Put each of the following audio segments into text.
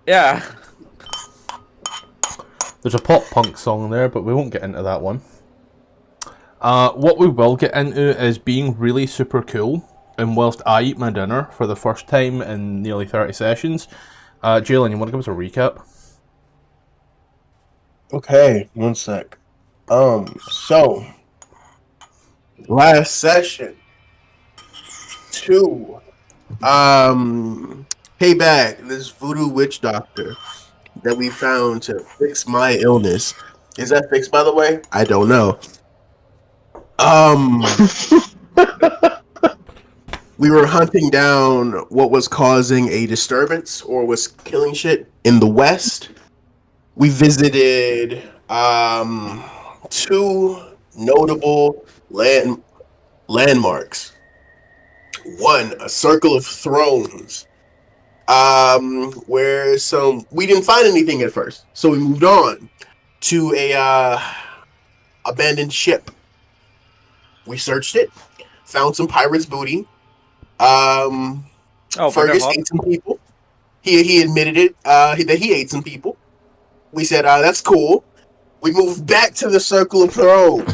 Yeah. There's a pop punk song there, but we won't get into that one. What we will get into is being really super cool, and whilst I eat my dinner for the first time in nearly 30 sessions, Jalen, you want to give us a recap? Okay, one sec. So last session, two, hey back, this voodoo witch doctor that we found to fix my illness. Is that fixed, by the way? I don't know. We were hunting down what was causing a disturbance or was killing shit in the west. We visited two notable landmarks. One, a circle of thrones. Where we didn't find anything at first, so we moved on to a abandoned ship. We searched it, found some pirates' booty. Fergus ate some people. He admitted it. That he ate some people. We said, that's cool. We moved back to the Circle of Throne.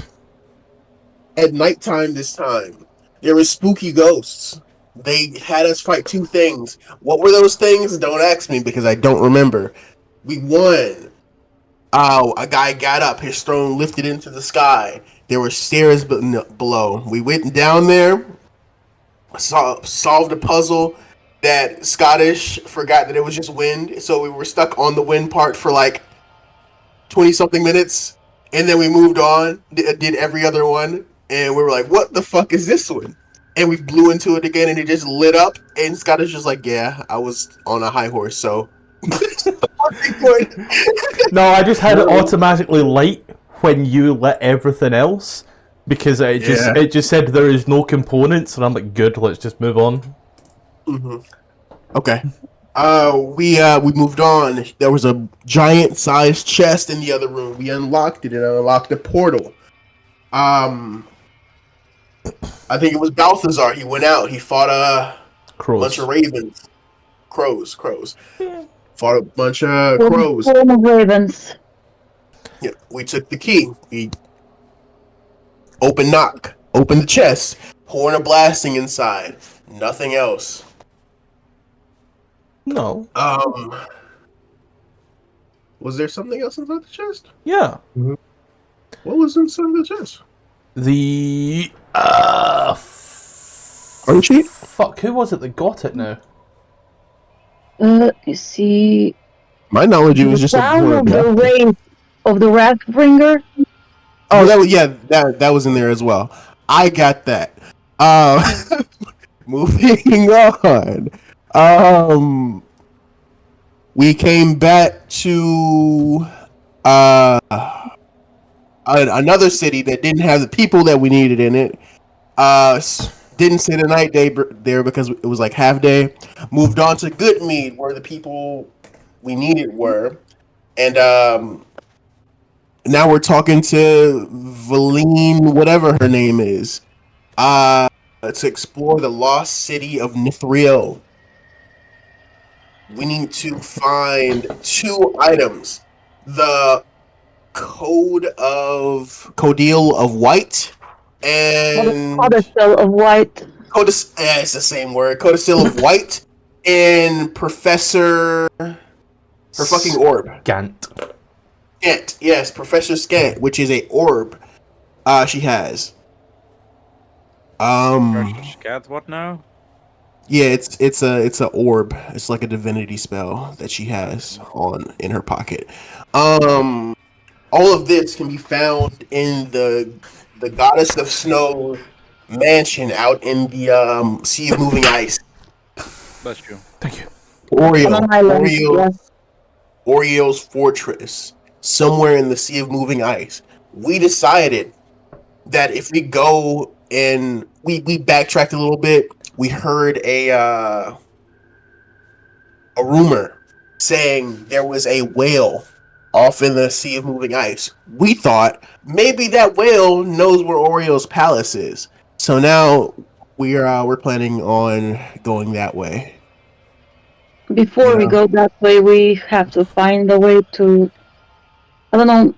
At nighttime this time, there were spooky ghosts. They had us fight two things. What were those things? Don't ask me because I don't remember. We won. A guy got up. His throne lifted into the sky. There were stairs below. We went down there, solved a puzzle that Scottish forgot that it was just wind. So we were stuck on the wind part for like 20-something minutes. And then we moved on, did every other one. And we were like, what the fuck is this one? And we blew into it again, and it just lit up. And Scottish was like, yeah, I was on a high horse, so... No, I just had it automatically light when you lit everything else, because it just said there is no components, and I'm like, good, let's just move on. Mm-hmm. Okay. We moved on. There was a giant-sized chest in the other room. We unlocked it and unlocked a portal. I think it was Balthazar. He went out. He fought a bunch of ravens. Crows. Fought a bunch of crows. Form of ravens. Yeah, we took the key. We opened the chest. Horn of blasting inside. Nothing else. No. Was there something else inside the chest? Yeah. Mm-hmm. What was inside the chest? The Archie? Fuck, who was it that got it now? You see. My knowledge, it was just a sound of the wraith of the Wrathbringer. Oh, that was in there as well. I got that. Moving on. We came back to another city that didn't have the people that we needed in it. Didn't stay the night there because it was like half day. Moved on to Goodmead, where the people we needed were, and now we're talking to Valine, whatever her name is, to explore the lost city of Nithriel. We need to find two items: the Codile of White and Codicil of White. It's the same word. Codicil of White and Professor her fucking orb. Scant. Yes, Professor Scant, which is a orb she has. Scant what now? Yeah, it's a orb. It's like a divinity spell that she has in her pocket. All of this can be found in the Goddess of Snow mansion out in the Sea of Moving Ice. Bless you. Thank you. Oriel's fortress, somewhere in the Sea of Moving Ice. We decided that if we go and we backtracked a little bit, we heard a rumor saying there was a whale off in the Sea of Moving Ice. We thought maybe that whale knows where Oriel's palace is. So now we're planning on going that way. Before we Yeah. go that way, we have to find a way to. I don't know.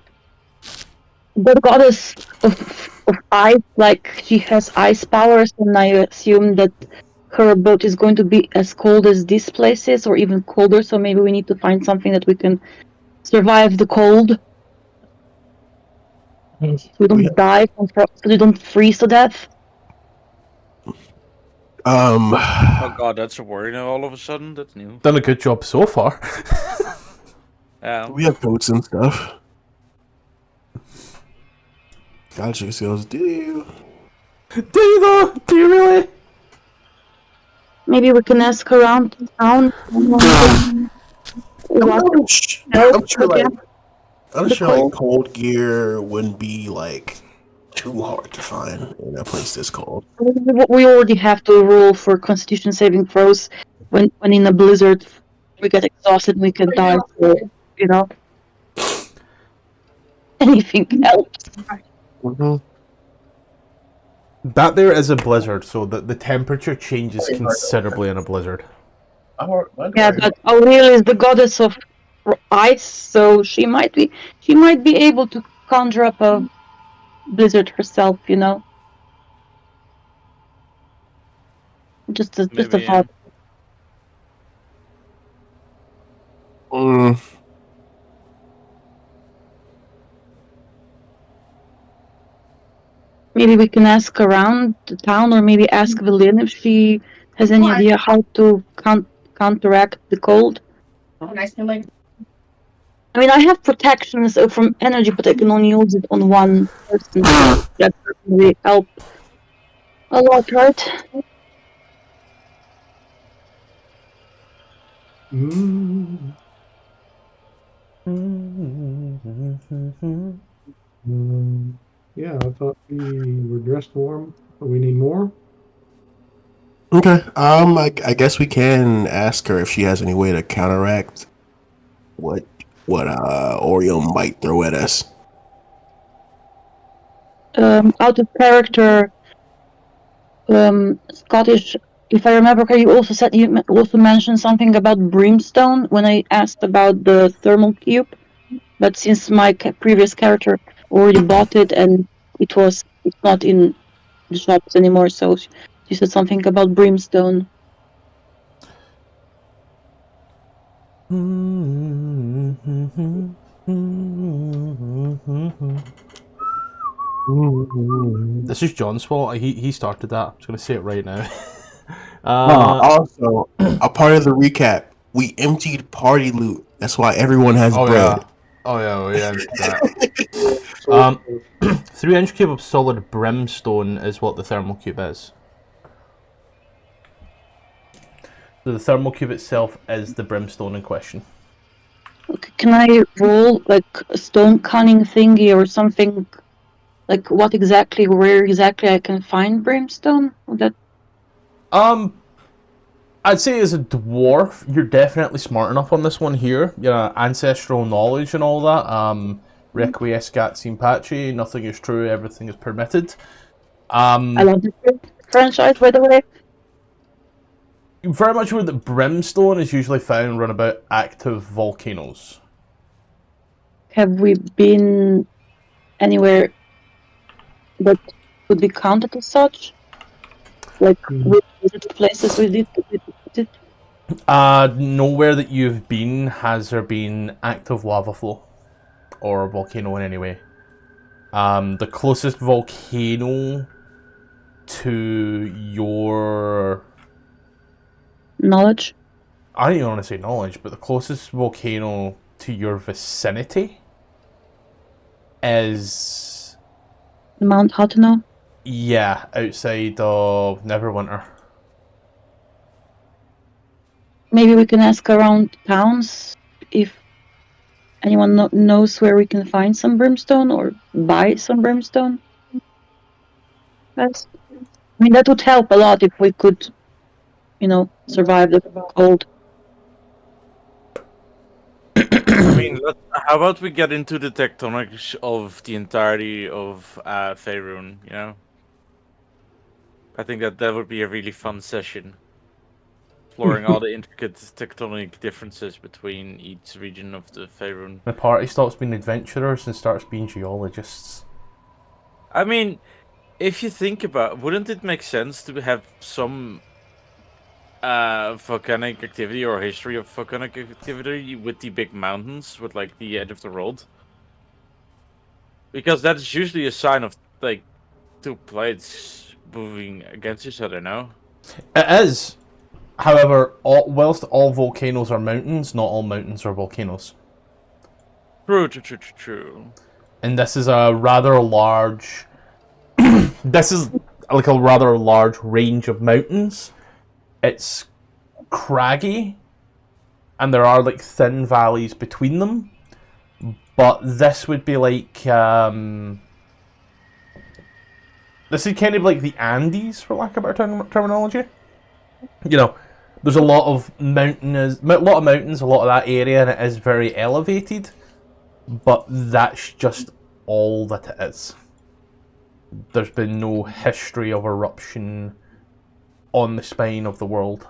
The goddess of ice, like she has ice powers, and I assume that her boat is going to be as cold as this place is, or even colder. So maybe we need to find something that we can survive the cold. So we don't die from so we don't freeze to death. Oh god, that's a worry now all of a sudden. That's new. Done a good job so far. Yeah. We have coats and stuff. Gotcha skills, do you? Do you though? Do you really? Maybe we can ask around town. What I'm else sure, like, the cold? cold gear wouldn't be like too hard to find in a place this cold. We already have to roll for Constitution saving throws when in a blizzard we get exhausted and we can die. So, you know, anything helps. Mm-hmm. That there is a blizzard, so the temperature changes considerably in a blizzard. Yeah, but Aurel is the goddess of ice, so she might be able to conjure up a blizzard herself. You know, just a Maybe, thought. Maybe we can ask around the town, or maybe ask Velin if she has any idea how to counteract the cold. I mean, I have protection from energy, but I can only use it on one person. So that doesn't really help a lot, right? Yeah, I thought we were dressed warm, but we need more. Okay. I guess we can ask her if she has any way to counteract what Oreo might throw at us. Out of character, Scottish. If I remember correctly, you also said you also mentioned something about brimstone when I asked about the thermal cube. But since my previous character already bought it and it's not in the shops anymore, so she said something about brimstone. This is John's fault. He started that. I'm just gonna say it right now. Also, a part of the recap, we emptied party loot. That's why everyone has bread. Yeah, that. 3-inch cube of solid brimstone is what the thermal cube is. So the thermal cube itself is the brimstone in question. Okay, can I roll like a stone cunning thingy or something? Like where exactly I can find brimstone? That I'd say as a dwarf, you're definitely smart enough on this one here. You know, ancestral knowledge and all that. Requiescat Simpachi, nothing is true, everything is permitted. I love this franchise, by the way. Very much where the brimstone is usually found run about active volcanoes. Have we been anywhere that would be counted as such? Like which places we did it? Nowhere that you've been has there been active lava flow or volcano in any way. The closest volcano to your Knowledge? I don't even want to say knowledge, but the closest volcano to your vicinity is Mount Hateno? yeah, outside of Neverwinter. Maybe we can ask around towns if anyone knows where we can find some brimstone or buy some brimstone. Yes. I mean, that would help a lot if we could, survive the cold. I mean, how about we get into the tectonics of the entirety of Faerun, you know? I think that would be a really fun session. exploring all the intricate tectonic differences between each region of the Faerun. The party stops being adventurers and starts being geologists. I mean, if you think about, wouldn't it make sense to have some volcanic activity or history of volcanic activity with the big mountains, with like the edge of the world? Because that's usually a sign of like two plates moving against each other, no? It is. However, whilst all volcanoes are mountains, not all mountains are volcanoes. True. And this is a rather large... this is like a rather large range of mountains. It's craggy, and there are like thin valleys between them. But this would be like... this is kind of like the Andes, for lack of better terminology. You know, there's a lot of mountains, a lot of that area, and it is very elevated. But that's just all that it is. There's been no history of eruption on the spine of the world.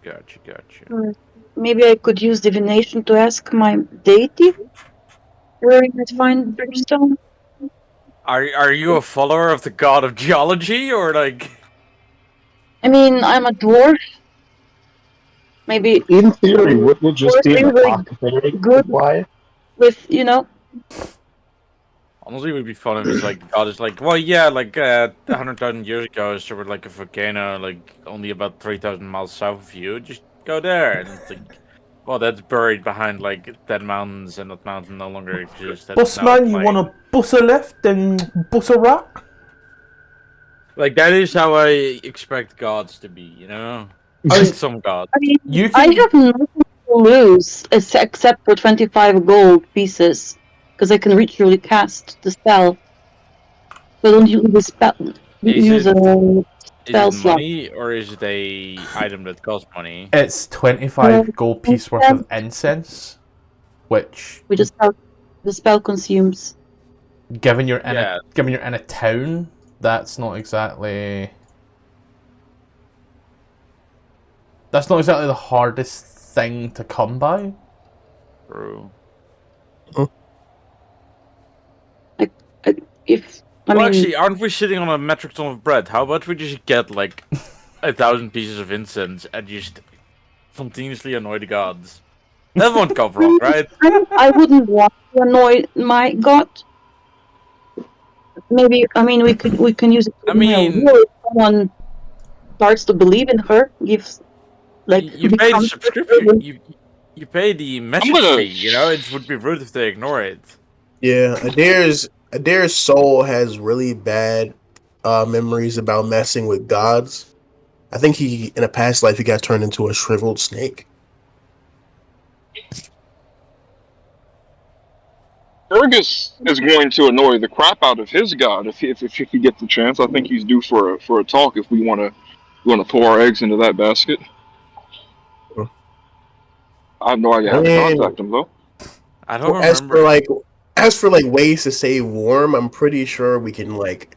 Gotcha. Maybe I could use divination to ask my deity where I might find brimstone. Are you a follower of the god of geology, or like? I mean, I'm a dwarf. Maybe In theory, wouldn't it just be an Really apothecary? good. Why? with, Honestly, it would be fun if it's like God is like, well, yeah, like 100,000 years ago, there was like a volcano, like only about 3,000 miles south of you. Just go there, and it's like, well, that's buried behind like dead mountains, and that mountain no longer exists. That's now Busman, you plain. wanna bus a lift and bus a rat? Like that is how I expect gods to be, you know. I Like some gods. I mean, You I can... have nothing to lose except for 25 gold pieces, because I can ritually cast the spell. So I don't use the spell. Use a Is spell it slot. money, or is it a item that costs money? It's 25 gold piece worth of incense, which, We just have the spell consumes. given you're in Yeah. a town, that's not exactly... That's not exactly the hardest thing to come by. True. If I Well, mean, actually, aren't we sitting on a metric ton of bread? How about we just get like 1,000 pieces of incense and just continuously annoy the gods? That won't go wrong, right? I wouldn't want to annoy my god. Maybe we can use it. I mean- if someone starts to believe in her, gives like You pay the becomes- subscription. You pay the message gonna- fee. You know, it would be rude if they ignore it. Yeah, Adair's soul has really bad memories about messing with gods. I think in a past life, he got turned into a shriveled snake. Fergus is going to annoy the crap out of his god if he gets the chance. I think he's due for a talk if we want to pour our eggs into that basket. I have no idea how to contact him though. I don't As remember. for ways to save Worm, I'm pretty sure we can like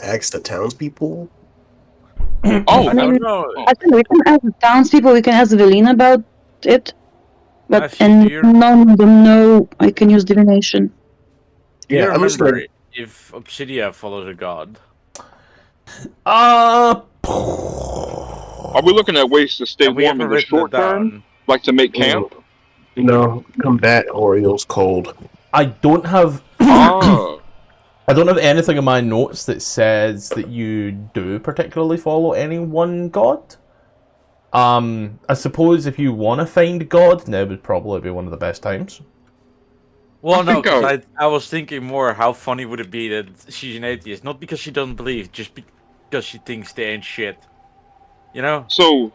ask the townspeople. Oh, I don't know. I think we can ask the townspeople. We can ask Velina about it, but Matthew, and do you- none of them know I can use divination. Do you Yeah, I'm just remember like, if Obsidia follows a god? are we looking at ways to stay And we warm haven't in the written short it term, down. like to make camp? no, combat Oriole's cold. I don't have... Ah, I don't have anything in my notes that says that you do particularly follow any one god. I suppose if you want to find God, now would probably be one of the best times. Well, I no, think because I was thinking more, how funny would it be that she's an atheist? Not because she doesn't believe, just because she thinks they ain't shit. You know? so,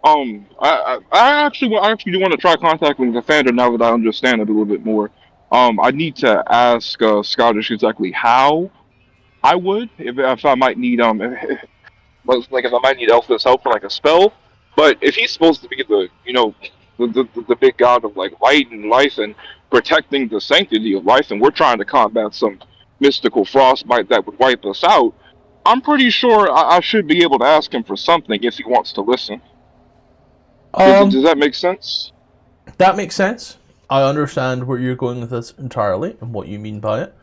I actually do want to try contacting the Founder now that I understand it a little bit more. I need to ask Scottish exactly how I would if I might need if I might need Elf's help for like a spell. But if he's supposed to be the big god of like light and life and protecting the sanctity of life, and we're trying to combat some mystical frostbite that would wipe us out, I'm pretty sure I should be able to ask him for something if he wants to listen. Does that make sense? That makes sense. I understand where you're going with this entirely and what you mean by it.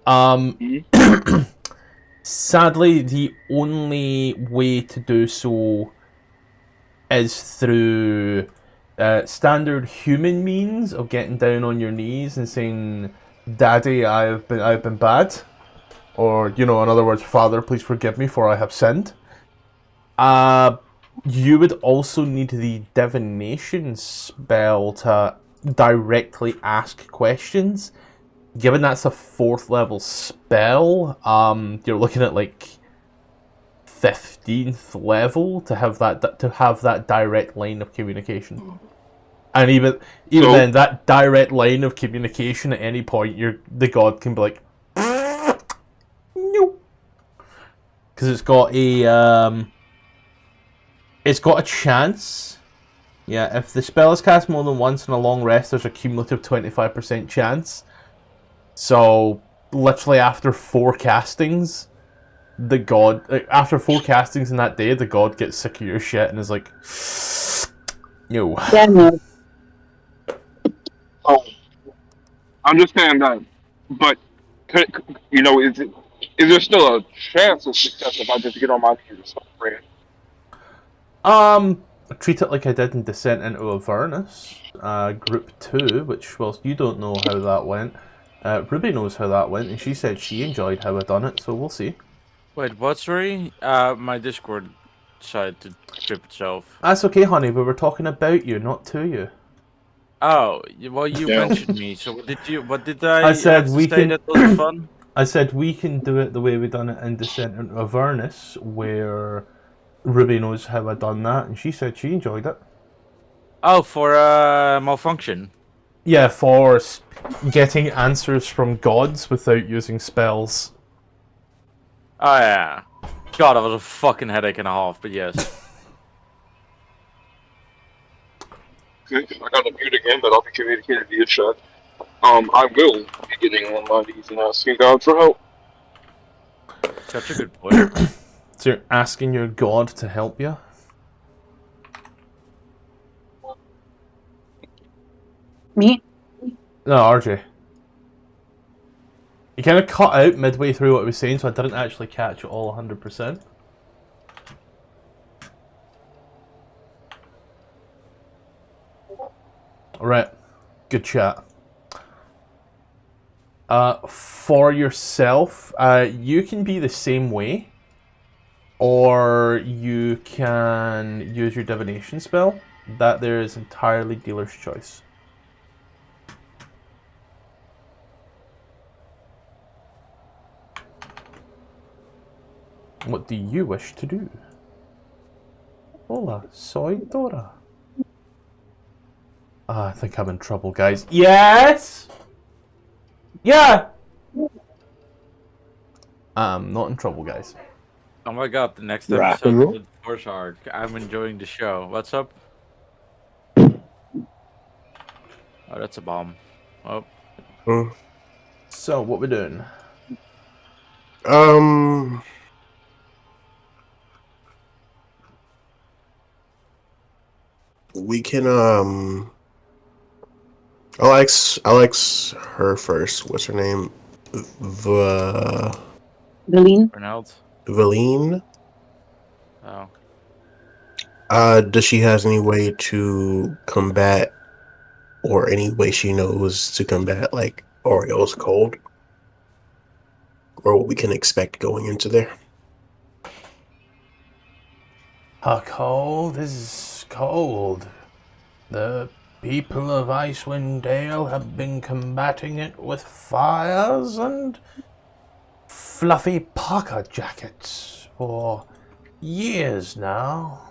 Mhm. Sadly, the only way to do so is through standard human means of getting down on your knees and saying, "Daddy, I've been bad," or in other words, "Father, please forgive me, for I have sinned." You would also need the divination spell to directly ask questions. Given that's a 4th level spell, you're looking at like 15th level to have that direct line of communication. And even So- then, that direct line of communication at any point, the god can be like, no, because it's got a chance. Yeah, if the spell is cast more than once in a long rest, there's a cumulative 25% chance. So, literally after 4 castings, after 4 castings in that day, the god gets sick of your shit and is like, no. Yeah, no. Oh, I understand that, but is there still a chance of success if I just get on my knees and start praying? Treat it like I did in Descent into Avernus, Group 2, which, whilst you don't know how that went, Ruby knows how that went, and she said she enjoyed how I done it, so we'll see. Wait, what? Sorry, my Discord decided to trip itself. That's okay, honey, we were talking about you, not to you. Oh, well, you Yeah. mentioned me. So what did I? I said have to we say can- That was fun. I said we can do it the way we done it in Descent into Avernus, where Ruby knows how I done that, and she said she enjoyed it. Oh, for malfunction. Yeah, for getting answers from gods without using spells. Oh yeah. God, that was a fucking headache and a half. But yes. Okay, I got to mute again, but I'll be communicating via chat. I will be getting on my knees and asking God for help. Such a good point. So you're asking your god to help you? Me? No, RJ. You kind of cut out midway through what I was saying, so I didn't actually catch it all 100%. Alright, good chat. For yourself, you can be the same way, or you can use your divination spell. That there is entirely dealer's choice. What do you wish to do? Hola, soy Dora. I think I'm in trouble, guys. Yes! Yeah! I'm not in trouble, guys. Oh my god, the next Rock and roll. episode of the Force Arc. I'm enjoying the show. What's up? Oh, that's a bomb. Oh, So, what we doing? We can Alex her first. What's her name? Galeen? Ronald. Valine. Oh. Does she has any way to combat, or any way she knows to combat, like Oriole's cold, or what we can expect going into there? How cold is cold? The people of Icewind Dale have been combating it with fires and fluffy parka jackets for years now.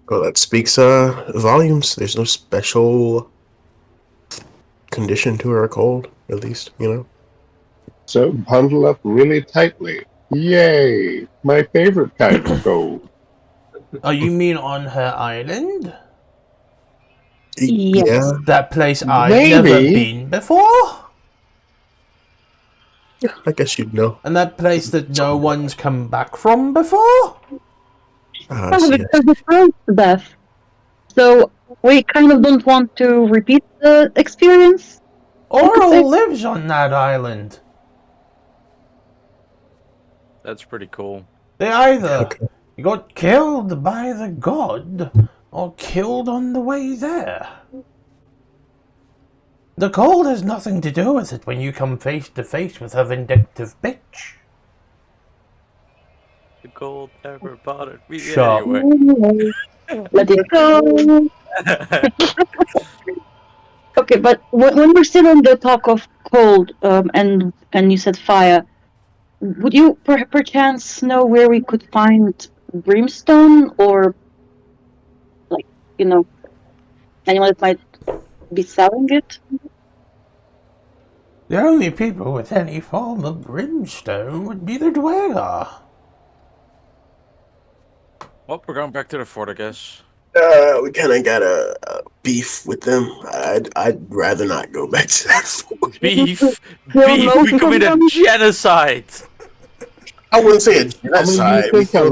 Well, that speaks volumes. There's no special condition to her cold, at least, So bundle up really tightly. Yay! My favorite kind of gold. Oh, you mean on her island? Yes. Yeah. That place I've Maybe. never been before? I guess you'd know. And that place that no one's come back from before? I see because we froze to death. So we kind of don't want to repeat the experience. Oral lives on that island. That's pretty cool. They either Okay. got killed by the god or killed on the way there. The cold has nothing to do with it when you come face to face with a vindictive bitch. The gold never bothered me. Shut Anyway. Let it go. Okay, but when we're still on the talk of cold, and you said fire, would you perchance know where we could find brimstone, or like anyone that might be selling it? The only people with any form of brimstone would be the dweller. Well, we're going back to the fort, I guess. We kind of got a beef with them. I'd rather not go back to that fort. Beef! We committed genocide! I wouldn't say a genocide. think We feel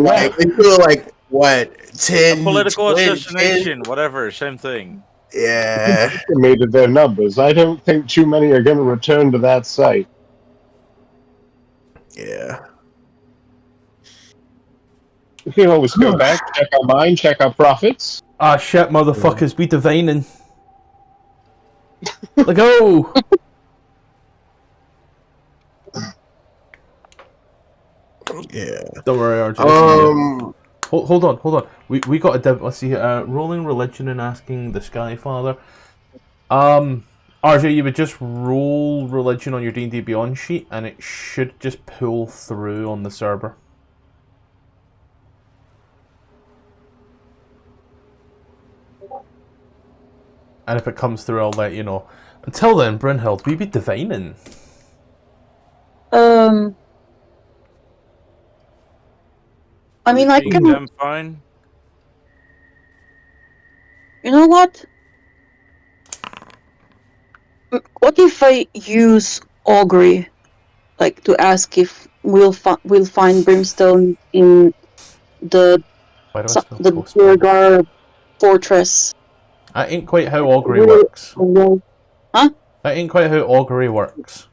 like what, 10 Political 10, assassination, whatever, same thing. Yeah. Estimated their numbers. I don't think too many are going to return to that site. Yeah. We can always go back, check our mine, check our profits. Ah shit, motherfuckers, we divining. Let go! Yeah. Don't worry, RJ. Um. Hold on. We got a let's see. Rolling religion and asking the Sky Father. RJ, you would just roll religion on your D&D Beyond sheet, and it should just pull through on the server. And if it comes through, I'll let you know. Until then, Brynhild, we be divining. I mean, I Keep can. them fine. You know what? What if I use augury, like to ask if we'll find brimstone in the Why do I spell the postman? Durgar fortress? That ain't quite how augury works. Huh? That ain't quite how augury works.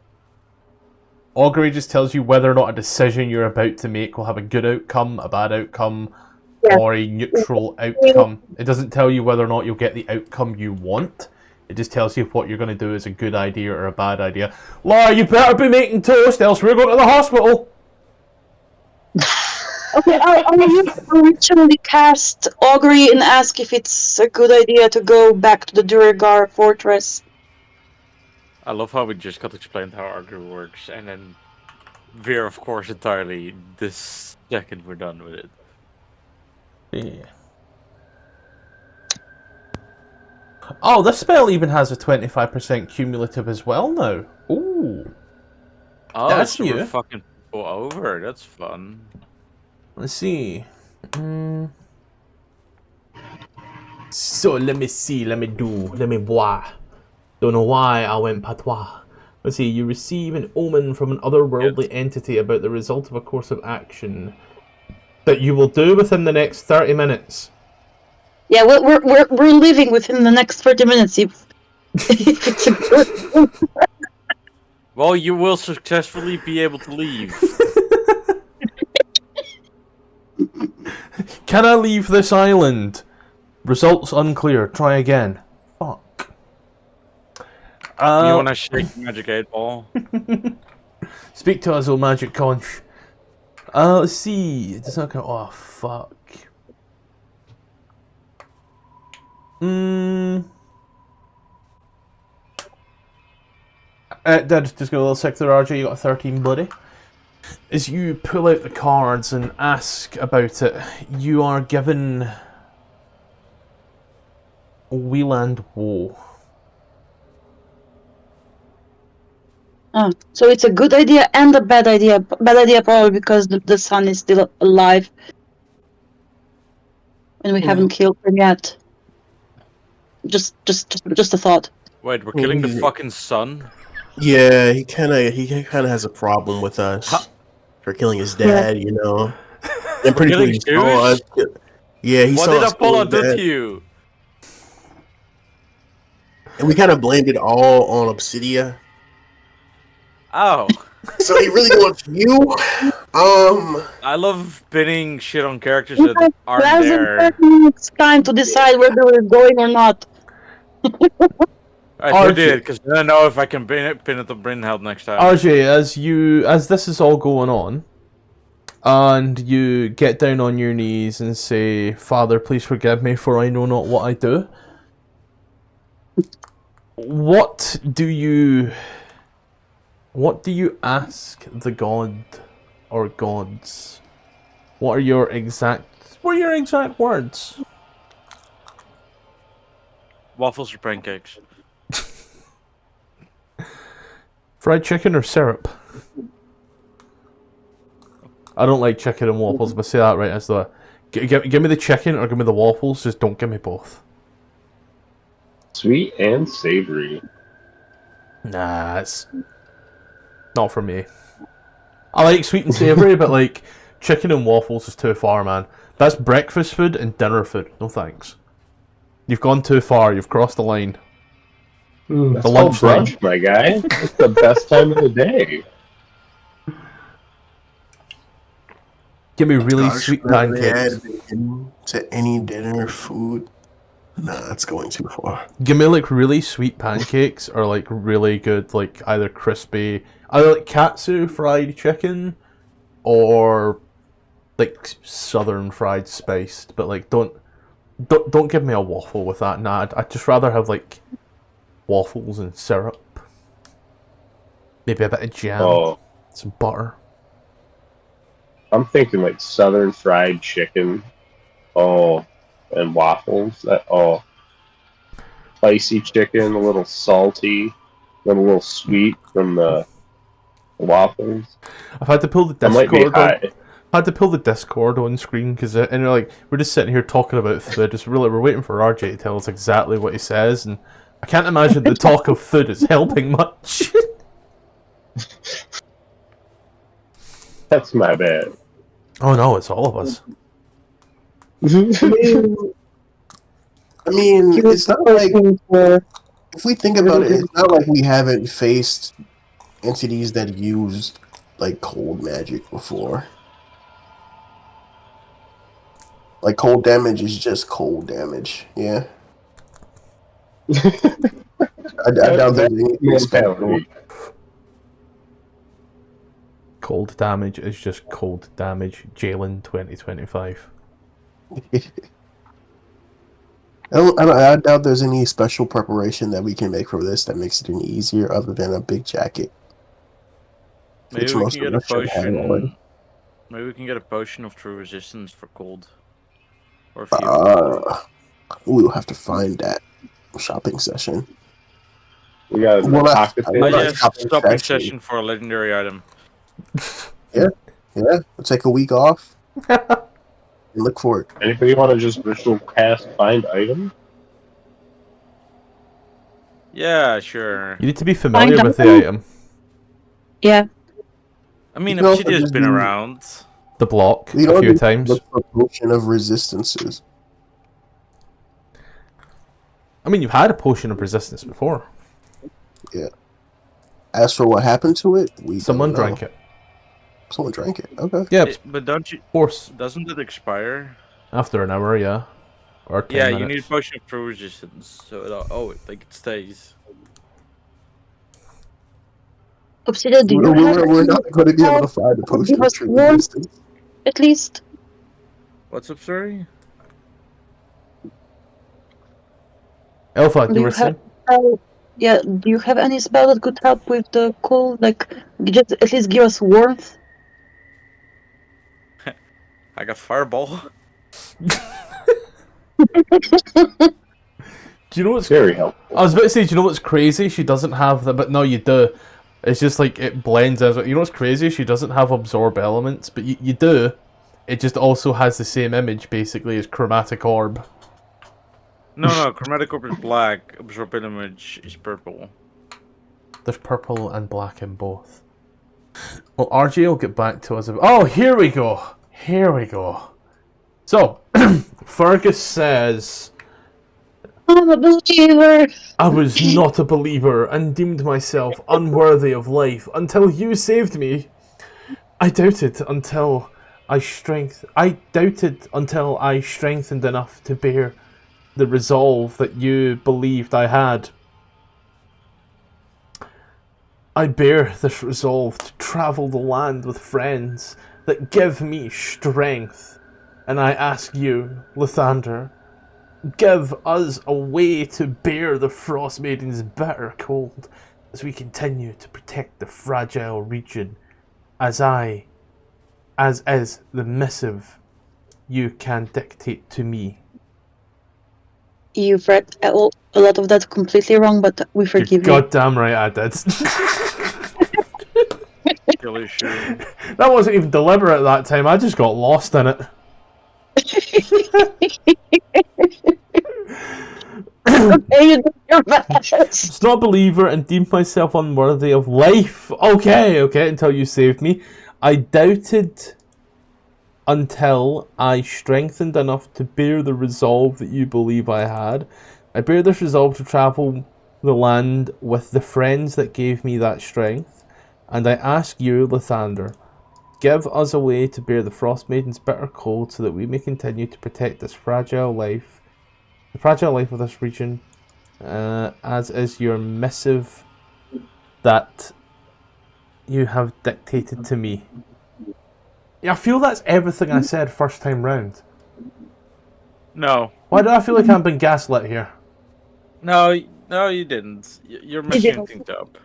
Augury just tells you whether or not a decision you're about to make will have a good outcome, a bad outcome, or a neutral outcome. It doesn't tell you whether or not you'll get the outcome you want. It just tells you if what you're going to do is a good idea or a bad idea. Laura, you better be making toast, else we're going to the hospital! Okay, I'll originally cast augury and ask if it's a good idea to go back to the Durgar fortress. I love how we just got explained how augury works, and then veer, of course, entirely this second we're done with it. Yeah. Oh, this spell even has a 25% cumulative as well now. Ooh. Oh, That's so new. we're fucking people over. That's fun. Let's see. So, let me see, let me boire. Don't know why I went patois. Let's see, you receive an omen from an otherworldly entity about the result of a course of action that you will do within the next 30 minutes. Yeah, we're leaving within the next 30 minutes. If it's a good. Well, you will successfully be able to leave. Can I leave this island? Results unclear. Try again. Fuck. You want to shake the magic 8 ball? Speak to us, old magic conch. Let's see. It does not go. Oh, fuck. Dad, just go a little sick there, RJ. You got a 13, buddy. As you pull out the cards and ask about it, you are given Wieland Woe. Oh, so it's a good idea and a bad idea. Bad idea probably because the sun is still alive, and we haven't killed him yet. Just a thought. Wait, we're killing the fucking sun? Yeah, he kind of has a problem with us for killing his dad. You know, and pretty killing much he saw us. Yeah, he What saw did us Apollo killing do dad, to you? and we kind of blamed it all on Obsidia. Oh, So he really wants you. I love pinning shit on characters We that have aren't less than there. 30 minutes time to decide whether we're going or not. Alright, who RJ. did? Because then I know if I can pin it to Brynheld next time. RJ, as this is all going on, and you get down on your knees and say, "Father, please forgive me, for I know not what I do." What do you ask the god or gods? What are your exact words? Waffles or pancakes? Fried chicken or syrup? I don't like chicken and waffles, but say that right as the give me the chicken or give me the waffles. Just don't give me both. Sweet and savory. Nah, it's not for me. I like sweet and savoury, but like chicken and waffles is too far, man. That's breakfast food and dinner food. No thanks. You've gone too far. You've crossed the line. That's The called lunch line. brunch, my guy. It's the best time of the day. Give me really Gosh, sweet they pancakes. add bacon to any dinner food. Nah, that's going too far. Give me like really sweet pancakes or like really good like either like katsu fried chicken or like southern fried spiced, but like don't give me a waffle with that. Nah, I'd just rather have like waffles and syrup, maybe a bit of jam, Oh, some butter. I'm thinking like southern fried chicken. Oh, and waffles. Spicy chicken, a little salty, then a little sweet from the waffles. I've had to pull the I might be Discord on. high. I had to pull the Discord on screen because and you're like we're just sitting here talking about food. We're waiting for RJ to tell us exactly what he says, and I can't imagine the talk of food is helping much. That's my bad. Oh no, it's all of us. I mean, He was it's not like hoping for if we think about it, it's not like we haven't faced entities that used like cold magic before. Like cold damage is just cold damage. Yeah. I doubt there's anything special. Mentality. Cold damage is just cold damage. Jalen 2025. I doubt there's any special preparation that we can make for this that makes it any easier other than a big jacket. Maybe Which we most can get of a us should have already. potion. Maybe we can get a potion of true resistance for cold. Or a few. We'll have to find that shopping session. We got a Well, pocket I- Oh Well, yes, shopping shopping session. session for a legendary item. Yeah, we'll take a week off and look for it. Anybody want to just visual cast find item? Yeah, sure. You need to be familiar Find with the item? item. yeah. I mean, You can also Obsidia's just been do- around. The block You a know, few times. look for potion of resistances. I mean, you've had a potion of resistance before. As for what happened to it, Someone drank it. Someone drank it. Okay. Yeah, But don't you? of course. Doesn't it expire? After an hour, yeah. Or 10 Yeah, minutes. you need a potion of true resistance, so it stays. Obsidian, do you have We're not going to be able to find a potion Give of us true one. resistance. at least? What's up, sorry? Alpha, Do you you were saying? Yeah, do you have any spell that could help with the cold? Like, just at least give us warmth? I got fireball. Do you know what's... Very helpful. I was about to say, do you know what's crazy? She doesn't have that, but no, you do. It's just like, it blends as... You know what's crazy? She doesn't have absorb elements, but you do. It just also has the same image, basically, as chromatic orb. No, chromatic orb is black. Absorb image is purple. There's purple and black in both. Well, RJ will get back to us. Oh, here we go. Here we go. So, Fergus says, I'm a believer. I was not a believer and deemed myself unworthy of life until you saved me. I doubted until I strengthened enough to bear the resolve that you believed I had. I bear this resolve to travel the land with friends that give me strength. And I ask you, Lathander, give us a way to bear the Frostmaiden's bitter cold as we continue to protect the fragile region as is the missive you can dictate to me. You've read a lot of that completely wrong, but we forgive you. You're goddamn right I did. Really sure. That wasn't even deliberate at that time, I just got lost in it. Okay, you did your best. Was not a believer and deemed myself unworthy of life. Okay, until you saved me. I doubted until I strengthened enough to bear the resolve that you believe I had. I bear this resolve to travel the land with the friends that gave me that strength. And I ask you, Lathander, give us a way to bear the Frostmaiden's bitter cold so that we may continue to protect this fragile life, the fragile life of this region, as is your missive that you have dictated to me. Yeah, I feel that's everything I said first time round. No. Why do I feel like I'm being gaslit here? No, you didn't. You're messing things up.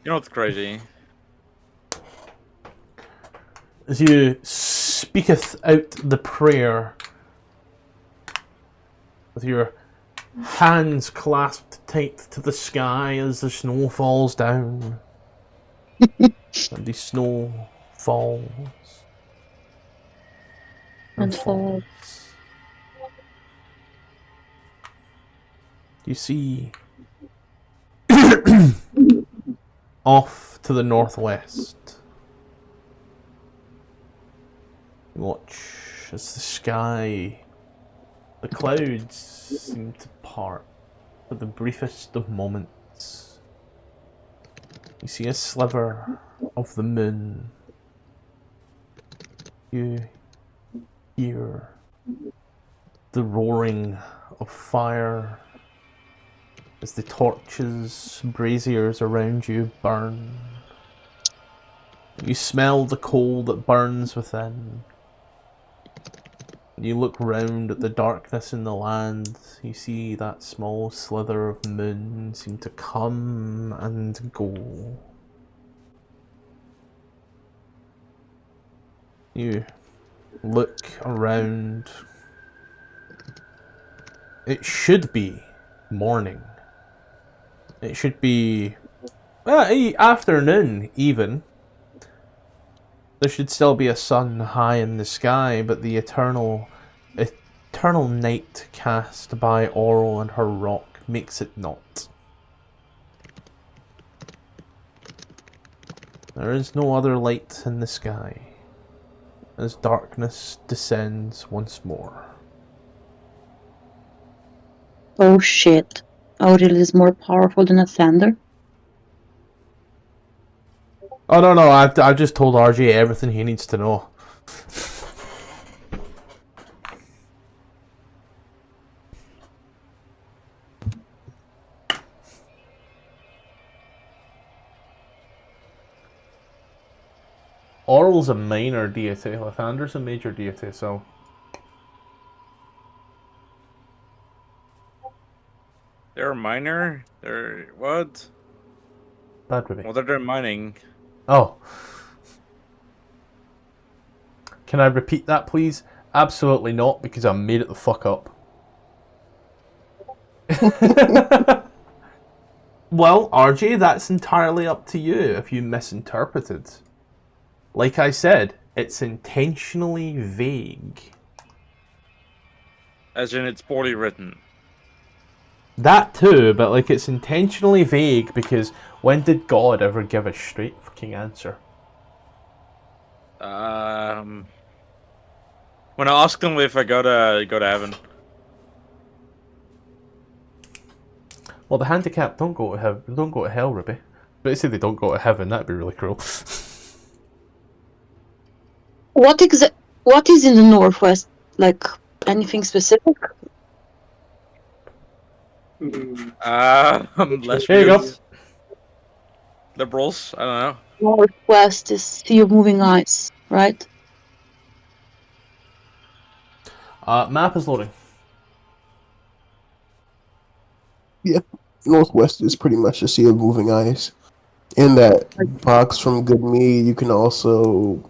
You know what's crazy? As you speaketh out the prayer, with your hands clasped tight to the sky as the snow falls down, and the snow falls and falls. You see off to the northwest. You watch as the sky, the clouds seem to part for the briefest of moments. You see a sliver of the moon. You hear the roaring of fire as the torches, braziers around you burn. You smell the coal that burns within. You look round at the darkness in the land. You see that small slither of moon seem to come and go. You look around. It should be morning. It should be afternoon, even. There should still be a sun high in the sky, but the eternal night cast by Oral and her rock makes it not. There is no other light in the sky, as darkness descends once more. Oh shit. Auril is more powerful than a thunder? Oh no, I've just told RJ everything he needs to know. Oral's a minor deity, Lathander's a major deity, so... They're a miner? They're... what? Bad with me. What are they mining? Oh. Can I repeat that, please? Absolutely not, because I made it the fuck up. Well, RJ, that's entirely up to you if you misinterpreted. Like I said, it's intentionally vague. As in, it's poorly written. That too, but like it's intentionally vague because When did God ever give a straight fucking answer? When I asked him if I go to heaven. Well, the handicapped don't go to heaven. Don't go to hell, Ruby. But they say they don't go to heaven. That'd be really cruel. What is in the northwest? Like anything specific? Lesbians. Here you go. Liberals. I don't know. Northwest is Sea of Moving Ice, right? Map is loading. Northwest is pretty much a sea of moving ice. In that box from Good Me, you can also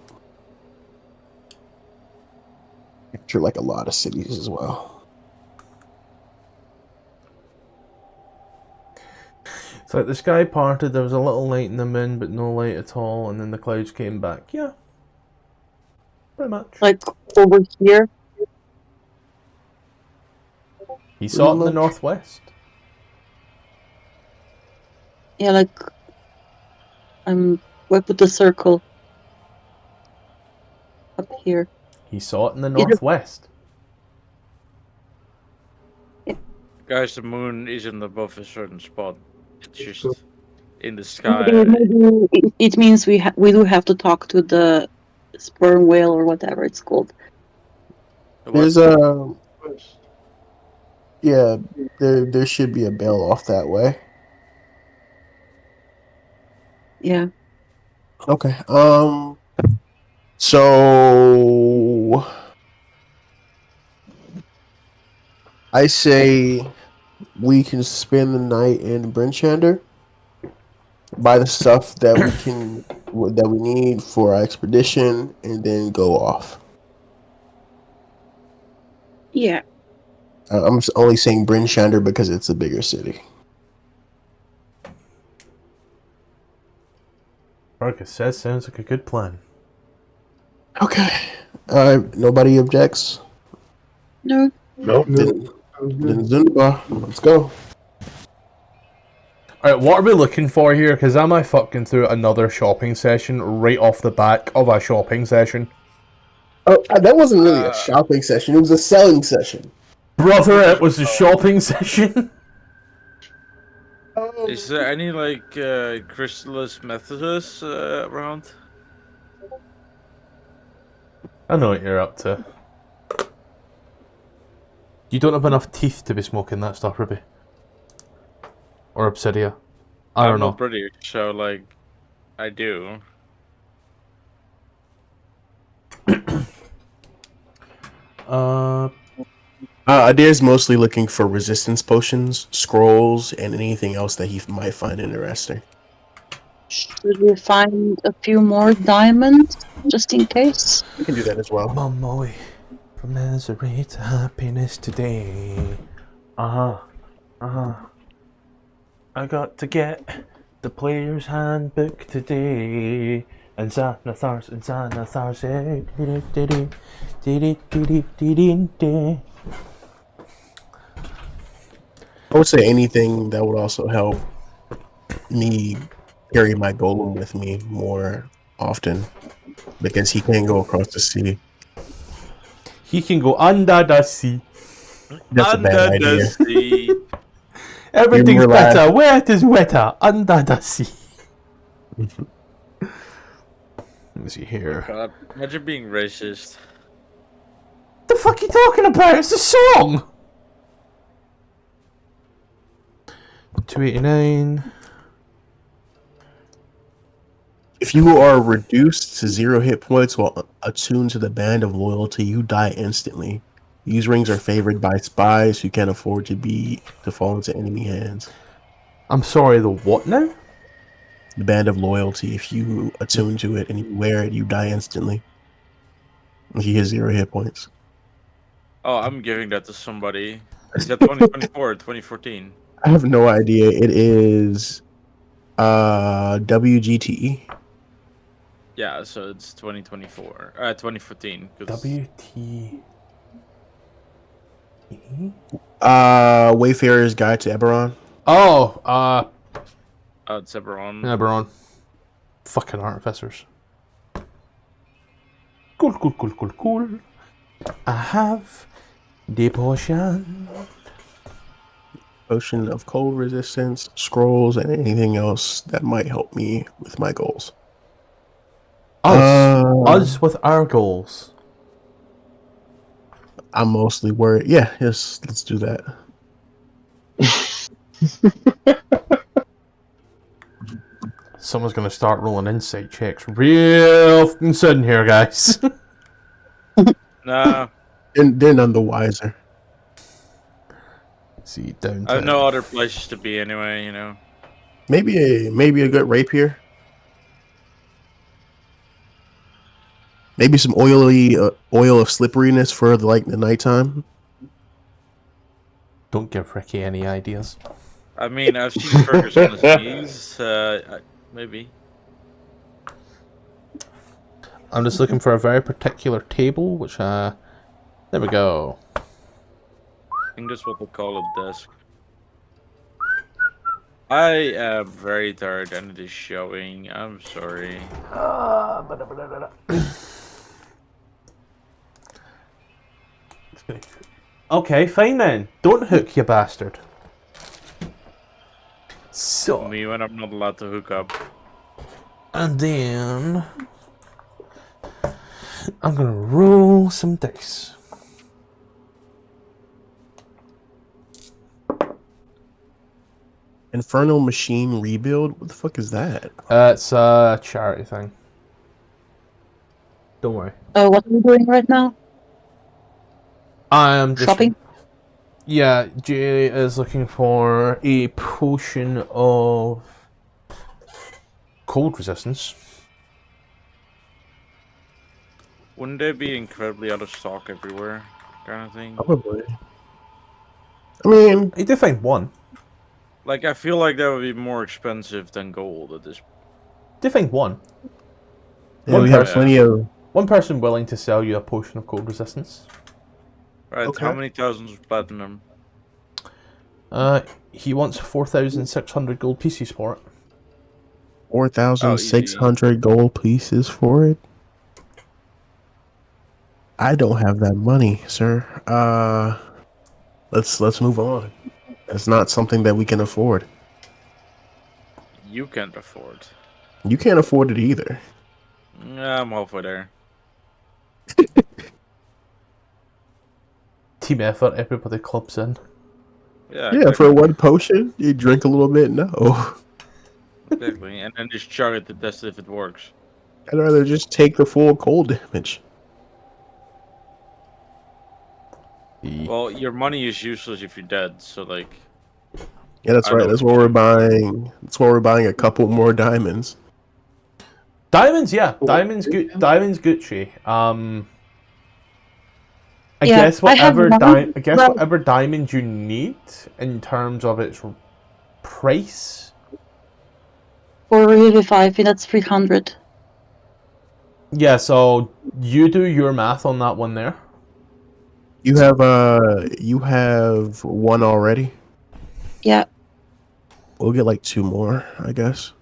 capture like a lot of cities as well. It's like the sky parted, there was a little light in the moon, but no light at all, and then the clouds came back. Yeah. Pretty much. Like over here. He saw it in the much. northwest. Yeah, like where put the circle up here. He saw it in the Is it- northwest. Guys, the moon isn't above a certain spot. It's just in the sky. Maybe it means we do have to talk to the sperm whale or whatever it's called. There's there should be a bell off that way. Yeah. Okay. So I say we can spend the night in Brinchander, buy the stuff that we need for our expedition, and then go off. Yeah. I'm only saying Brinchander because it's a bigger city. Fergus says sounds like a good plan. Okay. Nobody objects. No. Nope. Then Zunba, let's go. Alright, what are we looking for here? Because am I fucking through another shopping session right off the back of a shopping session? Oh, that wasn't really a shopping session. It was a selling session. Brother, it was a shopping session. Is there any like Chrysalis Methodus around? I know what you're up to. You don't have enough teeth to be smoking that stuff, Ruby. Or Obsidia. I don't I'm know. not British, so like, I do. Adair's mostly looking for resistance potions, scrolls, and anything else that he might find interesting. Should we find a few more diamonds just in case? We can do that as well. I'm on my way from misery to happiness today. I got to get the player's handbook today. And Xanathars, I would say anything that would also help me carry my golem with me more often, because he can go across the sea. He can go under the sea. That's a bad idea. sea. Everything's You relax. better where it is wetter, under the sea. Let me see here. God, imagine being racist. The fuck are you talking about? It's a song! 289. If you are reduced to 0 hit points while attuned to the band of loyalty, you die instantly. These rings are favored by spies who can't afford to fall into enemy hands. I'm sorry, the what now? The band of loyalty, if you attune to it and you wear it, you die instantly. If you hit 0 hit points. Oh, I'm giving that to somebody. Is that 2024 or 2014? I have no idea. It is WGTE. Yeah, so it's 2024. 2014. 'cause- WT. Wayfarer's Guide to Eberron. Oh, It's Eberron. Eberron. Fucking artificers. Cool. I have the potion. Potion of cold resistance, scrolls, and anything else that might help me with my goals. Us with our goals. I'm mostly worried. Yeah, yes, let's do that. Someone's gonna start rolling insight checks real soon here, guys. Nah. They're none the wiser. See, down I have to no other places to be anyway, you know. Maybe a good rapier. Maybe some oil of slipperiness for the nighttime. Don't give Ricky any ideas. I mean, I've seen Fergus on his knees. Maybe. I'm just looking for a very particular table, which there we go. I think that's what they call a desk. I am very tired and it is showing. I'm sorry. Okay, fine then. Don't hook, you bastard. So, Me when I'm not allowed to hook up. and then I'm gonna roll some dice. Infernal Machine Rebuild? What the fuck is that? It's a charity thing. Don't worry. What are you doing right now? I'm just Shopping? Yeah, Jay is looking for a potion of cold resistance. Wouldn't they be incredibly out of stock everywhere? Kind of thing. Probably. I mean, You did find one. Like, I feel like that would be more expensive than gold at this. You did find one. yeah, we have plenty of. One person willing to sell you a potion of cold resistance. Right, Okay. how many thousands of platinum? He wants 4,600 gold pieces for it. 4,600 gold pieces for it. I don't have that money, sir. Let's move on. It's not something that we can afford. You can't afford. You can't afford it either. Yeah, I'm halfway there. Team effort, everybody clubs in. Yeah, Yeah, exactly. for one potion, you drink a little bit. No, Exactly. And then just chug it to test if it works. I'd rather just take the full cold damage. Well, your money is useless if you're dead, so like... Yeah, that's I right. know That's what why we're you're buying. That's why we're buying a couple more diamonds. Diamonds, yeah. Diamonds, Diamonds Gucci. I Yeah, guess I have whatever one, well- whatever diamond you need in terms of its price. For Revivify, I think that's 300. Yeah, so you do your math on that one there. You have one already. Yeah. We'll get like 2 more, I guess.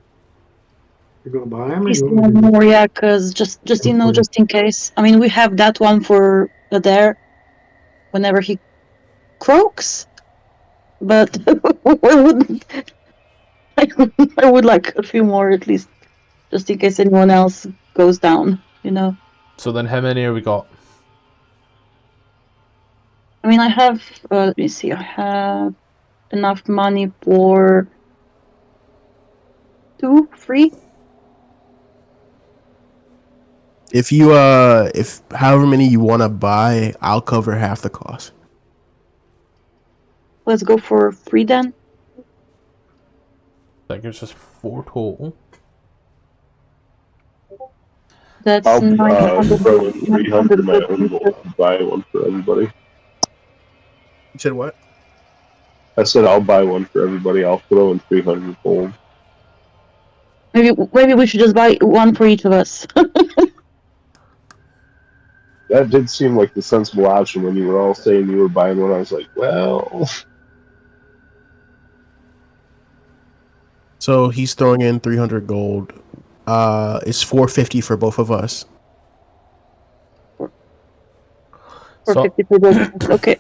You're gonna buy them? Just one more, yeah, because just just in case. I mean, we have that one for Adair whenever he croaks, but I wouldn't. I would like a few more at least, just in case anyone else goes down. You know. So then how many have we got? I mean, I have. Let me see. I have enough money for 2, 3. If however many you want to buy, I'll cover half the cost. Let's go for 3 then. That gives us 4 total. That's I'll 900. throw in 300 of my own gold and buy one for everybody. You said what? I said I'll buy one for everybody. I'll throw in 300 gold. Maybe we should just buy one for each of us. That did seem like the sensible option when you were all saying you were buying one. I was like, well, So he's throwing in 300 gold. It's 450 for both of us. 450 per gold. Okay.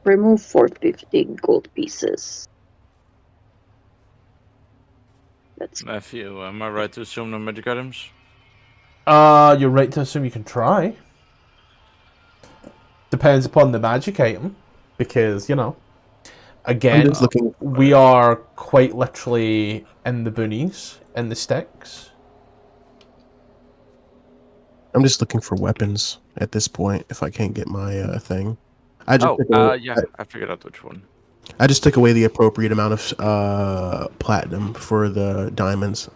Remove 450 gold pieces. That's Matthew, am I right to assume no magic items? You're right to assume you can try. Depends upon the magic item, because I'm again, just looking. we are quite literally in the boonies, in the sticks. I'm just looking for weapons at this point. If I can't get my thing, I just Yeah, I figured out which one. I just took away the appropriate amount of platinum for the diamonds.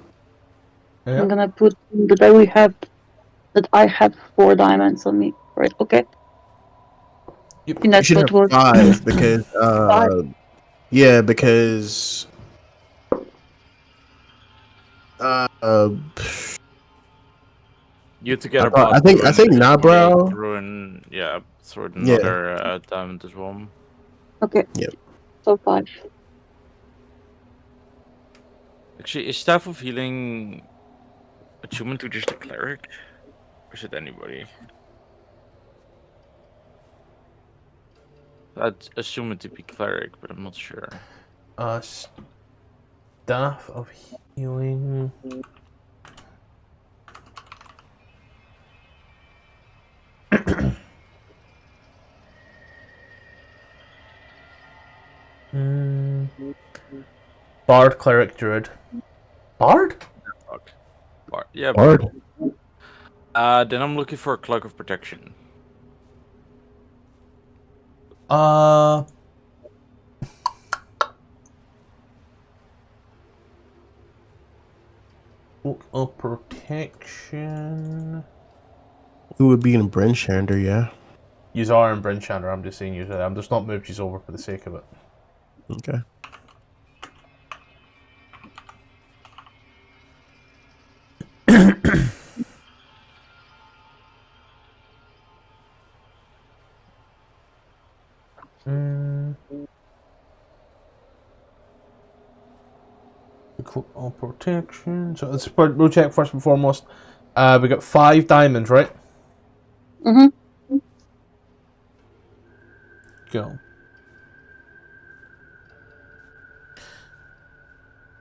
Yeah. I'm gonna put that I have 4 diamonds on me. Right, okay. Yep. And that's You should what have was 5 because yeah, because You had to get I think Nabrow. through Yeah. another diamond as well. okay. Yep. So 5. Actually, is Staff of Healing attunement to just a cleric? Or is it anybody? I'd assume it to be cleric, but I'm not sure. Staff of Healing. Bard, cleric, druid. Bard? Fuck. Yeah, Bard. then I'm looking for a cloak of protection. Cloak of protection. Who would be in Brenshander? Yeah. Yous are in Brinchander, I'm just saying you. I'm just not moved yous over for the sake of it. Okay. Cloak of protection. So we'll check first and foremost. We got 5 diamonds, right? Mm-hmm. Go.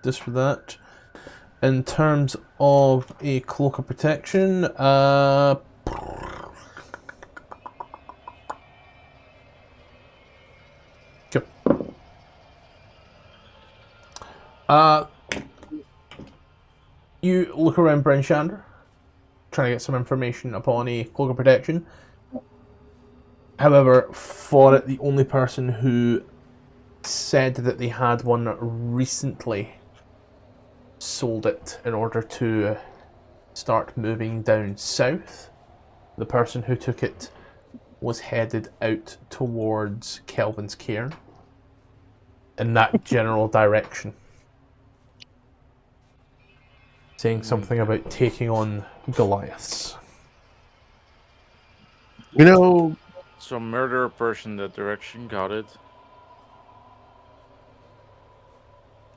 This for that. In terms of a cloak of protection, you look around Brenshander, trying to get some information upon a cloak of protection. However, for it, the only person who said that they had one recently sold it in order to start moving down south. The person who took it was headed out towards Kelvin's Cairn in that general direction, saying something about taking on Goliaths. So murder a person that direction, got it.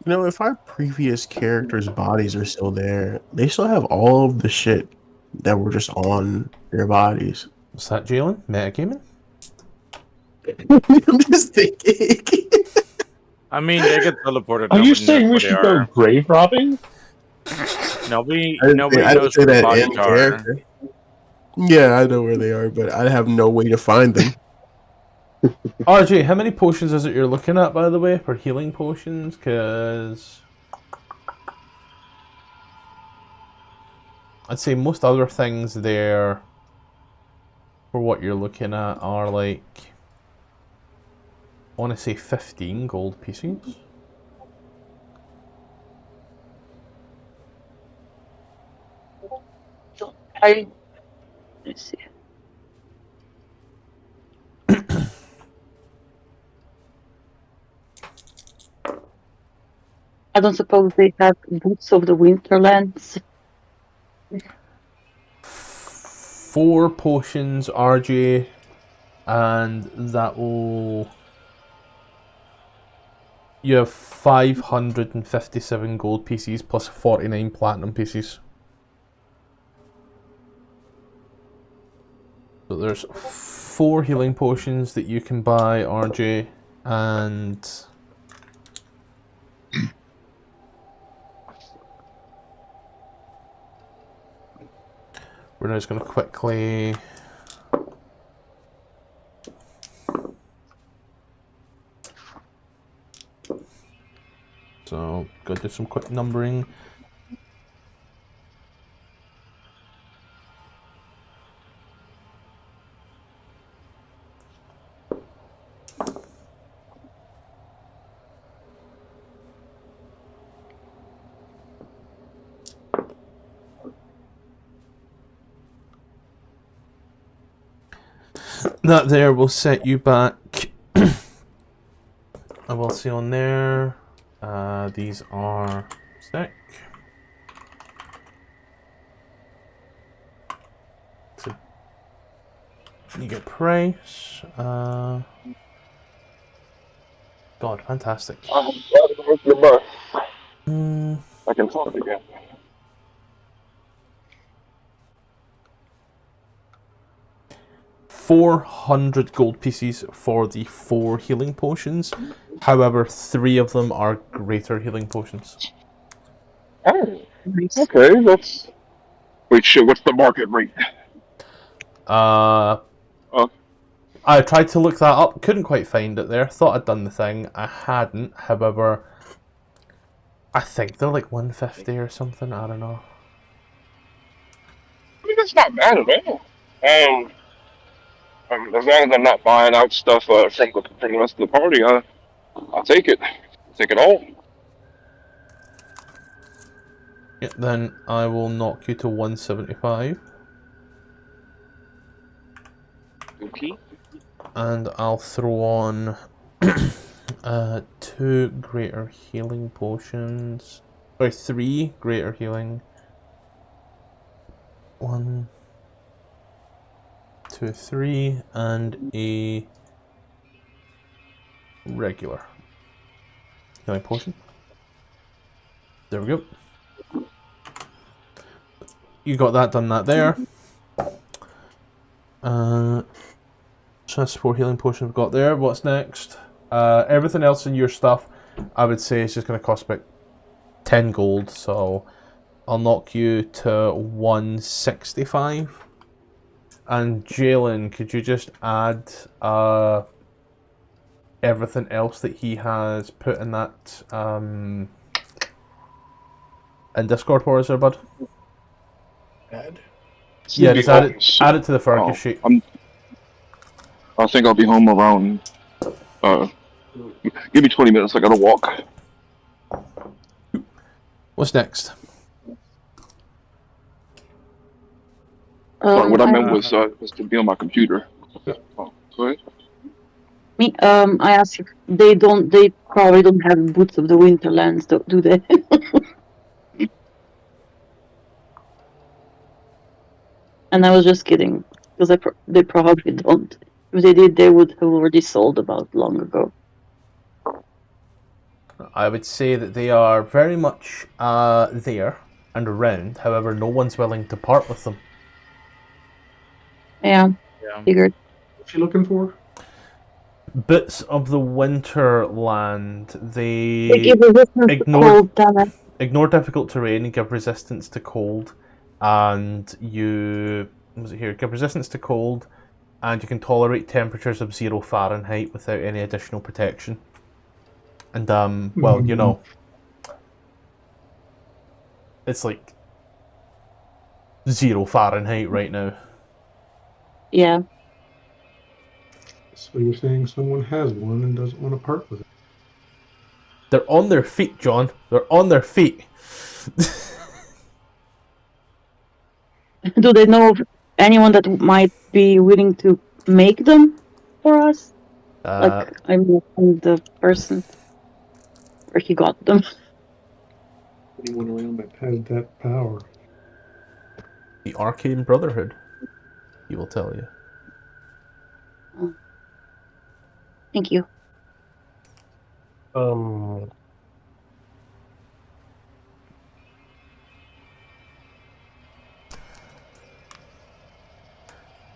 If our previous characters' bodies are still there, they still have all of the shit that were just on their bodies. What's that, Jalen? Metagaming? I'm just thinking. I mean, they get teleported. Are you nobody saying knows we where should they go are. grave robbing? Nobody I didn't knows say where the that bodies in are. character. Yeah, I know where they are, but I have no way to find them. RJ, how many potions is it you're looking at, by the way, for healing potions? Because I'd say most other things there for what you're looking at are like, I want to say 15 gold pieces. Let's see. I don't suppose they have Boots of the Winterlands. 4 potions, RJ, and that will You have 557 gold pieces plus 49 platinum pieces. So there's 4 healing potions that you can buy, RJ, and we're now just going to quickly... So, go do some quick numbering. That there will set you back. I will see on there. These are sick. So you get price. God, fantastic. I'm glad to work the bus. Mm, I can talk again. 400 gold pieces for the 4 healing potions. However, 3 of them are greater healing potions. Oh, Nice. okay, that's... Wait, shit, what's the market rate? I tried to look that up, couldn't quite find it there. Thought I'd done the thing, I hadn't. However, I think they're like 150 or something. I don't know. I mean, that's not bad at all. As long as I'm not buying out stuff from the rest of the party, I'll take it. Take it all. Yeah, then I will knock you to 175. Okay. And I'll throw on 2 greater healing potions. Sorry, 3 greater healing. 1, 2, 3, and a regular healing potion. There we go. You got that, done that there. Just 4 healing potions we've got there. What's next? Everything else in your stuff, I would say, is just going to cost about 10 gold. So I'll knock you to 165. And Jalen, could you just add everything else that he has put in that in Discord for us there, bud? Add. Yeah, just add it to the Fergus sheet. I think I'll be home around. Give me 20 minutes. I gotta walk. What's next? Sorry, what I meant was to be on my computer. Oh, go ahead. I asked if they probably don't have Boots of the Winterlands, do they? And I was just kidding, because they probably don't. If they did, they would have already sold about long ago. I would say that they are very much there and around. However, no one's willing to part with them. Yeah, figured. What's she looking for? Bits of the Winterland. They give resistance to cold, damn it. Ignore difficult terrain and give resistance to cold. And you... What was it here? Give resistance to cold. And you can tolerate temperatures of 0 Fahrenheit without any additional protection. And, well, you know... It's like... 0 Fahrenheit right now. Yeah. So you're saying someone has one and doesn't want to part with it? They're on their feet, John. They're on their feet. Do they know of anyone that might be willing to make them for us? Like, I'm the person where he got them. Anyone around that has that power? The Arcane Brotherhood, he will tell you. Oh. Thank you.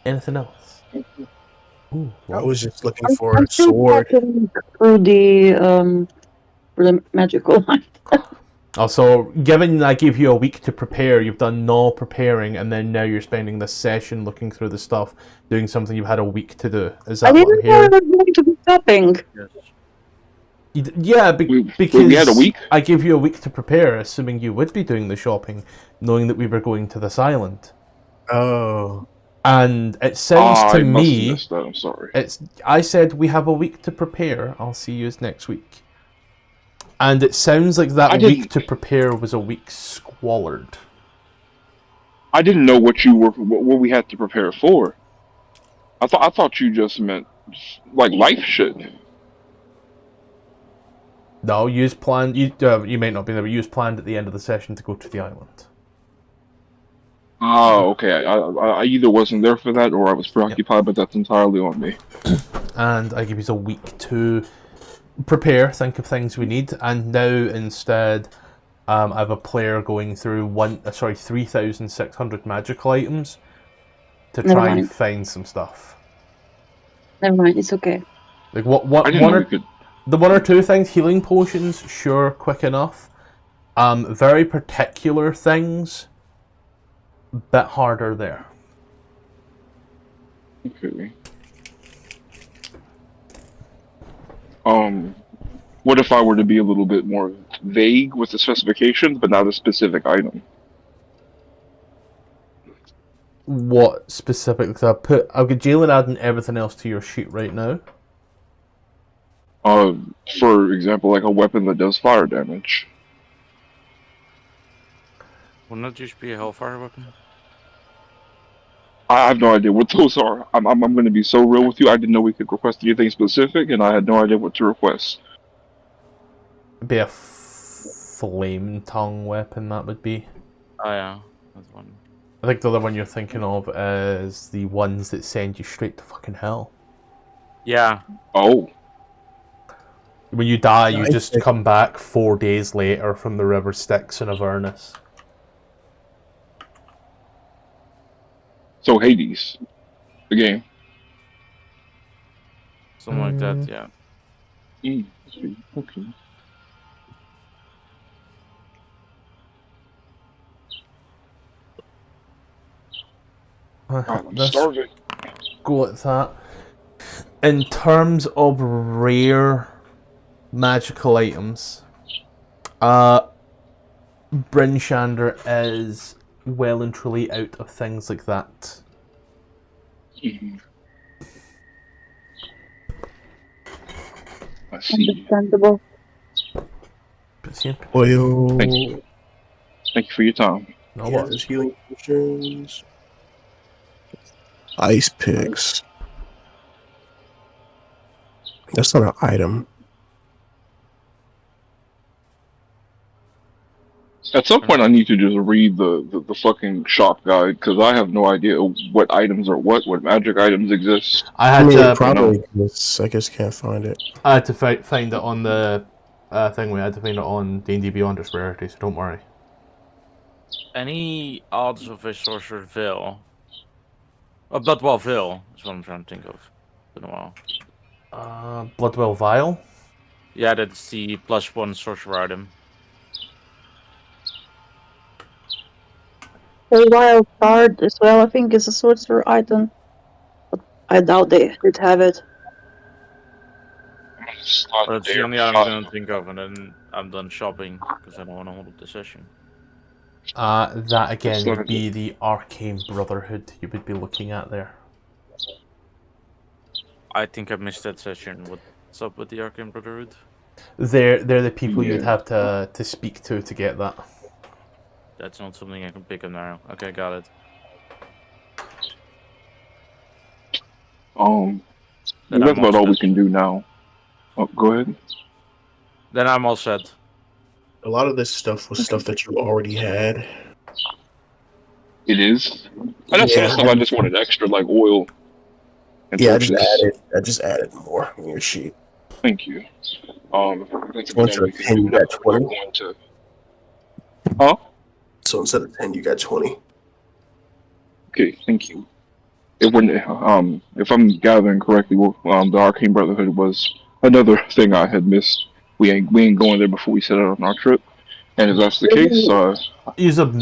Anything else? Ooh, I was just looking I'm for a still sword. checking through the magical line. Also, given I gave you a week to prepare, you've done no preparing, and then now you're spending this session looking through the stuff, doing something you've had a week to do. Is I that what I'm didn't know I hearing? was going to be shopping. Yes. Yeah, because we had a week? I gave you a week to prepare, assuming you would be doing the shopping, knowing that we were going to this island. Oh. And it sounds to I must have me, missed that. I'm sorry. I said we have a week to prepare. I'll see you next week. And it sounds like that week to prepare was a week squalid. I didn't know what we had to prepare for. I thought you just meant like life shit. No, you planned. You might not be there, but you planned at the end of the session to go to the island. Oh, okay. I either wasn't there for that or I was preoccupied, but that's entirely on me. And I give you a week to prepare, think of things we need, and now instead, I have a player going through 3,600 magical items to Never try and mind. find some stuff. Never mind, it's okay. Like I didn't know we could. the one or two things, healing potions, sure, quick enough. Very particular things, bit harder there. Okay. What if I were to be a little bit more vague with the specifications, but not a specific item? What specifically? I've got Jalen adding everything else to your sheet right now. For example, like a weapon that does fire damage. Wouldn't that just be a hellfire weapon? I have no idea what those are. I'm going to be so real with you. I didn't know we could request anything specific, and I had no idea what to request. It'd be a flame tongue weapon, that would be. Oh yeah, that's one. I think the other one you're thinking of is the ones that send you straight to fucking hell. Yeah. Oh. When you die, you just come back 4 days later from the river Styx in Avernus. So Hades, the game. Something like that, yeah. Okay. I'm starving. Go at that. In terms of rare magical items, Brinshander is well and truly out of things like that. I see. Understandable. Oil. Thank you. Thank you for your time. No Yeah, worries. there's healing potions. Ice picks. That's not an item. At some point, I need to just read the fucking shop guide because I have no idea what items are what magic items exist. I had to probably. I just can't find it. I had to find it on the thing. We had to find it on D&D Beyond Rarity, so don't worry. Any odds of a Sorcerer's Veil? Bloodwell Veil is what I'm trying to think of. Been a while. Bloodwell Vial? Yeah, that's the +1 sorcerer item. A wild card as well, I think, is a sorcerer item. But I doubt they did have it. That's the only item I'm going to think of, and then I'm done shopping because I don't want to hold up the session. That again would be the Arcane Brotherhood you would be looking at there. I think I missed that session. What's up with the Arcane Brotherhood? They're the people you'd have to speak to get that. That's not something I can pick up now. Okay, got it. That's about all we can do now. Oh, go ahead. Then I'm all set. A lot of this stuff was stuff that you already had. It is. I know some stuff I just wanted extra, like oil. And Yeah, torches. I just added more on your sheet. Thank you. That's So about instead all we of can 10, do you now. got We're 20. going to. Huh? So instead of 10, you got 20. Okay, thank you. If I'm gathering correctly, the Arcane Brotherhood was another thing I had missed. We ain't going there before we set out on our trip. And if that's the case, huh? You've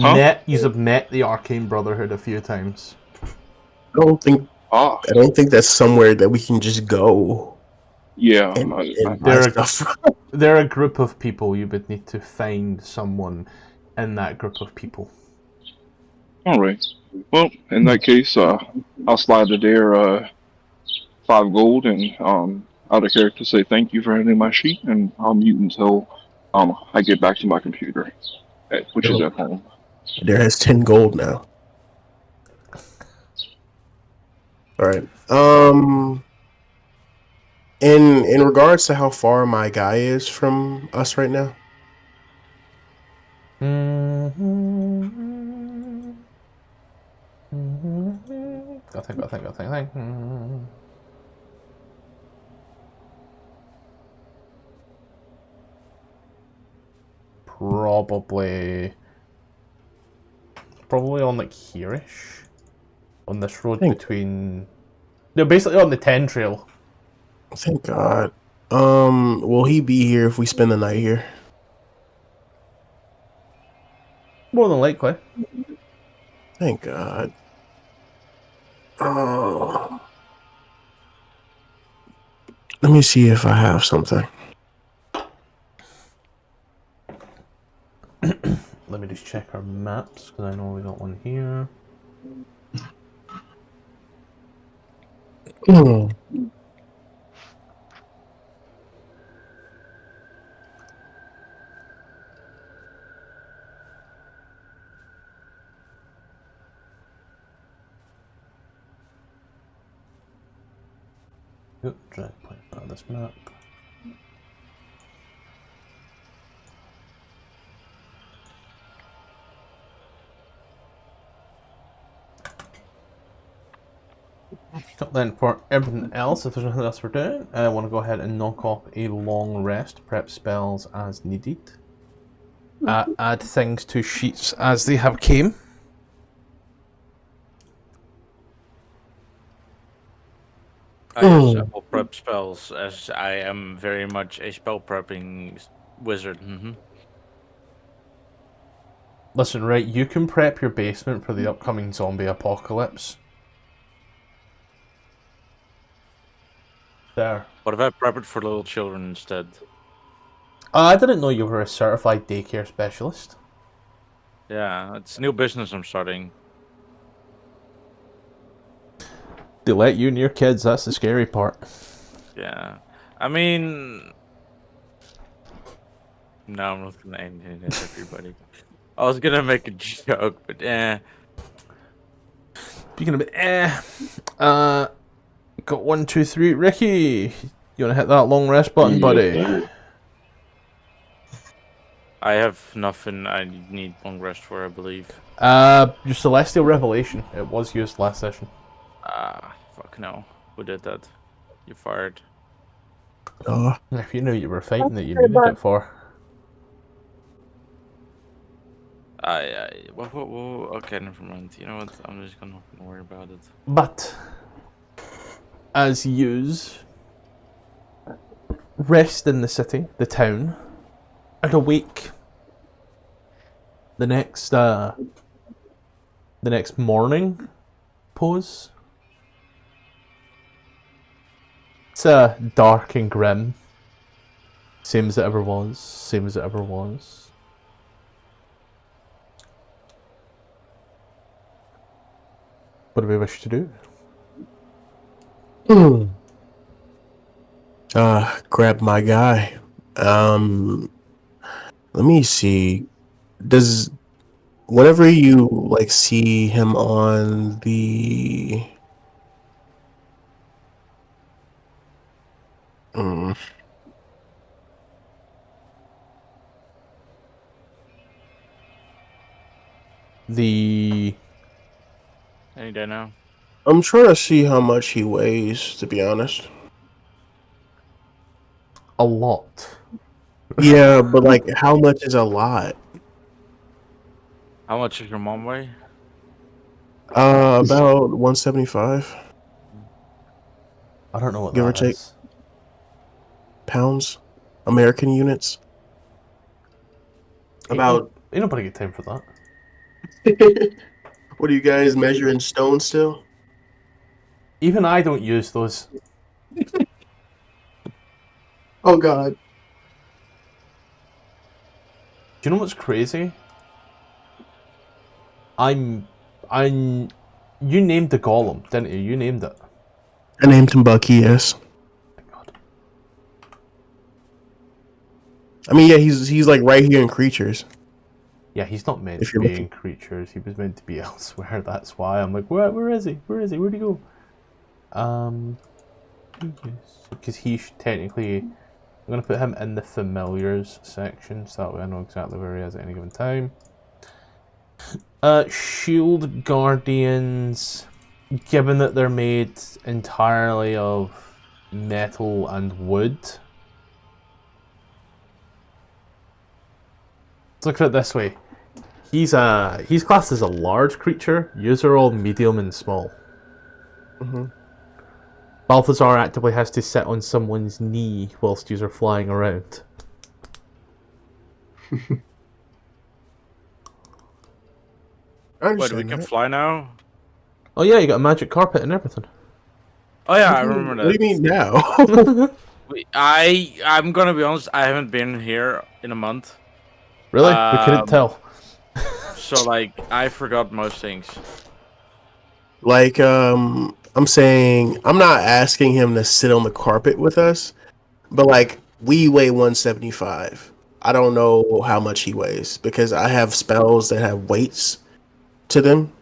met the Arcane Brotherhood a few times. don't think Ah, I don't think that's somewhere that we can just go yeah. and buy They're a, stuff. they're a group of people. You would need to find someone in that group of people. All right. Well, in that case, I'll slide to their 5 gold and out of character say thank you for handling my sheet, and I'll mute until I get back to my computer, which is at home. There has 10 gold now. All right. In regards to how far my guy is from us right now, I think. Probably on like here-ish. On this road between... They're basically on the 10 trail. thank God. Will he be here if we spend the night here? More than likely. Thank God. Oh. Let me see if I have something. Let me just check our maps, because I know we got one here. Yep, drag point on this map. Then for everything else, if there's nothing else we're doing, I want to go ahead and knock off a long rest, prep spells as needed. Add things to sheets as they have came. I use several prep spells as I am very much a spell prepping wizard. Listen, right, you can prep your basement for the upcoming zombie apocalypse. There. What if I prep it for little children instead? I didn't know you were a certified daycare specialist. Yeah, it's a new business I'm starting. They let you and your kids, that's the scary part. Yeah. I mean... No, I'm not gonna end it, everybody. I was gonna make a joke, but Speaking of got 1, 2, 3. Ricky, you wanna hit that long rest button, buddy? I have nothing I need long rest for, I believe. Your Celestial Revelation. It was used last session. Fuck no. Who did that? You fired. If you knew you were fighting that you needed it for. Okay, never mind. You know what? I'm just gonna worry about it. But, as yous rest in the city, the town, and awake the next morning, pose. It's dark and grim. Same as it ever was. Same as it ever was. What do we wish to do? Grab my guy. Let me see. Whenever you like see him on the Any day now. I'm trying to see how much he weighs, to be honest. a lot. Yeah, but like, how much is a lot? How much is your mom weigh? About 175, I don't know what give or that take, is. pounds, American units. About. Ain't nobody got time for that. What do you guys measure in stone still? Even I don't use those. Oh God. Do you know what's crazy? I'm. You named the golem, didn't you? You named it. I named him Bucky. Yes. Thank God. I mean, yeah, he's like right here in creatures. Yeah, he's not meant If to you're be looking- in creatures. He was meant to be elsewhere. That's why I'm like, where is he? Where is he? Where'd he go? Because he should technically. I'm gonna put him in the familiars section, so that way I know exactly where he is at any given time. Shield Guardians, given that they're made entirely of metal and wood. Let's look at it this way. He's classed as a large creature. Yours are all medium and small. Mm-hmm. Balthazar actively has to sit on someone's knee whilst yous are flying around. I Wait, understand we can that. fly now? Oh yeah, you got a magic carpet and everything. Oh yeah, I remember that. What do you mean now? I'm gonna be honest, I haven't been here in a month. Really? We couldn't tell. So like I forgot most things. Like, I'm saying, I'm not asking him to sit on the carpet with us, but like, we weigh 175. I don't know how much he weighs because I have spells that have weights to them,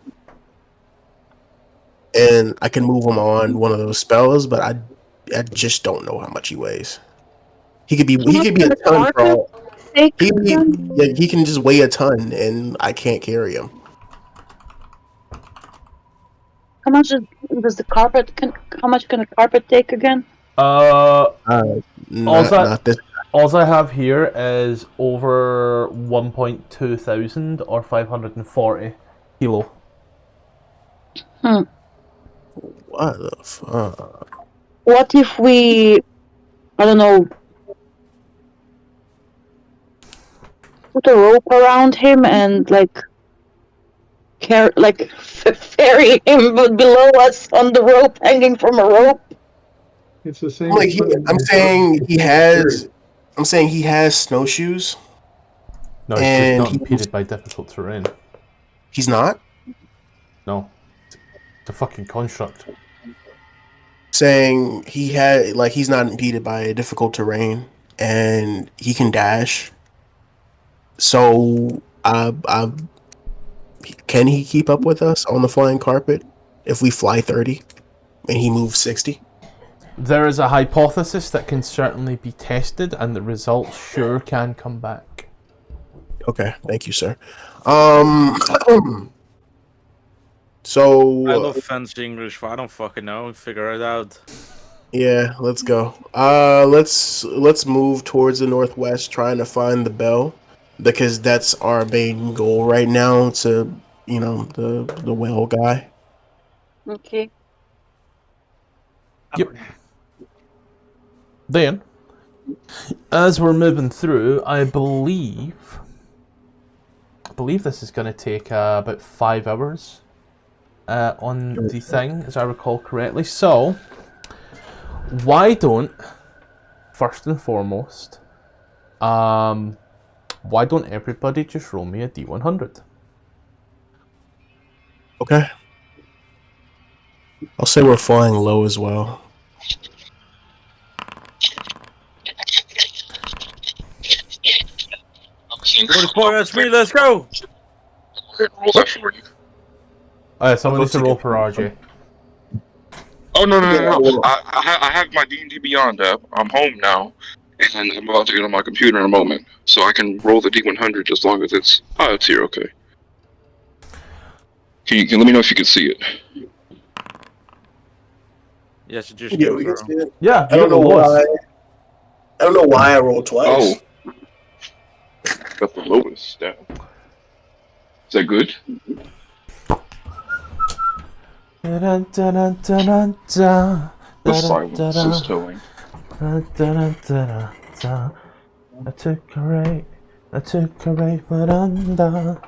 and I can move him on one of those spells, but I just don't know how much he weighs. He could be a ton for all. He can just weigh a ton, and I can't carry him. How much does the carpet? How much can a carpet take again? Not this. All I have here is over 1.2 thousand or 540 kilo. What the fuck? What if we, I don't know, put a rope around him and like ferry him below us on the rope, hanging from a rope? It's the same. Like I'm saying he has snowshoes. No, he's And just not impeded by difficult terrain. He's not No. It's a fucking construct. saying he's not impeded by difficult terrain and he can dash. So can he keep up with us on the flying carpet if we fly 30 and he moves 60? There is a hypothesis that can certainly be tested, and the results sure can come back. Okay, thank you, sir. I love fancy English, but I don't fucking know. Figure it out. Yeah, let's go. Let's move towards the northwest, trying to find the bell, because that's our main goal right now. To the whale guy. Okay. Yep. Then, as we're moving through, I believe this is going to take about 5 hours on the thing, as I recall correctly. So, why don't, first and foremost, why don't everybody just roll me a D100? Okay. I'll say we're flying low as well. That's me. Let's go. Roll that for you. Someone needs to roll for RJ. Oh no! I have my D&D Beyond app. I'm home now, and I'm about to get on my computer in a moment, so I can roll the D100 as long as it's here. Okay. Can you let me know if you can see it? Yes, it just Yeah, came we can through. see it. Yeah, I don't know why. I don't know why I rolled twice. Oh. That's the lowest. Damn. Is that good? The silence is telling. I took a right, Miranda.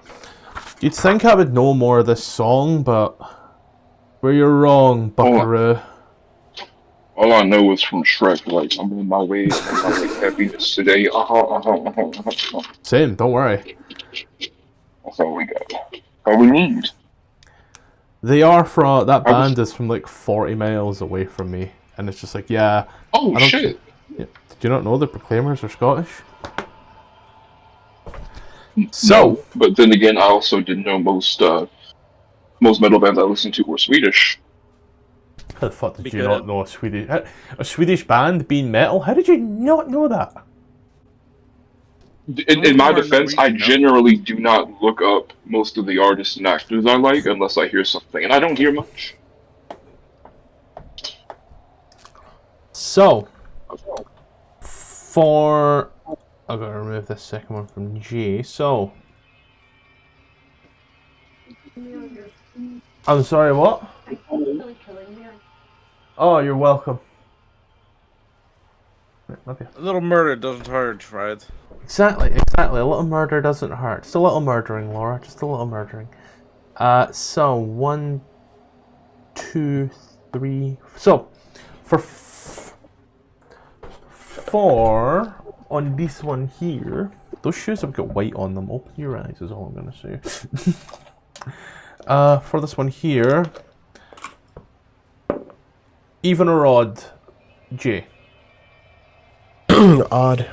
You'd think I would know more of this song, but where you're wrong, Buckaroo. All I know is from Shrek, like, I'm on my way happiness today. Same, don't worry. That's all we got. All we need. They are from, that band is from like 40 miles away from me, and it's just like, yeah. Oh, shit. Yeah, did you not know the Proclaimers are Scottish? So, no, but then again, I also didn't know most metal bands I listened to were Swedish. how the fuck did you not know a Swedish band being metal? How did you not know that? In my defense, I generally do not look up most of the artists and actors I like unless I hear something, and I don't hear much. So, I've got to remove this second one from G. So, I'm sorry, what? Oh, you're welcome. Okay. A little murder doesn't hurt, right? Exactly. A little murder doesn't hurt. Just a little murdering, Laura. Just a little murdering. So, 1, 2, 3. So, for 4 on this one here, those shoes have got white on them. Open your eyes is all I'm gonna say. For this one here, even or odd, J. Odd.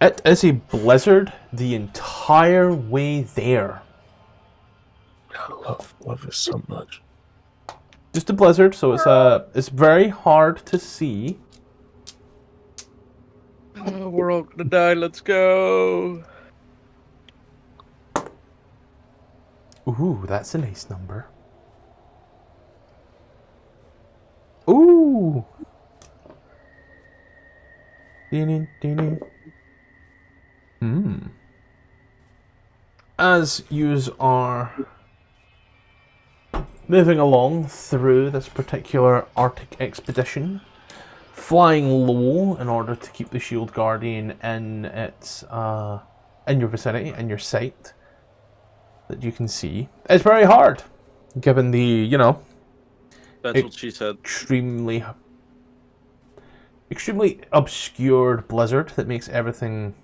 It is a blizzard the entire way there. I love it so much. Just a blizzard, so it's very hard to see. Oh, we're all gonna die. Let's go. Ooh, that's a nice number. Ooh. As yous are moving along through this particular Arctic expedition, flying low in order to keep the Shield Guardian in its in your vicinity, in your sight, that you can see, it's very hard, given the That's what she said. extremely obscured blizzard that makes everything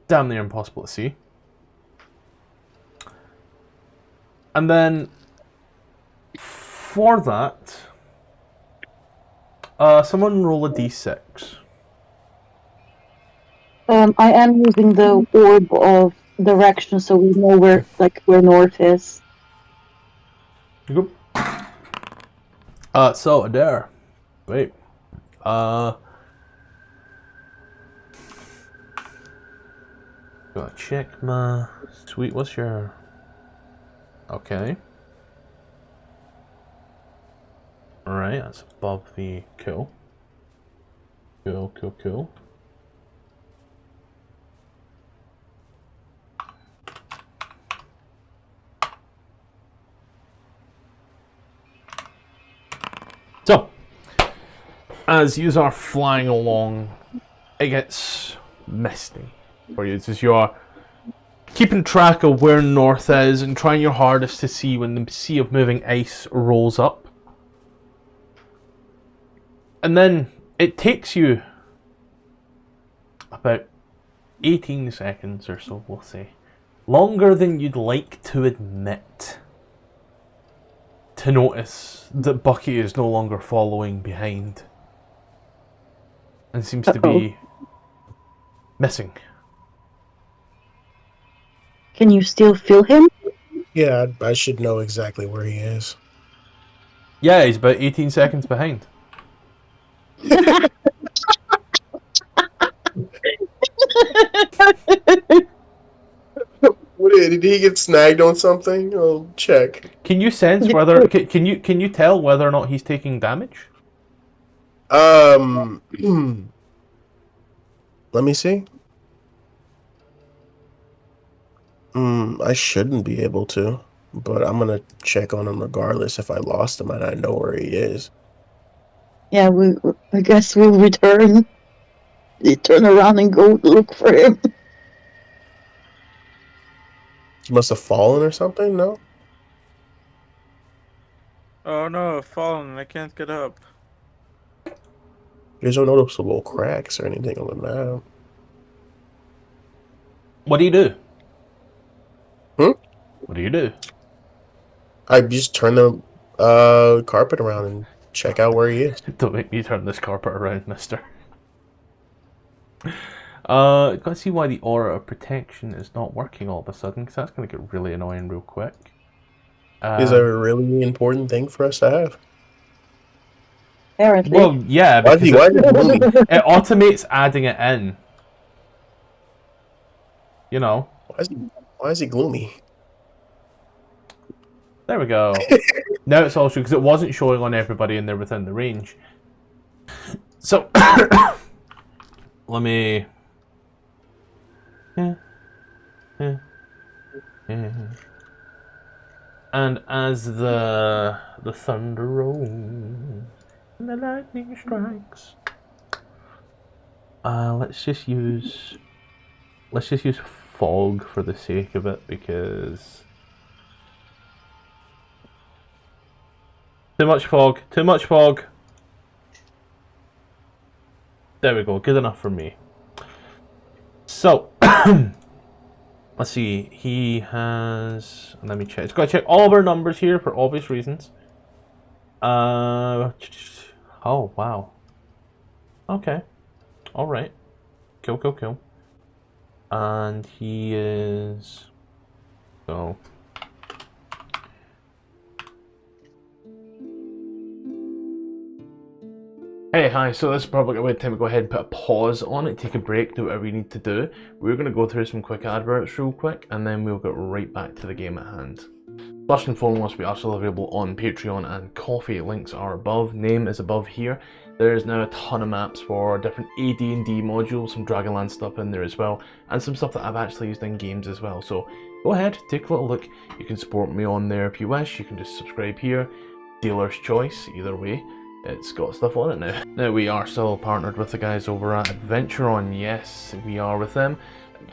damn near impossible to see. And then for that, someone roll a d6. I am using the orb of direction, so we know where north is. You go. So Adair, wait. Gotta check my sweet. What's your? Okay. Alright, that's above the cool. Cool. So, as you are flying along, it gets misty for you. It's as you are keeping track of where north is and trying your hardest to see when the sea of moving ice rolls up. And then it takes you about 18 seconds or so, we'll say. Longer than you'd like to admit. To notice that Bucky is no longer following behind. And seems to be missing. Can you still feel him? Yeah, I should know exactly where he is. Yeah, he's about 18 seconds behind. Did he get snagged on something? I'll check. Can you sense whether can you tell whether or not he's taking damage? Let me see. I shouldn't be able to, but I'm gonna check on him regardless if I lost him and I know where he is. Yeah, I guess we'll return. You turn around and go look for him. He must have fallen or something, no? Oh no, I've fallen. I can't get up. There's no noticeable cracks or anything on the map. What do you do? Hmm? What do you do? I just turn the carpet around and check out where he is. Don't make me turn this carpet around, mister. Gotta see why the aura of protection is not working all of a sudden, because that's gonna get really annoying real quick. Is a really important thing for us to have. Apparently. Well, yeah, Why is because he gloomy? it automates adding it in. You know. Why is he gloomy? There we go. Now it's all true, because it wasn't showing on everybody and they're within the range. So, let me... And as the thunder rolls and the lightning strikes, let's just use fog for the sake of it, because too much fog. There we go, good enough for me. So, let's see, he has, let me check, it's got to check all of our numbers here for obvious reasons. Oh, wow. Okay. Alright. Cool. And he is, so... Hey, hi, so this is probably a good time to go ahead and put a pause on it, take a break, do whatever we need to do. We're going to go through some quick adverts real quick, and then we'll get right back to the game at hand. First and foremost, we are still available on Patreon and Coffee. Links are above, name is above here. There is now a ton of maps for different AD&D modules, some Dragonland stuff in there as well, and some stuff that I've actually used in games as well. So go ahead, take a little look. You can support me on there if you wish. You can just subscribe here. Dealer's choice, either way. It's got stuff on it now. Now we are still partnered with the guys over at AdverntureOn. Yes, we are with them.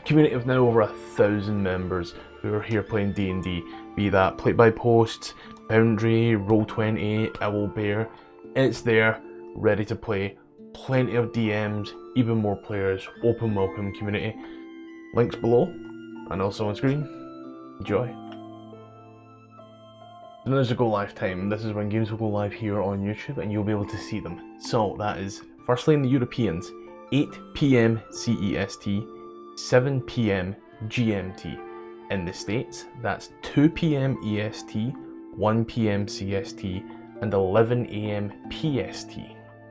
Community of now over 1,000 members who are here playing D&D. Be that Play by Post, Foundry, Roll20, Owlbear. It's there, ready to play. Plenty of DMs, even more players. Open welcome community. Links below and also on screen. Enjoy. When there's a go live time, this is when games will go live here on YouTube and you'll be able to see them. So that is, firstly in the Europeans, 8 PM CEST, 7 PM GMT. In the States, that's 2 PM EST, 1 PM CST, and 11 AM PST.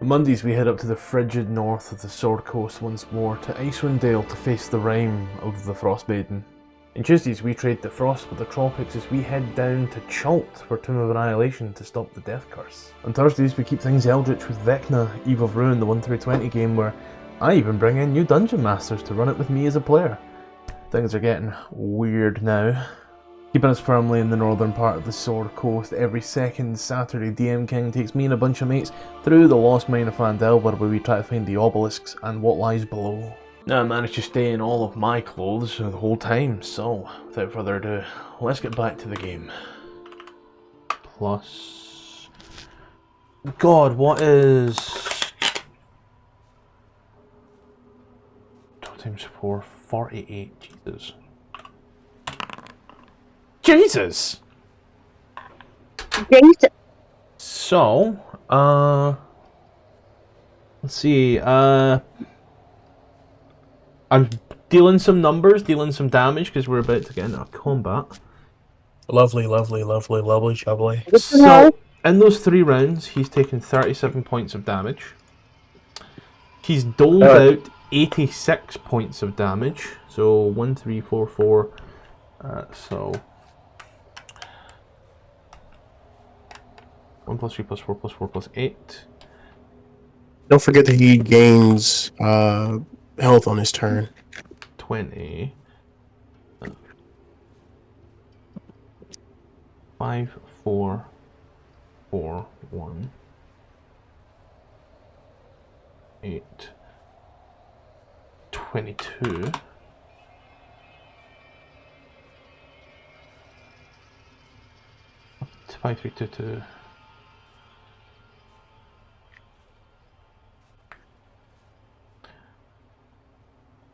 On Mondays we head up to the frigid north of the Sword Coast once more, to Icewind Dale to face the Rime of the Frostmaiden. On Tuesdays we trade the frost with the tropics as we head down to Chult for Tomb of Annihilation to stop the death curse. On Thursdays we keep things eldritch with Vecna, Eve of Ruin, the 1-20 game where I even bring in new dungeon masters to run it with me as a player. Things are getting weird now. Keeping us firmly in the northern part of the Sword Coast, every second Saturday DM King takes me and a bunch of mates through the lost mine of Fandelver where we try to find the obelisks and what lies below. Now I managed to stay in all of my clothes the whole time, so without further ado, let's get back to the game. Plus... God, what is... 2 times 4, 48, Jesus! So, let's see, I'm dealing some numbers, dealing some damage, because we're about to get into combat. Lovely. So, in those 3 rounds, he's taken 37 points of damage. He's doled out 86 points of damage. So, 1, 3, 4, 4. So, 1 plus 3 plus 4 plus 4 plus 8. Don't forget that he gains health on his turn. 20. 5, 4, 4, 1, 8, 22. Five, 3, 2, 2.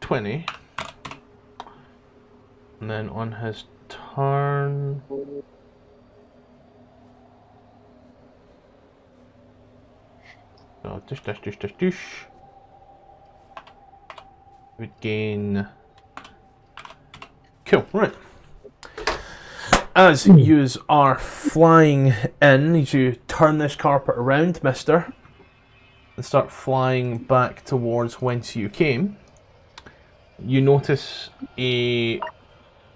$20. And then on his turn. So dish. Would gain. Cool, right. As you are flying in, as you turn this carpet around, mister, and start flying back towards whence you came, you notice a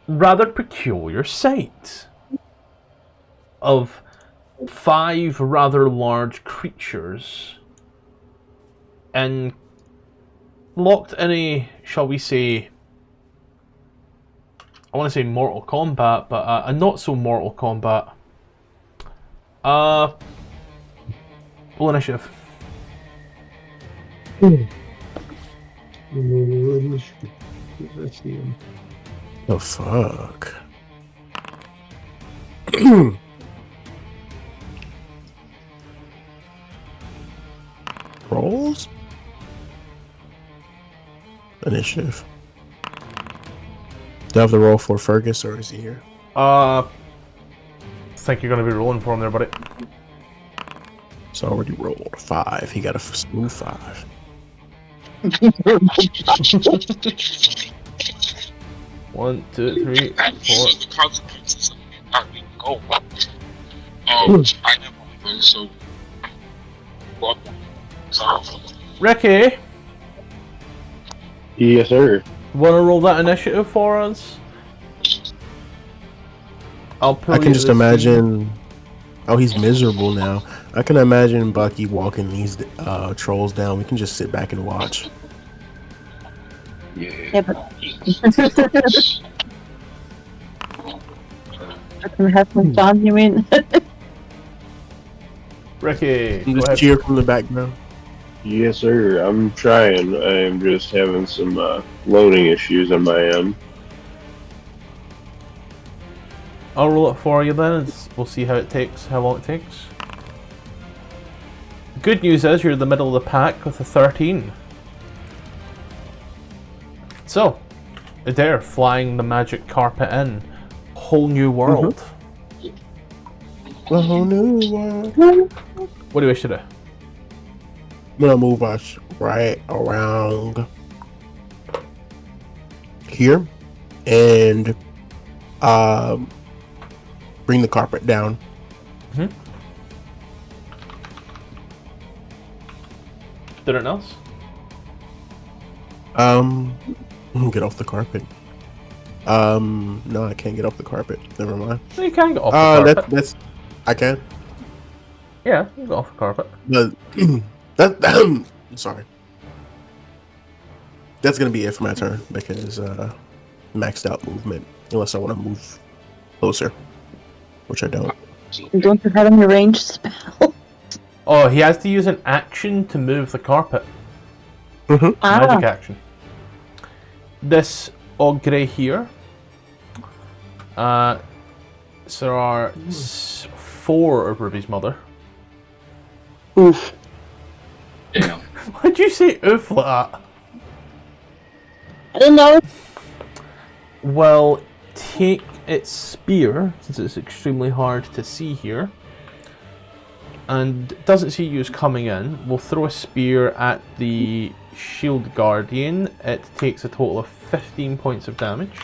rather peculiar sight of 5 rather large creatures and locked in a, shall we say, I want to say Mortal Kombat, but a not so Mortal Kombat. Roll initiative. Let's see him. The fuck? Rolls? Initiative. Do I have the roll for Fergus, or is he here? I think you're going to be rolling for him there, buddy. So I already rolled a 5. He got a smooth 5. One, two, three, This four. is the consequences of not being gold. I never went, so. Well, sorry. Ricky, Yes, sir. want to roll that initiative for us? I'll pull I you can just the scene. imagine. Oh, he's miserable now. I can imagine Bucky walking these trolls down. We can just sit back and watch. Yeah, but I can have some fun, you mean? Ricky, go Just ahead. cheer from the background. Yes, sir. I'm trying. I'm just having some loading issues on my end. I'll roll it for you then, and we'll see how long it takes. The good news is you're in the middle of the pack with a 13. So, Adair flying the magic carpet in. Whole new world. A whole new world. What do you wish to do? I'm gonna move us right around here and bring the carpet down. Anything else? Get off the carpet. No, I can't get off the carpet. Never mind. So you can get off the carpet. That's I can. Yeah, you can go off the carpet. But that sorry. That's gonna be it for my turn because maxed out movement. Unless I want to move closer, which I don't. Don't you have any ranged spell? Oh, he has to use an action to move the carpet. Magic action. This ogre here. So there are 4 of Ruby's mother. Oof. Damn. Why'd you say oof like that? I don't know. Well, take its spear, since it's extremely hard to see here, and doesn't see you as coming in. We'll throw a spear at the shield guardian. It takes a total of 15 points of damage.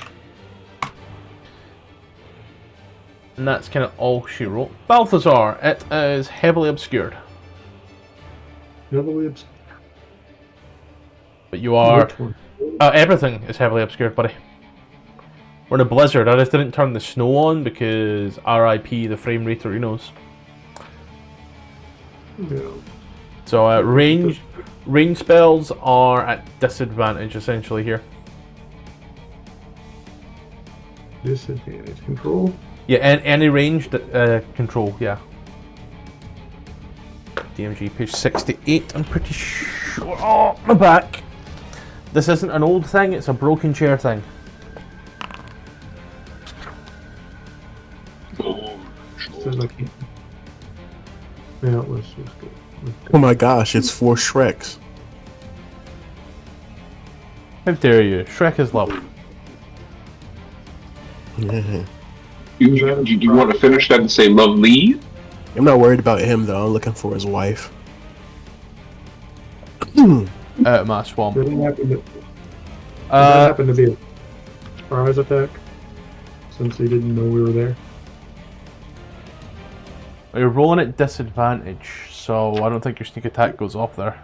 And that's kind of all she wrote. Balthazar, it is heavily obscured. Heavily But you are... Which one? everything is heavily obscured, buddy. We're in a blizzard. I just didn't turn the snow on because RIP the frame rate arenas. Yeah. So range Range spells are at disadvantage essentially here. Disadvantage control. Yeah, and any ranged control, yeah. DMG page 68, I'm pretty sure. Oh, my back! This isn't an old thing, it's a broken chair thing. Says I can't. Yeah, let's just go. Oh my gosh, it's 4 Shreks. How dare you? Shrek is love. Yeah. Do you want to finish that and say lovely? I'm not worried about him though. I'm looking for his wife. Out of my swamp. Did it happen to, happen to be a surprise attack? Since they didn't know we were there? You're rolling at disadvantage, so I don't think your sneak attack goes off there.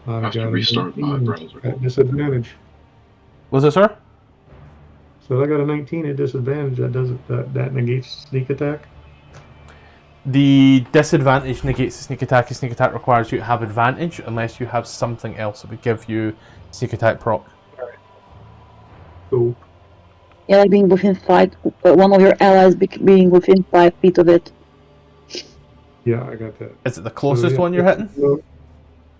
I have to got a restart my 19 browser. at disadvantage. Was it, sir? So I got a 19 at disadvantage. That negates sneak attack. The disadvantage negates the sneak attack. The sneak attack requires you to have advantage unless you have something else that would give you sneak attack proc. Cool. Yeah, like being within 5, one of your allies being within 5 feet of it. Yeah, I got that. Is it the closest So, yeah, one you're hitting?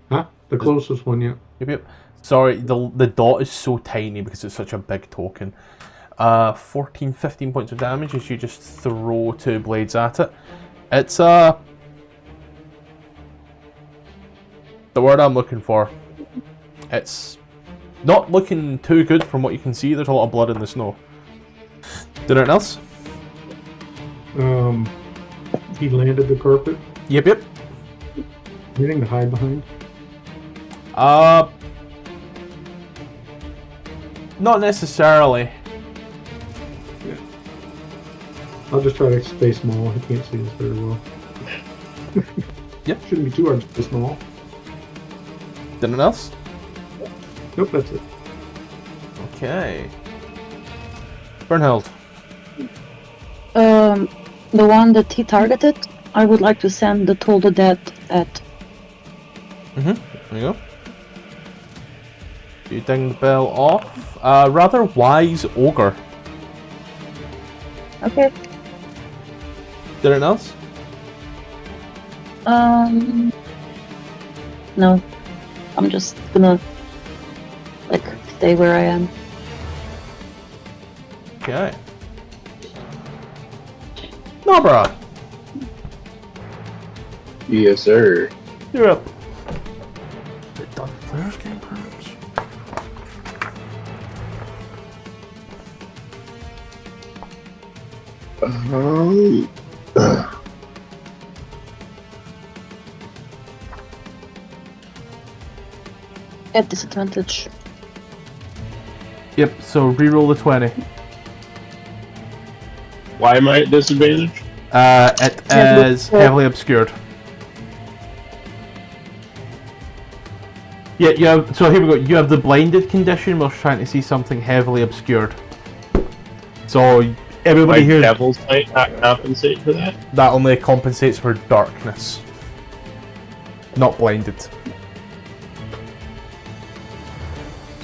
Huh? The closest one, yeah. Yep. Sorry, the dot is so tiny because it's such a big token. 14, 15 points of damage as you just throw 2 blades at it. It's the word I'm looking for. It's not looking too good from what you can see. There's a lot of blood in the snow. Did anything else? He landed the carpet. Yep. Anything to hide behind? Not necessarily. I'll just try to stay small. He can't see us very well. Yep. Shouldn't be too hard to stay small. Anything else? Nope, that's it. Okay. Bernhild. The one that he targeted, I would like to send the Toll the Dead at. There you go. You ding the bell off. Rather wise ogre. Okay. Anything else? No. I'm just gonna, like, stay where I am. Okay. Nobra, Yes, sir. you're up. Done players game perhaps. At disadvantage. Yep, so reroll the 20. Why am I at disadvantage? It is heavily obscured. Yeah, you have, so here we go. You have the blinded condition. We're trying to see something heavily obscured. So everybody My here, devils might not compensate for that. that only compensates for darkness, not blinded.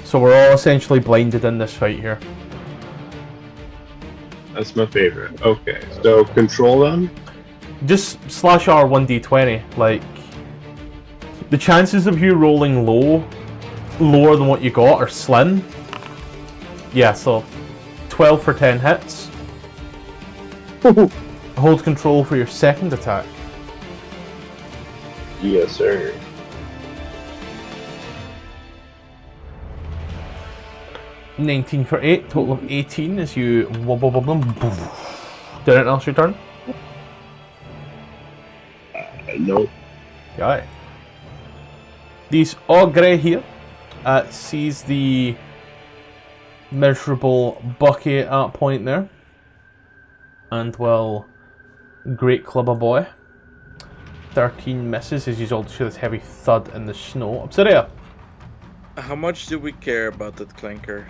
So we're all essentially blinded in this fight here. That's my favorite. Okay, so control them. Just slash R 1d20. Like, the chances of you rolling lower than what you got are slim. Yeah, so 12 for 10 hits. Hold control for your second attack. Yes, sir. $19 for 8, total of 18 as you wobble. Did it else your turn? Nope. Yeah. This ogre here sees the miserable Bucky at that point there, and will great club a boy. 13 misses as you all hear this heavy thud in the snow. Obsidia. How much do we care about that clanker?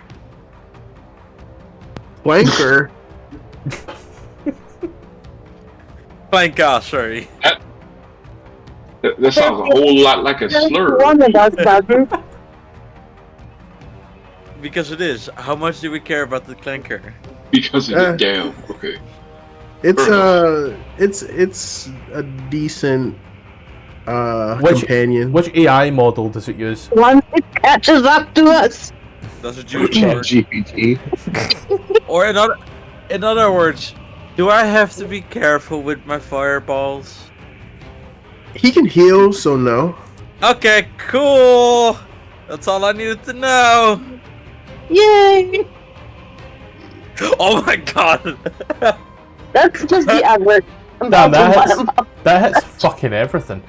Flanker. Clanker, sorry. That sounds a whole lot like a slur. Because it is. How much do we care about the clanker? Because of the damn. Okay. It's a decent companion. Which AI model does it use? Once it catches up to us. Does it use ChatGPT. Or in other words, do I have to be careful with my fireballs? He can heal, so no. Okay, cool. That's all I needed to know. Yay! Oh my god. That's just the advert. Damn, that hits fucking everything.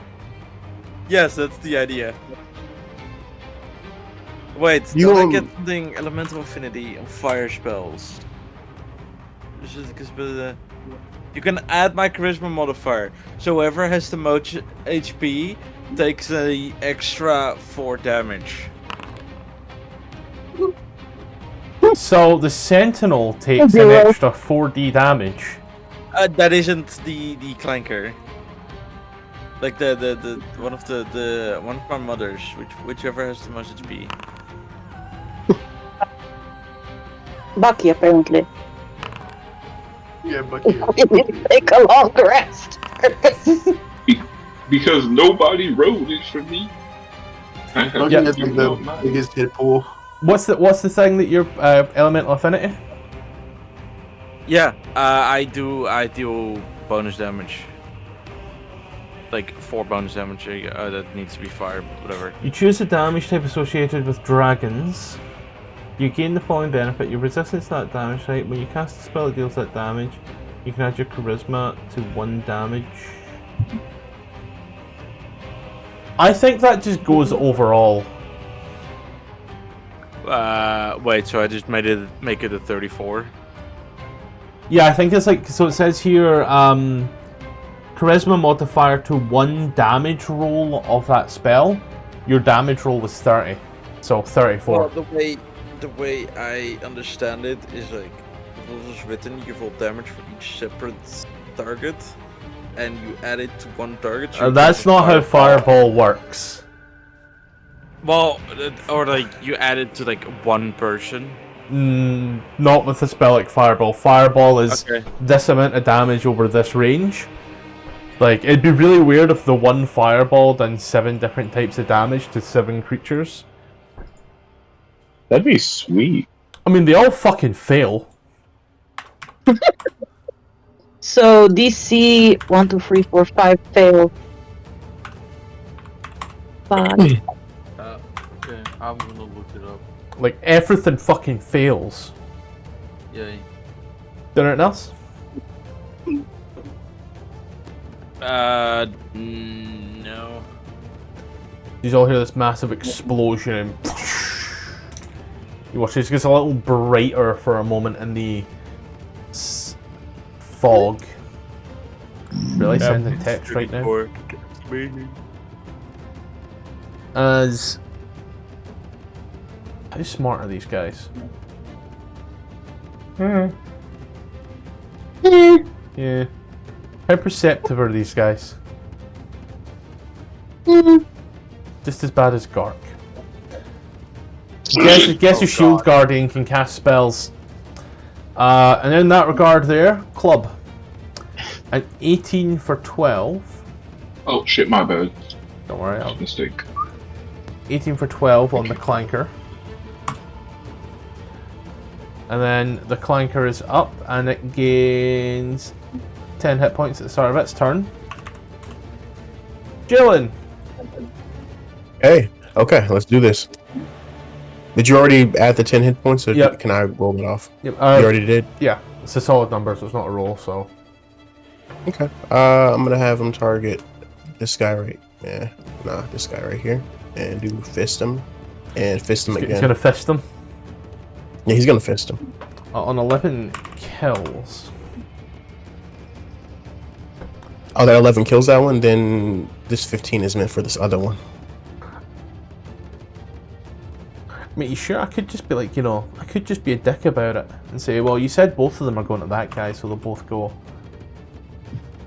Yes, that's the idea. Wait, You don't I won't- get something elemental affinity on fire spells? You can add my charisma modifier. So whoever has the most HP takes a extra 4 damage. So the Sentinel takes an Zero. extra 4d damage. That isn't the clanker. Like the one of my mothers, whichever has the most HP. Bucky, apparently. Yeah, but Take a long rest. Because nobody wrote it for me. I have Yeah. to has do like the all mine. biggest hit pool. What's the thing that your elemental affinity? Yeah, I do bonus damage. Like 4 bonus damage that needs to be fire, whatever. You choose a damage type associated with dragons. You gain the following benefit: your resistance to that damage type. When you cast a spell that deals that damage, you can add your charisma to 1 damage. I think that just goes overall. Wait, so I just make it a 34? Yeah, I think it's like, so it says here, charisma modifier to 1 damage roll of that spell. Your damage roll was 30, so 34. Well, the way I understand it is like, the rules is written, you roll damage for each separate target, and you add it to 1 target. So you That's can not how Fireball works. Well, or like, you add it to like 1 person. Not with a spell like Fireball. Fireball is Okay. this amount of damage over this range. Like, it'd be really weird if the one Fireball done 7 different types of damage to 7 creatures. That'd be sweet. I mean, they all fucking fail. So DC 1, 2, 3, 4, 5 fail. 5. Okay, I'm gonna look it up. Like, everything fucking fails. Yay. Anything else? No. You all hear this massive explosion and you watch it gets a little brighter for a moment in the fog. Really sending text right now. As how smart are these guys? Yeah. How perceptive are these guys? Just as bad as Gark. Guess your shield guardian can cast spells. And in that regard there, Club. An 18 for 12. Oh shit, my bad. Don't worry, I'll Mistake. 18 for 12 on the clanker. And then the clanker is up and it gains 10 hit points at the start of its turn. Jillian! Hey, okay, let's do this. Did you already add the 10 hit points, or Yep. can I roll it off? Yep, You already did? yeah, it's a solid number, so it's not a roll, so. Okay. I'm gonna have him target this guy this guy right here, and do fist him, and fist him He's again. gonna fist him. Yeah, he's gonna fist him. On 11 kills. Oh, that 11 kills that one. Then this 15 is meant for this other one. I mean, you sure? I could just be like, I could just be a dick about it and say, well, you said both of them are going to that guy, so they'll both go.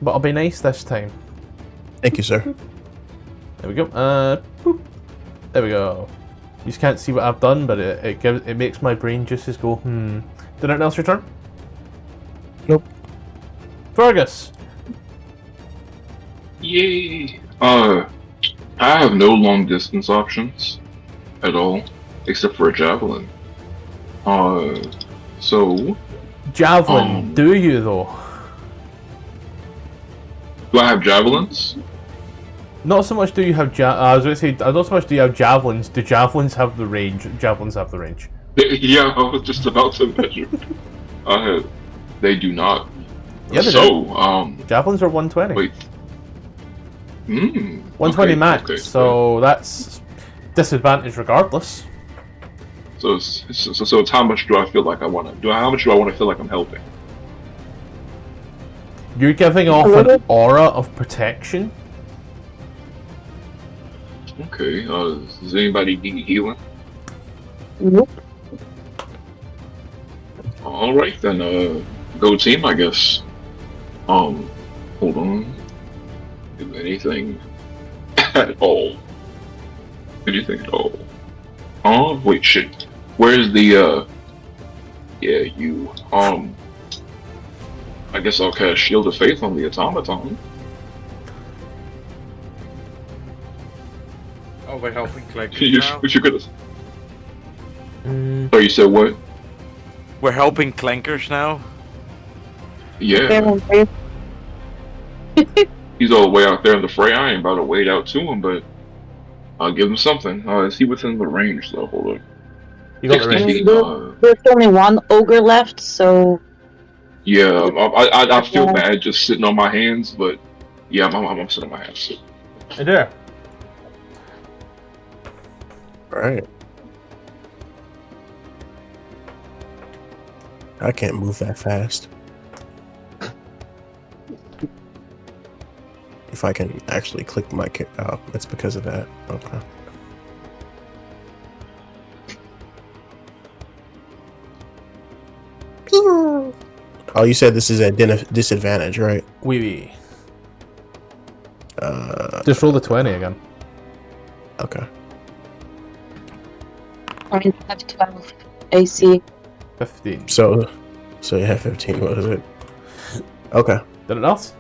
But I'll be nice this time. Thank you, sir. There we go. Boop. There we go. You just can't see what I've done, but it makes my brain juices go, Did anyone else return? Nope. Fergus. Yay! I have no long distance options at all, except for a javelin. So Javelin, do you though? do I have javelins? Not so much do you have I was going to say, not so much do you have javelins. Do javelins have the range? Javelins have the range. Yeah, I was just about to measure. They do not. Yeah, they so, do. Javelins are 120. Wait. 120 max. Okay. So that's disadvantage regardless. So it's how much do I feel like I want to? How much do I want to feel like I'm helping? You're giving off an aura of protection. Okay. Does anybody need healing? Nope. All right then. Go team, I guess. Hold on. Do anything at all? Anything at all? Oh wait, shit. Where's the Yeah, you. I guess I'll cast Shield of Faith on the automaton. Oh, we're helping clankers now. If you could. Oh, you said what? We're helping clankers now. Yeah. He's all the way out there in the fray. I ain't about to wade out to him, but I'll give him something. Is he within the range though? Hold on. You got the range. There's only one ogre left, so. Yeah, I feel bad just sitting on my hands, but yeah, I'm sitting on my hands. Hey there. Alright. I can't move that fast. If I can actually click my oh, it's because of that. Okay. Oh, you said this is at disadvantage, right? Wee. Just roll the 20 again. Okay. I mean, I have 12 AC. 15. So you have 15. What is it? Okay. Did it else?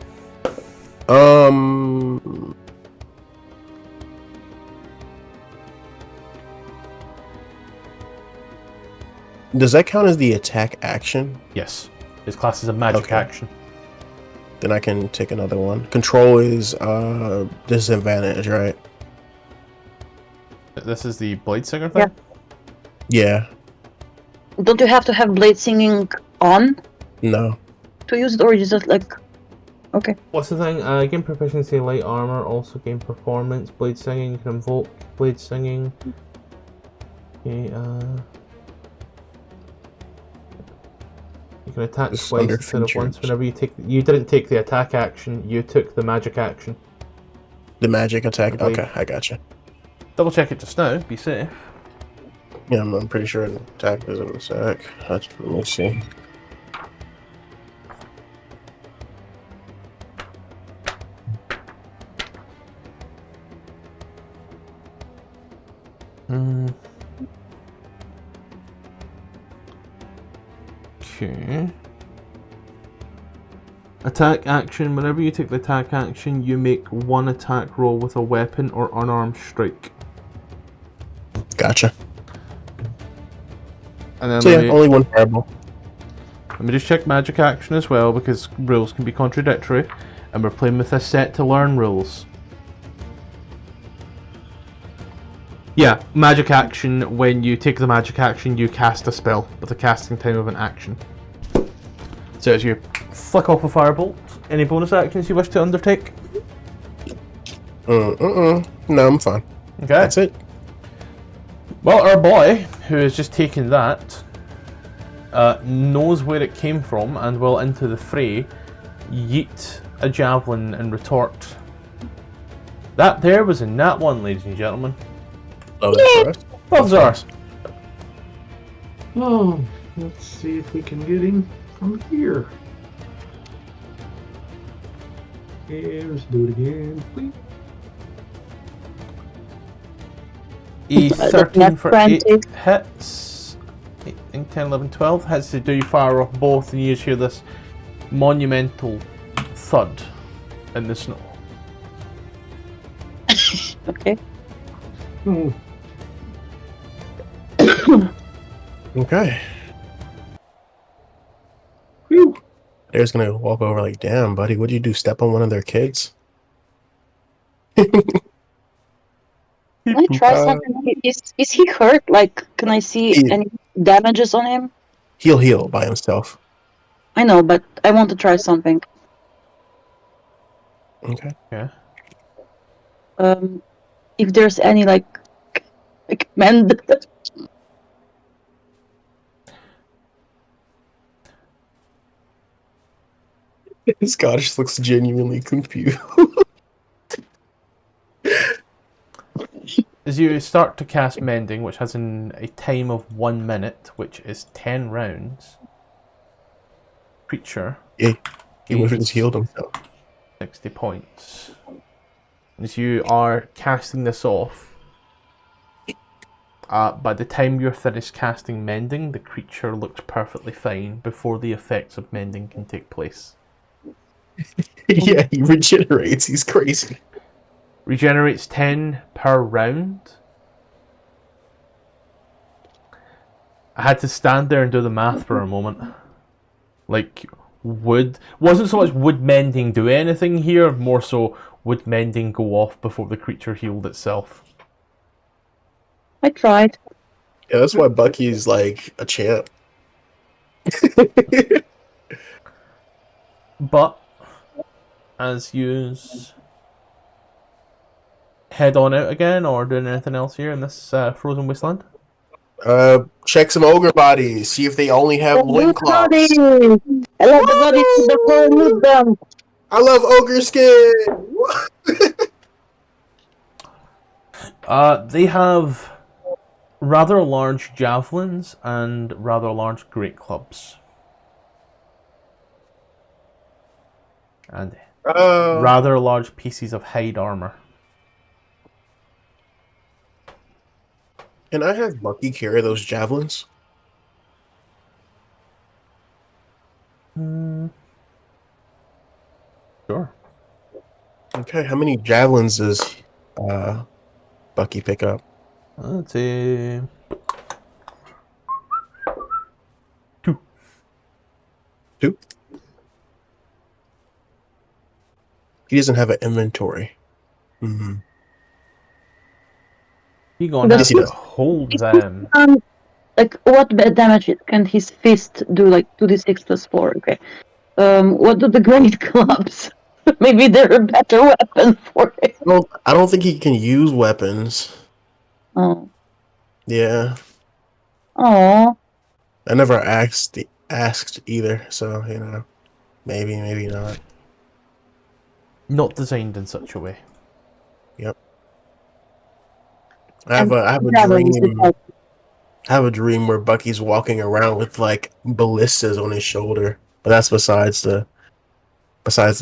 Does that count as the attack action? Yes. His class is a magic action. Then I can take another one. Control is disadvantage, right? This is the Blade Singer thing? Yeah. Don't you have to have blade singing on No. to use it, or is it like? Okay. What's the thing? Gain proficiency, light armor, also gain performance. Blade singing, you can invoke blade singing. Okay, you can attack This is twice under instead of once features. whenever you take. You didn't take the attack action, you took the magic action. The magic attack? I believe. Okay, I gotcha. Double check it just now, be safe. Yeah, I'm pretty sure the attack is in a sec. Let me see. Okay. Attack action. Whenever you take the attack action, you make one attack roll with a weapon or unarmed strike. Gotcha. And then So yeah, only one fireball. let me just check magic action as well, because rules can be contradictory, and we're playing with this set to learn rules. Yeah, magic action. When you take the magic action, you cast a spell with a casting time of an action. So as you flick off a firebolt, any bonus actions you wish to undertake? No, I'm fine. Okay. That's it. Well, our boy, who has just taken that, knows where it came from and will into the fray yeet a javelin and retort. That there was a nat 1, ladies and gentlemen. Love that for us. Balthazar. Oh, let's see if we can get him from here. Yeah, let's do it again. Please. A That's 13 for 8 20. hits. 8, 9, 10, 11, 12 hits to do you fire off both, and you just hear this monumental thud in the snow. Okay. Okay. Whew. There's gonna walk over like, damn, buddy, what'd you do? Step on one of their kids? Can I try something? Is he hurt? Like, can I see He- any damages on him? He'll heal by himself. I know, but I want to try something. Okay. Yeah. If there's any like mend. Scottish looks genuinely confused. As you start to cast Mending, which has a time of 1 minute, which is 10 rounds, creature Yeah, he gains just healed himself. 60 points. As you are casting this off, by the time you're finished casting Mending, the creature looks perfectly fine before the effects of Mending can take place. Yeah, he regenerates. He's crazy. Regenerates 10 per round. I had to stand there and do the math for a moment. Like, wasn't so much would Mending do anything here, more so would Mending go off before the creature healed itself. I tried. Yeah, that's why Bucky's like a champ. But as you head on out again, or doing anything else here in this frozen wasteland? Check some ogre bodies. See if they only have loincloths. I love the bodies to the floor and loot them. I love ogre skin. They have rather large javelins and rather large great clubs. And rather large pieces of hide armor. Can I have Bucky carry those javelins? Sure. Okay, how many javelins does Bucky pick up? Let's see. 2. 2? He doesn't have an inventory. Mm-hmm. He gonna have Yes, he to does. hold them. Like, what damage can his fist do? Like 2d6 plus 4. Okay. What do the great clubs? Maybe they're a better weapon for it. I don't think he can use weapons. Oh. Yeah. Oh. I never asked either, so maybe not. Not designed in such a way. Yep. I have a dream where Bucky's walking around with like ballistas on his shoulder, but that's besides the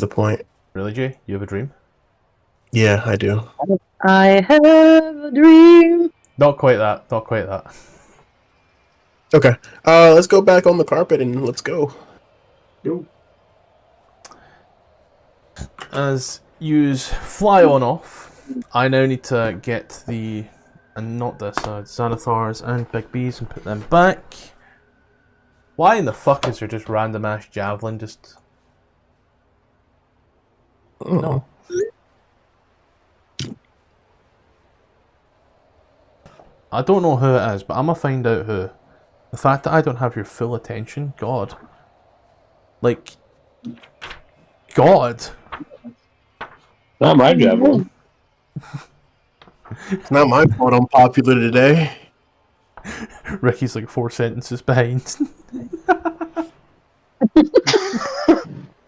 point. Really, Jay? You have a dream? Yeah, I do. I have a dream. Not quite that. Not quite that. Okay. Let's go back on the carpet and let's go. Yo. As you fly on off, I now need to get and not this, Xanathars and Big Bees and put them back. Why in the fuck is there just random ass javelin just... No. I don't know who it is, but I'm gonna find out who. The fact that I don't have your full attention, God. Like... God! Not my javelin. It's not my fault I'm popular today. Ricky's like 4 sentences behind.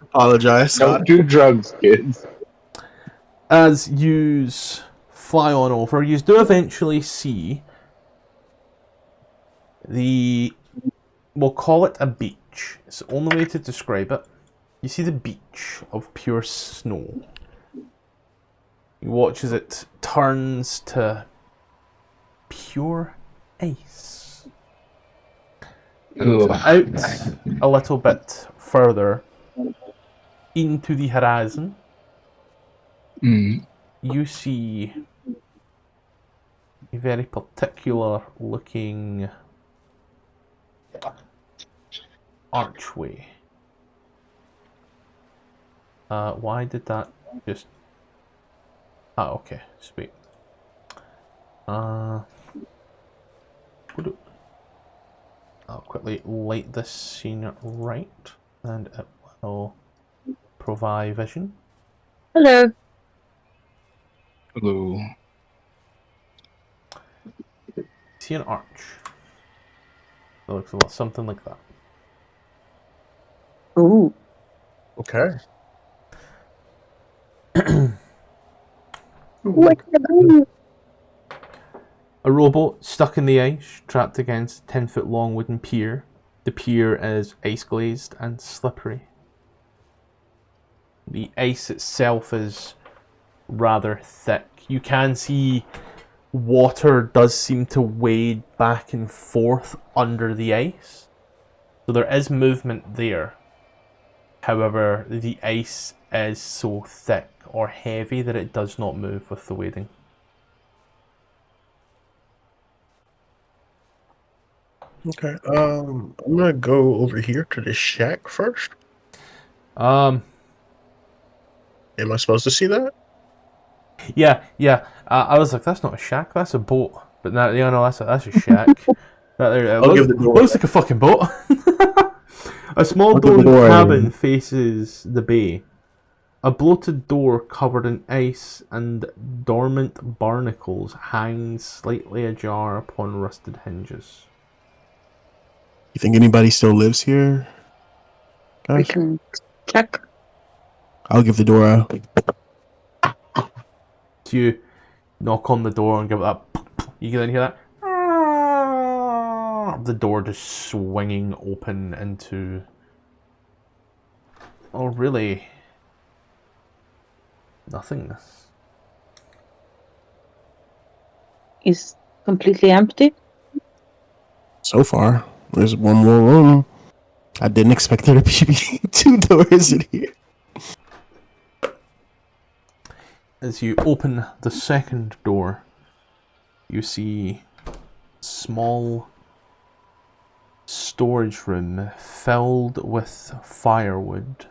Apologize, Scott. Don't do drugs, kids. As you fly on over, you do eventually see we'll call it a beach. It's the only way to describe it. You see the beach of pure snow. You watch as it turns to pure ice. Ugh. Out a little bit further into the horizon, you see a very particular looking archway. Why did that just... Ah, okay, sweet. I'll quickly light this scene right, and it will provide vision. Hello. Hello. See an arch. It looks a lot something like that. Ooh. Okay. What's the A rowboat stuck in the ice, trapped against a 10-foot long wooden pier. The pier is ice glazed and slippery. The ice itself is rather thick. You can see water does seem to wade back and forth under the ice. So there is movement there. However, the ice is so thick or heavy that it does not move with the wading. Okay. I'm gonna go over here to the shack first. Um, Am I supposed to see that? yeah. I was like, that's not a shack, that's a boat. But no, yeah, no, that's a shack. I'll give the door looks like a fucking boat. A small I'll give the domed door a- cabin faces the bay. A bloated door covered in ice and dormant barnacles hangs slightly ajar upon rusted hinges. You think anybody still lives here? We Guys? can check. I'll give the door a... So you knock on the door and give it that. You can then hear that. The door just swinging open into. Oh, really? Nothingness. Is completely empty. So far, there's one more room. I didn't expect there to be 2 doors in here. As you open the second door, you see a small storage room filled with firewood.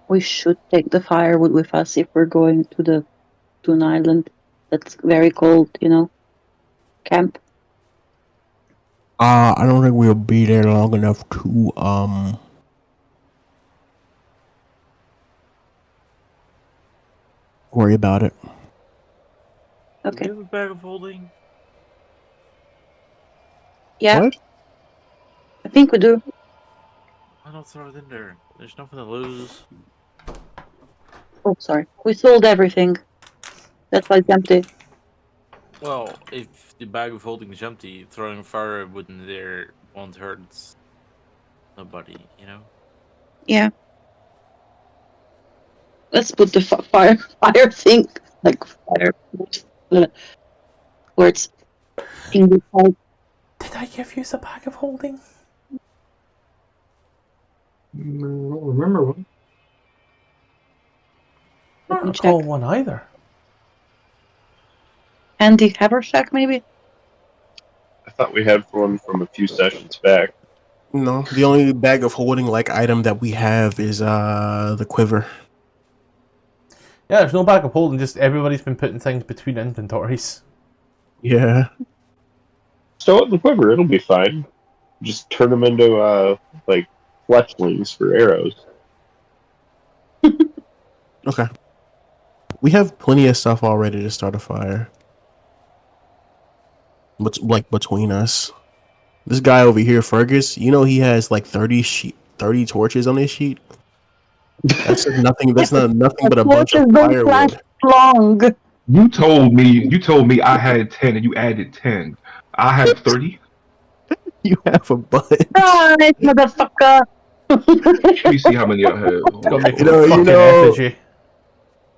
We should take the firewood with us if we're going to an island that's very cold, camp. I don't think we'll be there long enough to worry about it. Okay. Do you have a bag of holding? Yeah, What? I think we do. Why not throw it in there? There's nothing to lose. Oh, sorry. We sold everything. That's why it's empty. Well, if the bag of holding is empty, throwing firewood in there won't hurt nobody, Yeah. Let's put the fire thing, like fire words in the pipe. Did I give you a bag of holding? I don't remember one. I don't recall one either. Andy Haversack, maybe? I thought we had one from a few sessions back. No, the only bag of holding like item that we have is the quiver. Yeah, there's no bag of holding, just everybody's been putting things between inventories. Yeah. Stow it in the quiver, it'll be fine. Just turn them into, like, fletchlings for arrows. Okay. We have plenty of stuff already to start a fire. What's like between us? This guy over here, Fergus, he has like 30 torches on his sheet. That's nothing. That's not nothing but a bunch of firewood. Long. You told me I had 10 and you added 10. I have 30. You have a bunch. Right, motherfucker. Let me see how many I have. Gotta make You a know- fucking you know- effigy.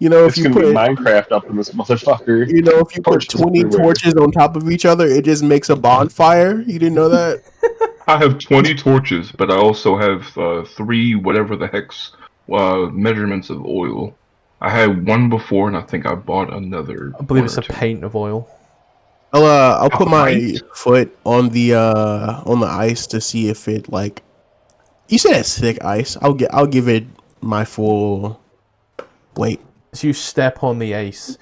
You know, if It's you gonna put be Minecraft up in this motherfucker. you know, if you put Torches 20 everywhere. torches on top of each other, it just makes a bonfire. You didn't know that? I have 20 torches, but I also have 3 whatever the heck's measurements of oil. I had one before, and I think I bought another. I believe one it's or a two. pint of oil. I'll put my Pint? foot on the ice to see if it like. You said it's thick ice. I'll give it my full weight. So you step on the ice.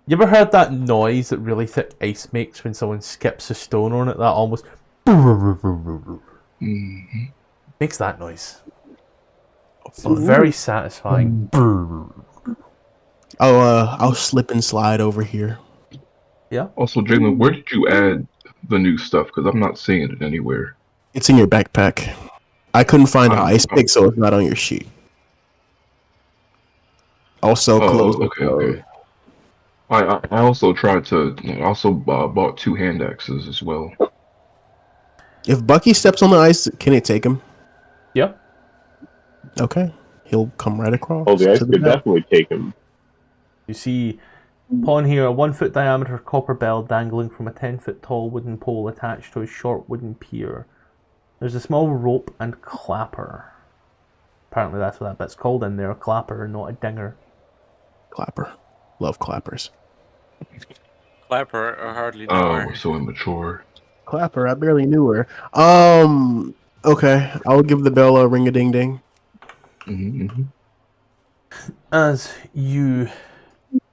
You ever heard that noise that really thick ice makes when someone skips a stone on it? That almost Mhm. makes that noise. It's very satisfying. I'll slip and slide over here. Yeah. Also, Jalen, where did you add the new stuff? Because I'm not seeing it anywhere. It's in your backpack. I couldn't find an Oh, ice pick, so it's not on your sheet. Also, close the okay, door. okay. I also tried to. I also bought 2 hand axes as well. If Bucky steps on the ice, can it take him? Yeah. Okay, he'll come right across. Oh, the ice to the could back. definitely take him. You see upon here a 1-foot diameter copper bell dangling from a 10-foot tall wooden pole attached to a short wooden pier. There's a small rope and clapper. Apparently that's what that bit's called in there, a clapper, not a dinger. Clapper. Love clappers. Clapper, I hardly know Oh, her. we're so immature. Clapper, I barely knew her. Okay, I'll give the bell a ring-a-ding-ding. Mm-hmm. As you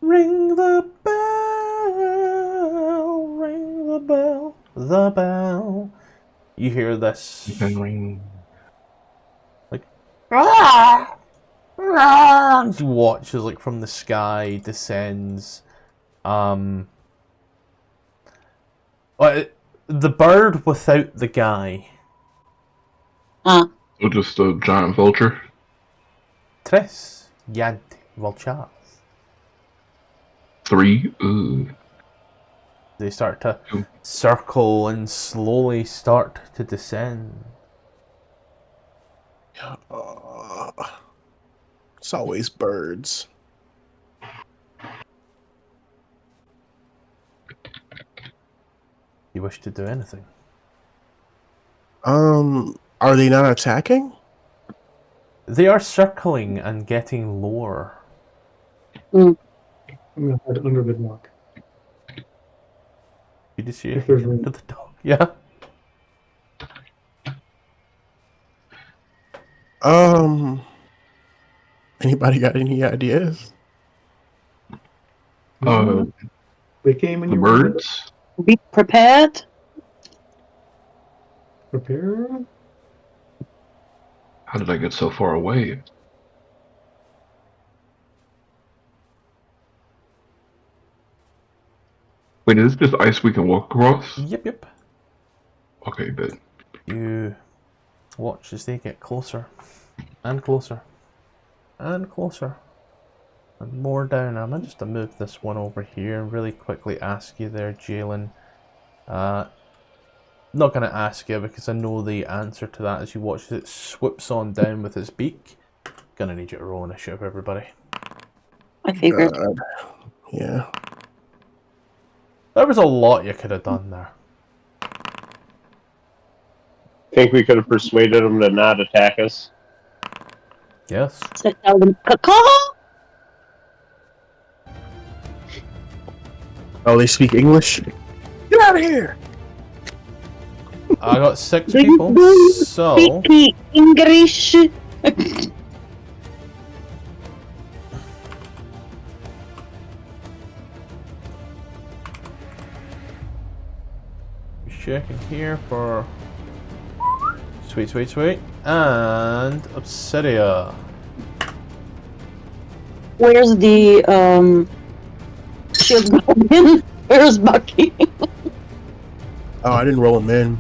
ring the bell, the bell, you hear this. Like, you watch as, like, from the sky descends, the bird without the guy. So just a giant vulture. Tres, yad, vulchas. 3. Ooh. They start to circle and slowly start to descend. It's always birds. You wish to do anything? Are they not attacking? They are circling and getting lower. I'm gonna head under the dock. You just see If it there's into room. the dog. Yeah. Anybody got any ideas? They came in The your birds. Be prepared. Prepare. How did I get so far away? Wait, is this just ice we can walk across? Yep. Okay, but You watch as they get closer and closer and closer and more down. I'm going to move this one over here and really quickly ask you there, Jalen. Not going to ask you because I know the answer to that as you watch as it swoops on down with its beak. Gonna need you to roll initiative, everybody. I figured. Yeah. There was a lot you could have done there. Think we could have persuaded them to not attack us? Yes. So tell them, caw. Oh, they speak English? Get out of here! I got 6 They people, do so Speak English. checking here for sweet, and Obsidia. Where's the shield goblin? Where's Bucky? Oh, I didn't roll him in.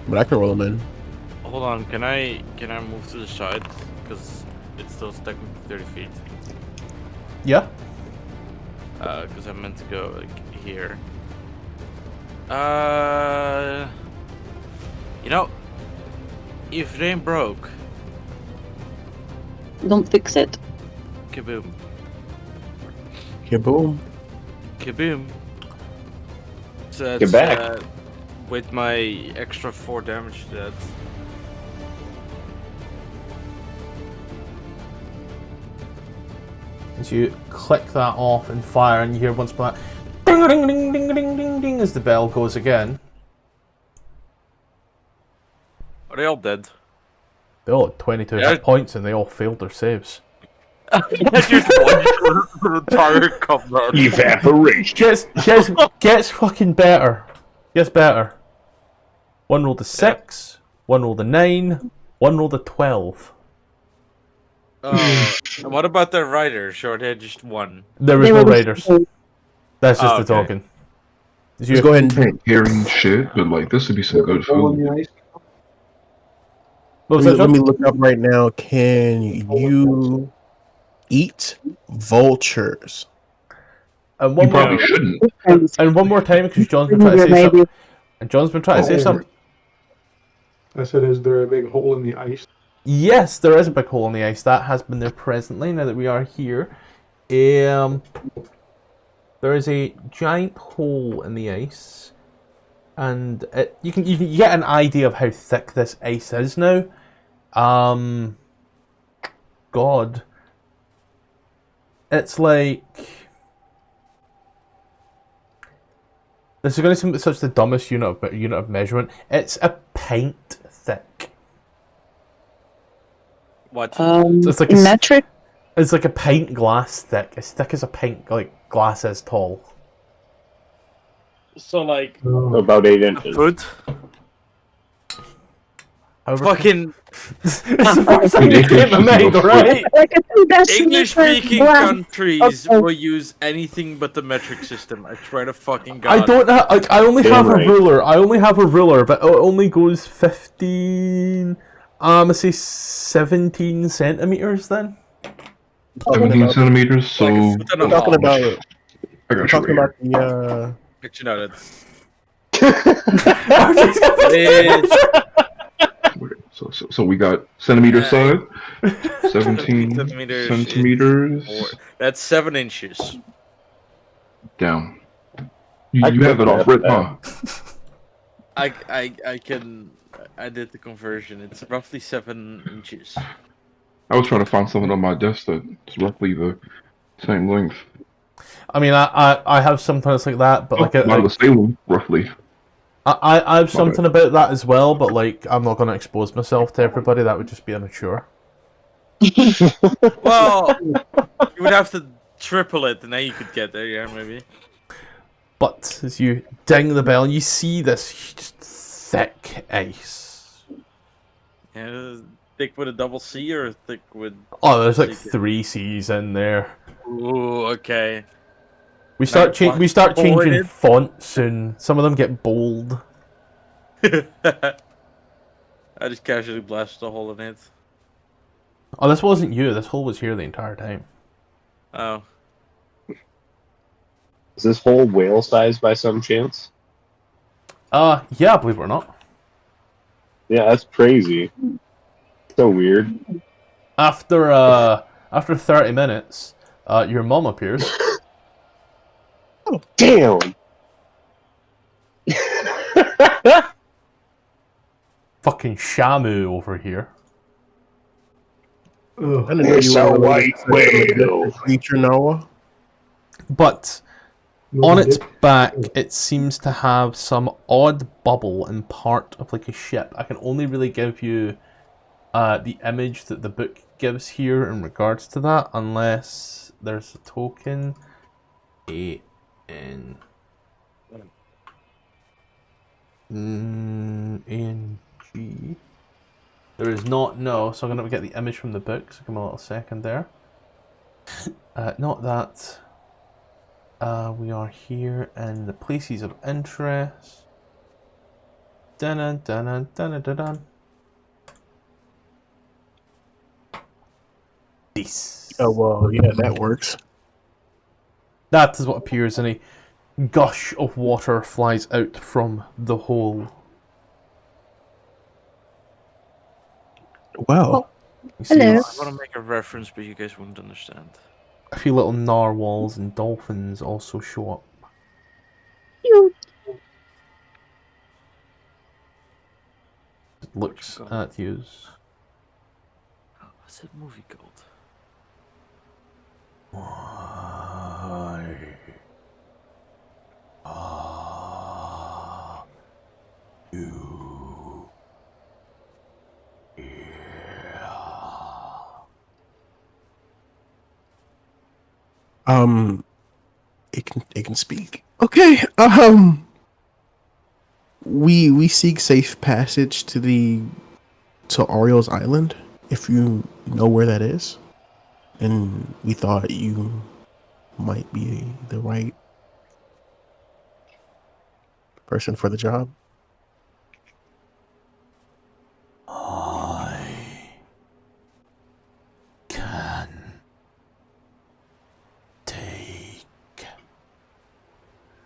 But I can roll him in. Hold on, can I move to the side? Because it's still stuck with 30 feet. Yeah. Because I meant to go like here. You know, if Rime broke, Don't fix it. Kaboom. Kaboom. Kaboom. So Get that's, back. with my extra 4 damage to that. As you click that off and fire, and you hear once more, ding ding ding ding ding ding ding, as the bell goes again. Are they all dead? They all had 22 Yeah. hit points, and they all failed their saves. Just one entire combat. Evaporation. Gets fucking better. Gets better. One rolled a 6, one rolled a 9, one rolled a 12. And what about the riders? Or they just one? There was They no were raiders. That's just the okay. token. Just go ahead and I ain't hearing shit, but like this would be some good food. What was let that, John? me look up right now. Can you eat vultures? And You one more, probably shouldn't. and one more time, because John's been trying to say Maybe. something. And John's been trying to say Oh. something. I said, is there a big hole in the ice? Yes, there is a big hole in the ice. That has been there presently, now that we are here. There is a giant hole in the ice. And you can get an idea of how thick this ice is now. God. It's like... This is going to seem such the dumbest unit of measurement. It's a pint thick. What? It's like a metric. It's like a pint glass thick. As thick as a pint, like, glass is tall. So like About 8 inches. foot? However, Fucking it's the first thing that came to mind, right? Like a 2 English-speaking glass. countries Okay. will use anything but the metric system. I swear to fucking God. I don't have. Like, I only Damn have right. a ruler. I only have a ruler, but it only goes 15. I say 17 centimeters. Then 17 centimeters, so Like a foot and a We're talking half. about. I We're got you talking right about the. But you know that. So we got centimeter Uh, side, 17 centimeters centimeters That's 7 inches. down. You I have it could off math rip, huh? I did the conversion. It's roughly 7 inches. I was trying to find something on my desk that's roughly the same length. I mean, I have something that's like that, but like Not the same, roughly. I have something about that as well, but like I'm not going to expose myself to everybody. That would just be immature. Well, you would have to triple it, and then you could get there. Yeah, maybe. But as you ding the bell, you see this just thick ice. Yeah, thick with a double C or thick with? Oh, there's like C? 3 C's in there. Ooh, okay. We start Like black hole in changing it? fonts soon. Some of them get bold. I just casually blasted a hole in it. Oh, this wasn't you. This hole was here the entire time. Oh. Is this hole whale sized by some chance? Yeah, believe it or not. Yeah, that's crazy. So weird. After 30 minutes, your mom appears. Oh, damn! Fucking Shamu over here. I Ugh. didn't know you It's a were white whale. creature, Noah. But on its back, it seems to have some odd bubble in part of like a ship. I can only really give you the image that the book gives here in regards to that, unless there's a token. A-N... A-N-G... There is not, no, so I'm going to get the image from the book, so give me a little second there. Not that. We are here in the places of interest. Dun dun dun dun dun. This. Oh well, yeah, that works. That is what appears, and a gush of water flies out from the hole. Well, You see Hello. I want to make a reference, but you guys won't understand. a few little narwhals and dolphins also show up. Looks at you. What's that movie called? Why are you here? It can speak. Okay. We seek safe passage to Ariel's Island, if you know where that is. And we thought you might be the right person for the job. I can take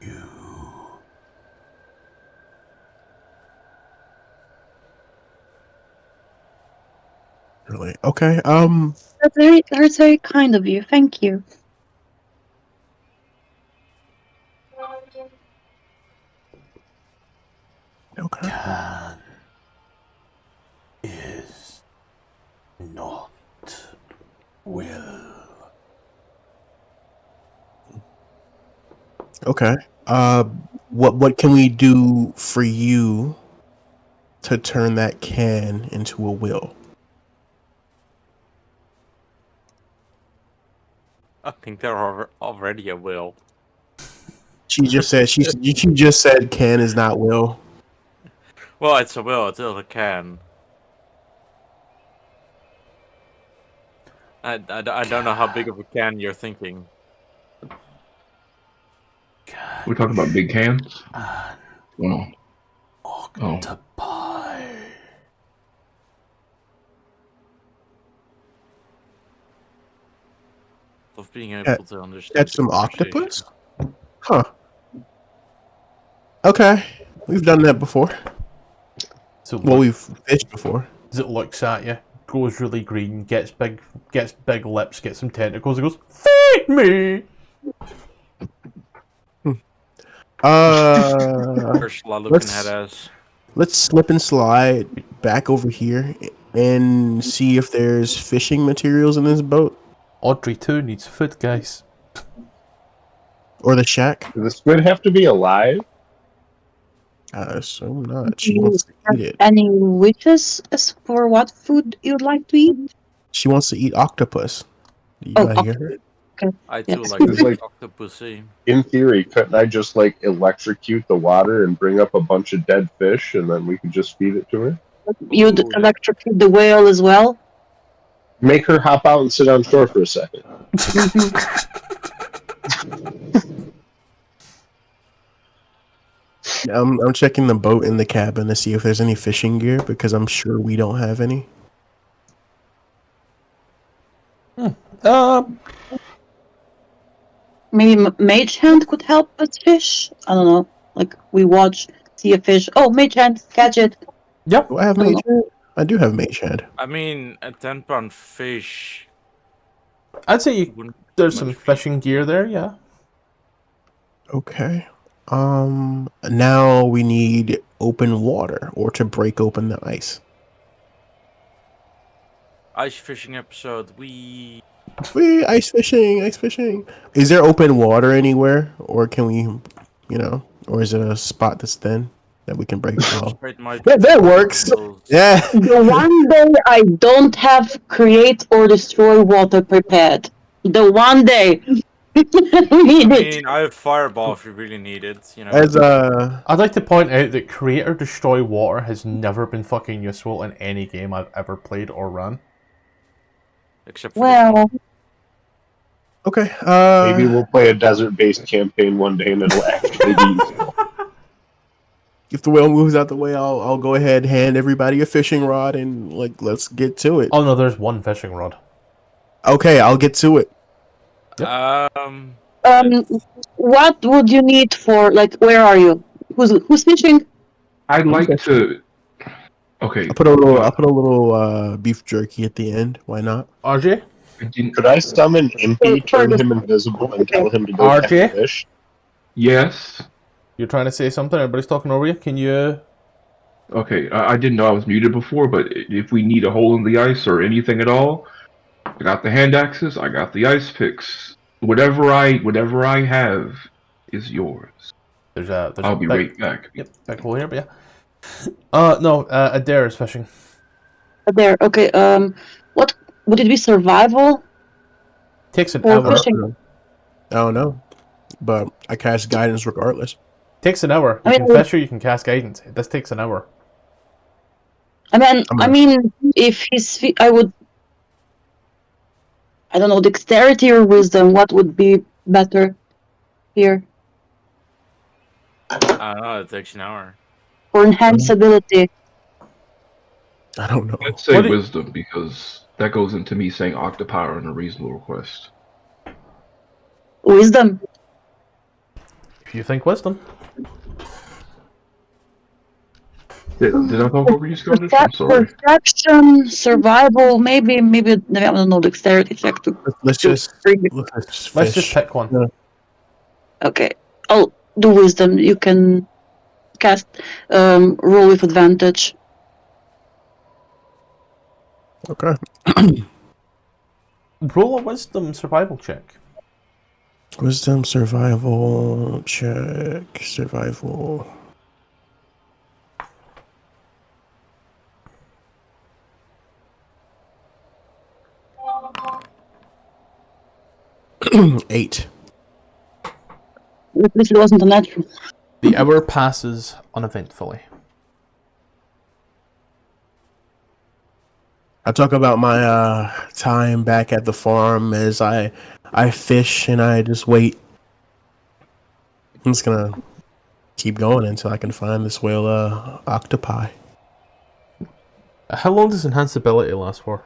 you. Really? Okay. That's very kind of you. Thank you. Okay. Can is not will. Okay. What can we do for you to turn that can into a will? I think there are already a will. She just said she just said can is not will. Well, it's a will. It's still a can. I don't know how big of a can you're thinking. We're talking about big cans. And Oh. octopi. Of being able to understand. Catch some the octopus? conversation. Huh. Okay. We've done that before. So Well, we've fished before. as it looks at you, grows really green, gets big lips, gets some tentacles, and goes, "Feed me!" Ursula looking at us. Let's slip and slide back over here and see if there's fishing materials in this boat Audrey too needs food, guys. or the shack. Does the squid have to be alive? I assume not. She wants to eat it. Any wishes as for what food you'd like to eat? She wants to eat octopus. Do you Oh, not hear her? I too Yes. like It's like- octopusy. In theory, couldn't I just like electrocute the water and bring up a bunch of dead fish, and then we could just feed it to her? You'd Ooh, electrocute the whale as well? Make her hop out and sit on shore for a second. I'm checking the boat in the cabin to see if there's any fishing gear because I'm sure we don't have any. Maybe Mage Hand could help us fish? I don't know. Like, we watch, see a fish. Oh, Mage Hand, catch it. Yep. Do I have mage hand? I do have mage hand. I mean, a 10-pound fish. I'd say wouldn't there's do some much. fishing gear there, yeah. Okay. Now we need open water or to break open the ice. Ice fishing episode. Wee, ice fishing, ice fishing. Is there open water anywhere, or can we, or is it a spot that's thin that we can break? Oh. Spread my That works. tentacles. Yeah. The one day I don't have create or destroy water prepared. The one day. We I need it. mean, I have fireball if you really need it. You know. As I'd like to point out that Create or Destroy Water has never been fucking useful in any game I've ever played or run. Except for this one. Well, okay. Maybe we'll play a desert-based campaign one day, and it'll actually be useful. If the whale moves out the way, I'll go ahead, hand everybody a fishing rod, and let's get to it. Oh no, there's one fishing rod. Okay, I'll get to it. what would you need for, like, where are you? Who's fishing? I'd like to. Okay. I put a little beef jerky at the end. Why not? RJ? Could I summon Impy, turn him invisible, and tell him to go catch RJ? fish? Yes. You're trying to say something? Everybody's talking over you. Can you... Okay, I didn't know I was muted before, but if we need a hole in the ice or anything at all, I got the hand axes, I got the ice picks. Whatever I have is yours. I'll be right back. Yep, back hole here, but yeah. No, Adair is fishing. Adair, okay. What would it be? Survival? Takes an Or hour. fishing? I don't know, but I cast guidance regardless. Takes an hour. You can fish or you can cast guidance. This takes an hour. I mean, if I don't know, dexterity or wisdom, what would be better here? I don't know. It takes an hour. For enhanced ability. I don't know. Let's say wisdom, because that goes into me saying octopower in a reasonable request. Wisdom. If you think wisdom. Did I talk over you, Scottish? I'm sorry. Perception, survival, maybe I don't know, dexterity check to. Let's just pick one. Yeah. Okay, I'll do wisdom. You can cast roll with advantage. Okay. Roll a wisdom survival check. Wisdom survival check. Survival. Eight. At least it wasn't a natural. The hour passes uneventfully. I talk about my time back at the farm as I fish and I just wait. I'm just gonna keep going until I can find this whale octopi. How long does enhanced ability last for?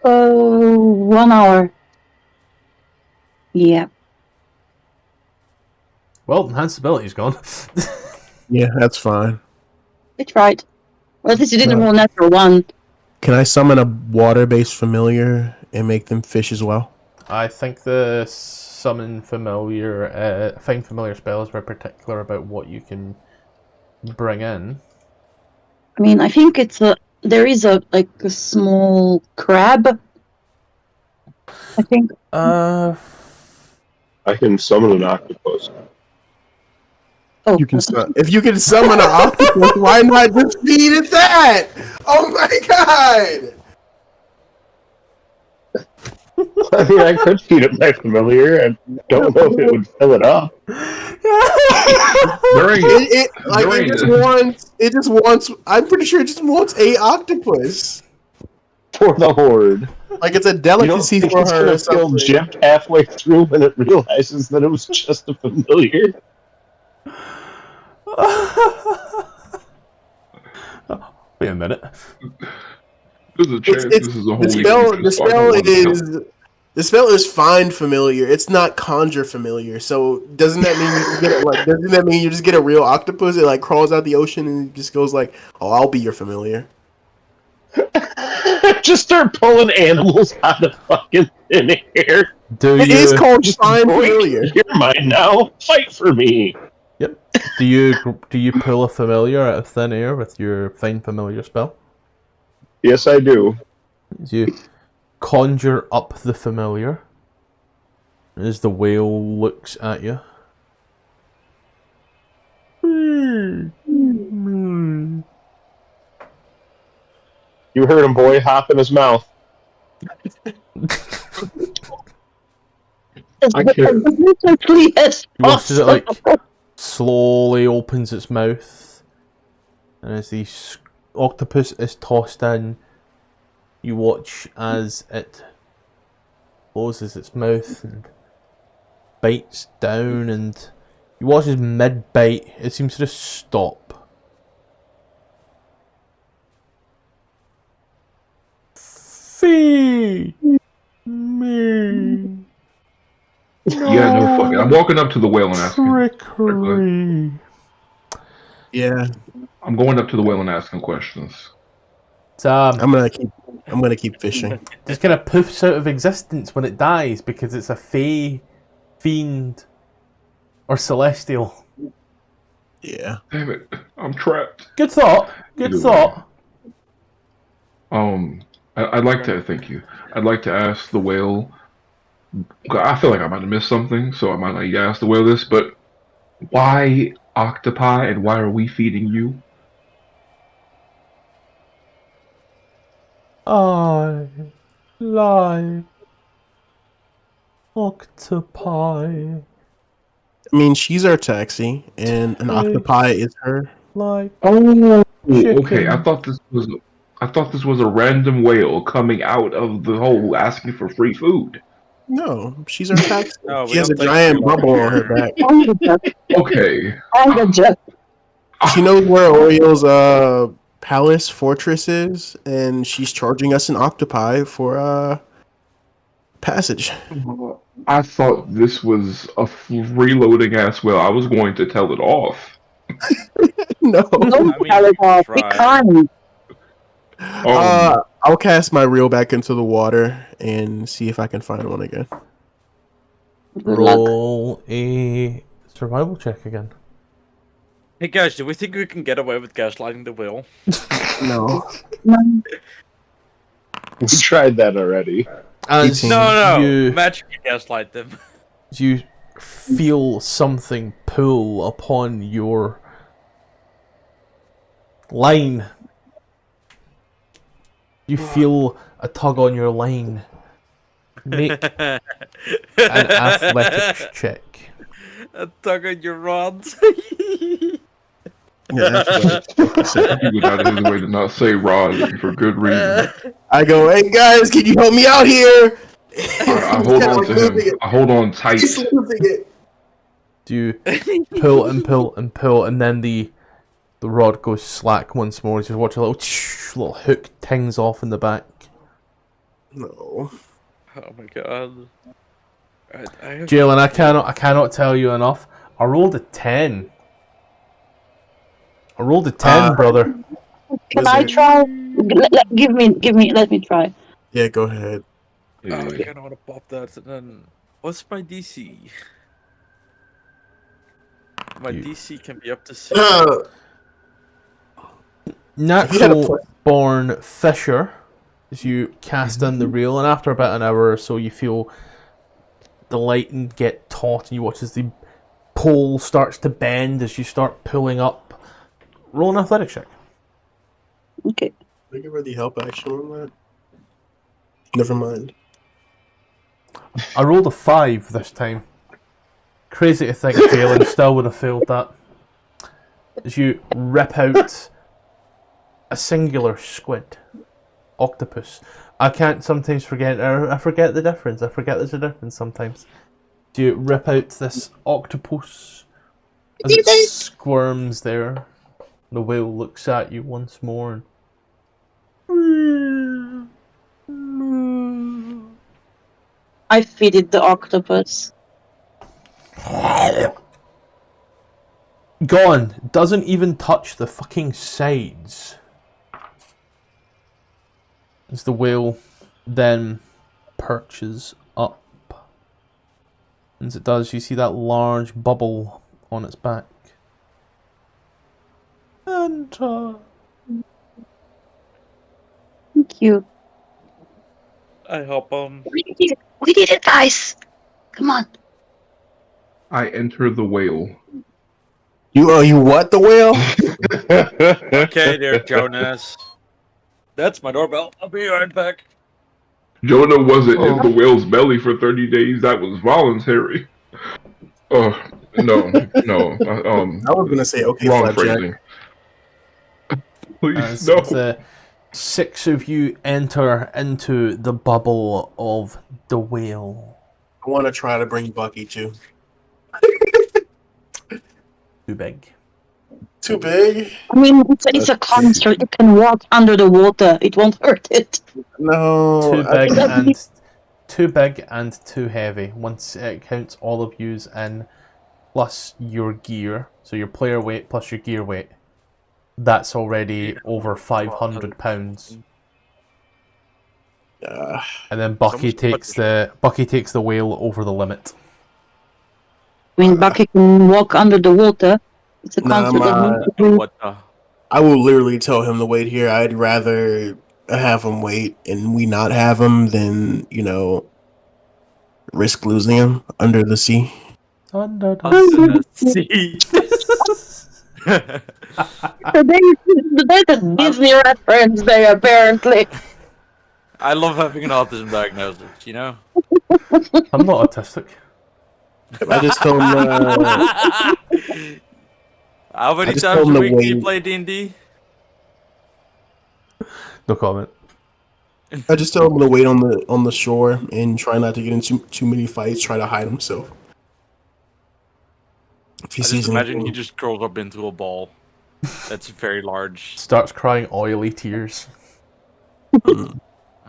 1 hour. Yeah. Well, enhanced ability's gone. Yeah, that's fine. I tried. Well, at least you didn't roll natural one. Can I summon a water-based familiar and make them fish as well? I think the summon familiar, find familiar spell is very particular about what you can bring in. I mean, I think there is a small crab. I think. I can summon an octopus. Oh. You can if you can summon an octopus, why not just feed it that? Oh my god! I mean, I could feed it my familiar. I don't know if it would fill it up. It just wants. I'm pretty sure it just wants a octopus For the horde. Like it's a delicacy you don't think for it's her. Gonna feel gypped halfway through when it realizes that it was just a familiar. Wait a minute. There's a chance this is a whole the spell is find familiar. It's not conjure familiar. So doesn't that mean you get it? Doesn't that mean you just get a real octopus? It crawls out the ocean and just goes like, "Oh, I'll be your familiar." Just start pulling animals out of fucking thin air. It is called find familiar. You're mine now. Fight for me. Yep. Do you pull a familiar out of thin air with your find familiar spell? Yes, I do. You conjure up the familiar as the whale looks at you. You heard him, boy. Hop in his mouth. I can't. Yes. You watch as it slowly opens its mouth, and as the octopus is tossed in, you watch as it closes its mouth and bites down, and you watch as mid-bite it seems to just stop. Feed me. Yeah, no fucking. I'm walking up to the whale and asking. Trickery. Yeah. I'm going up to the whale and asking questions. It's, I'm gonna keep fishing. just kind of poofs out of existence when it dies because it's a fey, fiend, or celestial. Yeah. Damn it, I'm trapped. Good thought. Good Either thought. I'd like to thank you. I'd like to ask the whale. I feel like I might have missed something, so I might not need to ask the whale this. But why octopi, and why are we feeding you? I like octopi. I mean, she's our taxi, and an octopi is her. Like Oh, okay. chicken. I thought this was a random whale coming out of the hole asking for free food. No, she's our taxi. No, we She has a don't think giant you are bubble on her here. back. I'm the jet. Okay. I'm the jet. She knows where Oriole's palace fortress is, and she's charging us an octopi for passage. I thought this was a freeloading ass whale. I was going to tell it off. No. No, mean, Paladin, you we try. can't. I'll cast my reel back into the water and see if I can find one again. Good luck. Roll a survival check again. Hey guys, do we think we can get away with gaslighting the whale? No. We tried that already. As No, you magically gaslight them. you feel something pull upon your line. You feel a tug on your line. Make an athletics check. A tug on your rods. Yeah, that's what I said. He was out of his way to not say rod for good reason. I go, hey guys, can you help me out here? I hold on to him. I hold on tight. He's losing it. Do you pull and pull and pull, and then the rod goes slack once more. You just watch a little hook tings off in the back. No. Oh my god. Jalen, I cannot tell you enough. I rolled a 10. I rolled a 10, brother. Can I try? Let me try. Yeah, go ahead. I kind of want to pop that. And then, what's my DC? My DC can be up to 6. Natural born fisher, as you cast in the reel, and after about an hour or so, you feel the lighting get taut, and you watch as the pole starts to bend as you start pulling up. Roll an athletics check. Okay. Can I give her the help action on that? Never mind. I rolled a 5 this time. Crazy to think Jalen still would have failed that. As you rip out a singular squid. Octopus. I can't sometimes forget, I forget the difference. I forget there's a difference sometimes. Do you rip out this octopus as it squirms there? The whale looks at you once more. I feeded the octopus. Gone. Doesn't even touch the fucking sides. As the whale then perches up. As it does, you see that large bubble on its back. Enter. Thank you. I help him. We did it, guys. Come on. I enter the whale. You what, the whale? Okay, there, Jonas. That's my doorbell. I'll be right back. Jonah wasn't in the whale's belly for 30 days. That was voluntary. Oh, no. I was gonna say, okay, wrong Flapjack. phrasing. Please, As no. the 6 of you enter into the bubble of the whale. I want to try to bring Bucky too. Too big. Too big? I mean, it's a construct. It can walk under the water. It won't hurt it. No. Too big and too heavy. Once it counts all of yous in, plus your gear. So your player weight plus your gear weight. that's already over £500. And then Bucky takes the whale over the limit. I mean, Bucky can walk under the water. It's a concept I will literally tell him to wait here. I'd rather have him wait and we not have him than, risk losing him under the sea. Under the sea. There's a Disney reference there, apparently. I love having an autism diagnosis, you know? I'm not autistic. I just told him. How many times a week do you play D&D? No comment. I just tell him to wait on the shore and try not to get into too many fights. Try to hide himself. If he sees imagine anything. he just curls up into a ball. That's very large. Starts crying oily tears.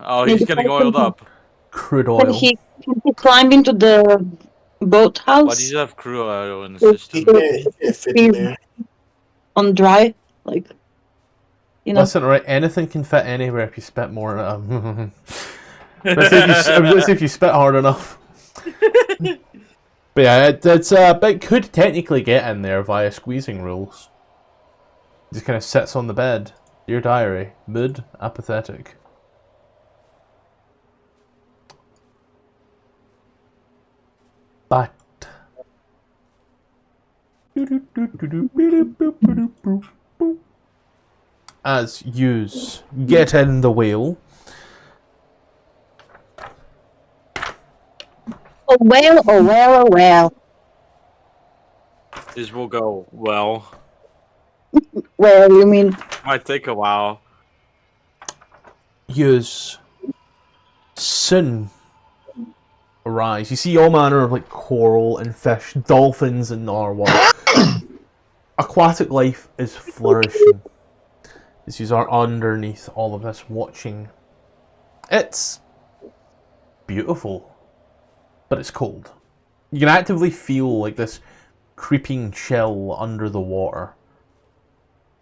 Oh, he's getting oiled up. Crude oil. Can he climb into the boathouse? Why do you have crude oil in the system? He can't fit in there. On dry, Listen, right? Anything can fit anywhere if you spit more. Let's see if you spit hard enough. But yeah, it could technically get in there via squeezing rules. Just kind of sits on the bed. Dear diary, mood apathetic. But as yous get in the whale. Oh well, oh well, oh well. This will go well. Well, you mean? Might take a while. Yous soon arise. You see all manner of coral and fish, dolphins and narwhal. Aquatic life is flourishing. These are underneath all of this watching. It's beautiful, but it's cold. You can actively feel this creeping chill under the water.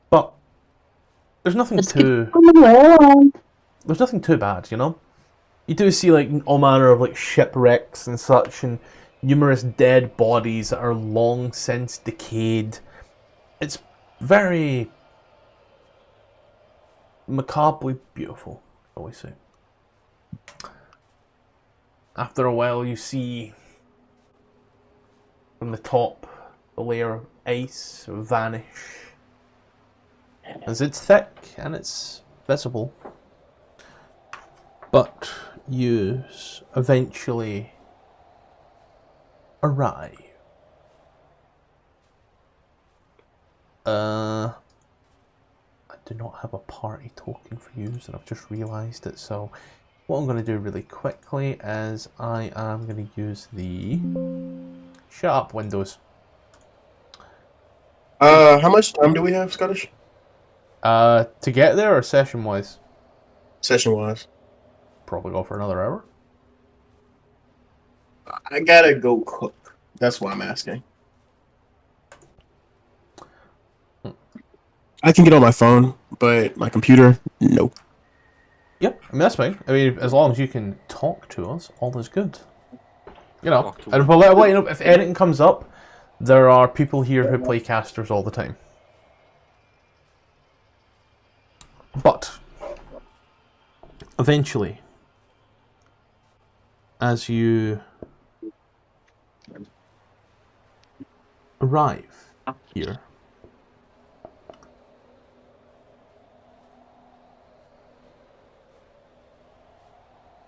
But there's nothing there's nothing too bad, you know? You do see all manner of shipwrecks and such, and numerous dead bodies that are long since decayed. It's very macabrely beautiful, shall we say. After a while you see from the top the layer of ice vanish, as it's thick and it's visible. But you eventually arrive. I do not have a party token for you, and I've just realised it, so what I'm going to do really quickly is I am going to use the shut up Windows. How much time do we have, Scottish? To get there or session wise? Session wise. Probably go for another hour. I gotta go cook. That's why I'm asking. I can get on my phone, but my computer, no. Yep, I mean, that's fine. I mean, as long as you can talk to us, all is good. You know, and we'll let you know if anything comes up. There are people here who play casters all the time. But eventually, as you arrive here,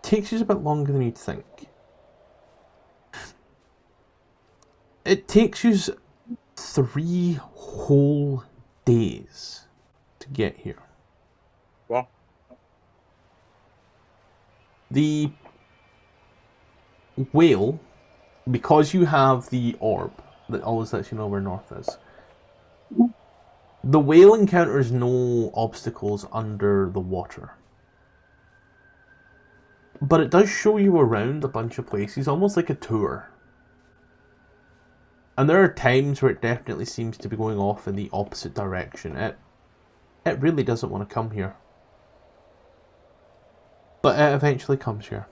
takes you a bit longer than you'd think. It takes you 3 whole days to get here. Well, the whale, because you have the orb that always lets you know where north is, the whale encounters no obstacles under the water. But it does show you around a bunch of places, almost like a tour. And there are times where it definitely seems to be going off in the opposite direction. It It really doesn't want to come here. But it eventually comes here.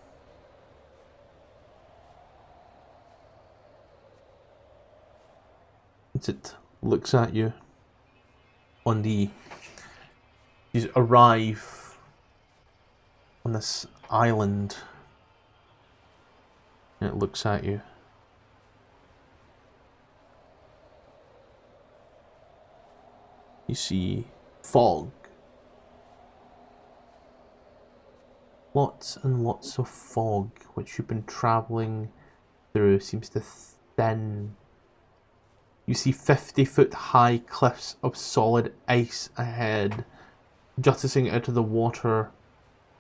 As it looks at you on the... You arrive on this island. And it looks at you. You see fog. Lots and lots of fog, which you've been travelling through, seems to thin. You see 50-foot high cliffs of solid ice ahead. Jutting out of the water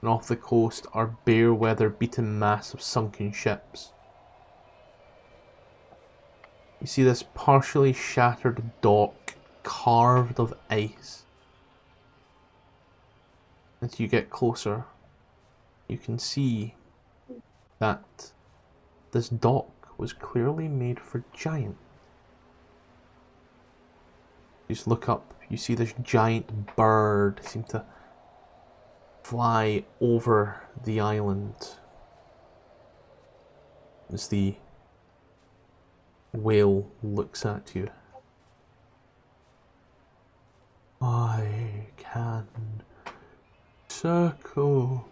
and off the coast are bare weather beaten mass of sunken ships. You see this partially shattered dock carved of ice. As you get closer, you can see that this dock was clearly made for giants. You just look up, you see this giant bird seem to fly over the island as the whale looks at you. I can circle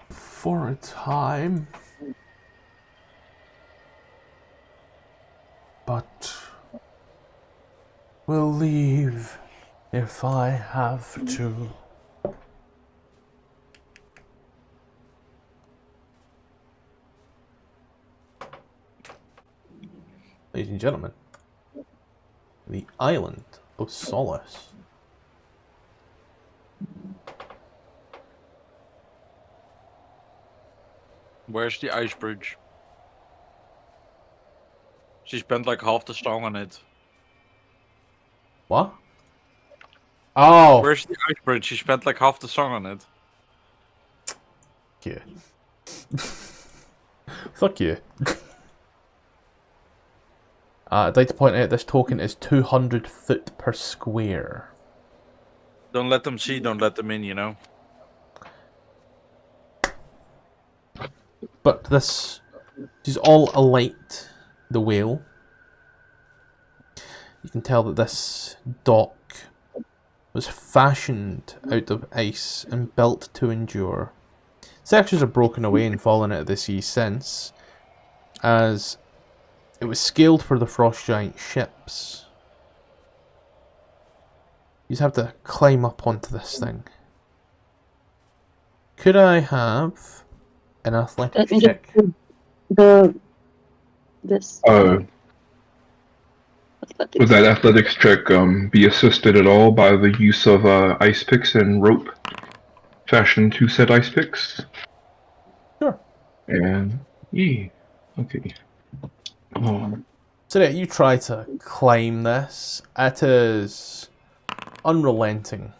for a time, but will leave if I have to. Ladies and gentlemen, the island of Solace. Where's the ice bridge? She spent like half the song on it. What? Oh! Where's the ice bridge? She spent like half the song on it. Yeah. Fuck you. I'd like to point out this token is 200 foot per square. Don't let them see, don't let them in, you know? But this is all alight, the whale. You can tell that this dock was fashioned out of ice and built to endure. Sections are broken away and fallen out of the sea since, as it was scaled for the frost giant ships. You just have to climb up onto this thing. Could I have an athletics check? This. Would that athletics check be assisted at all by the use of ice picks and rope fashioned to set ice picks? Sure. And okay. So yeah, you try to climb this. It is unrelenting.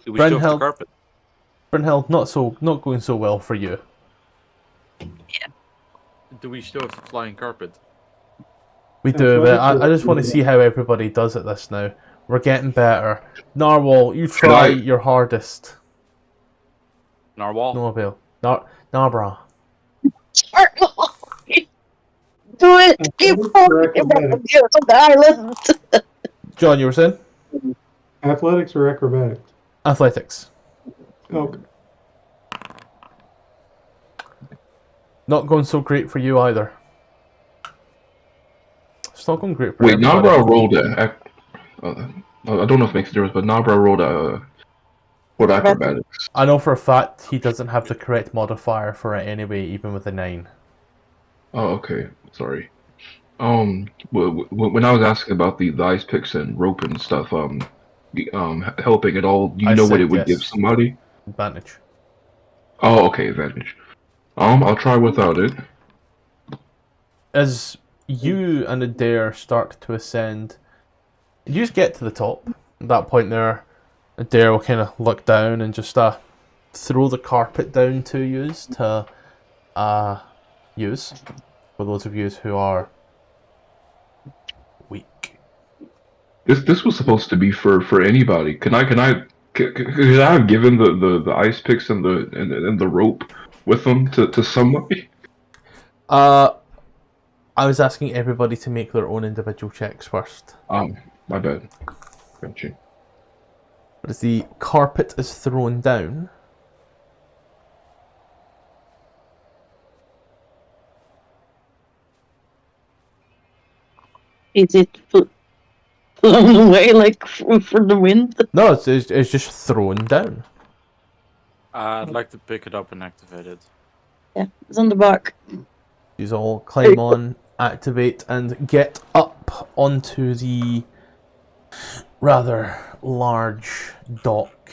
Do we still have the Brynhild, carpet? Brynhild, not going so well for you. Do we still have the flying carpet? We do, but I just want to see how everybody does it this now. We're getting better. Narwhal, you try your hardest. Narwhal? No avail. Narbra. Do it! Keep on the island! John, you were saying? Athletics or acrobatics? Athletics. Okay. Not going so great for you either. It's not going great for Wait, everybody. Nabra rolled I don't know if it makes a difference, but Nabra rolled what acrobatics? I know for a fact he doesn't have the correct modifier for it anyway, even with a 9. Oh, okay. Sorry. When I was asking about the ice picks and rope and stuff, helping at all, do you know what it would give somebody? Advantage. Oh, okay, advantage. I'll try without it. As you and Adair start to ascend, you just get to the top. At that point there, Adair will kind of look down and just throw the carpet down to use to use for those of you who are weak. This was supposed to be for anybody. Could I have given the ice picks and the rope with them to somebody? I was asking everybody to make their own individual checks first. My bad. Gotcha. As the carpet is thrown down, Is it blown away like for the wind? no, it's just thrown down. I'd like to pick it up and activate it. Yeah, it's on the back. These all climb on, activate, and get up onto the rather large dock.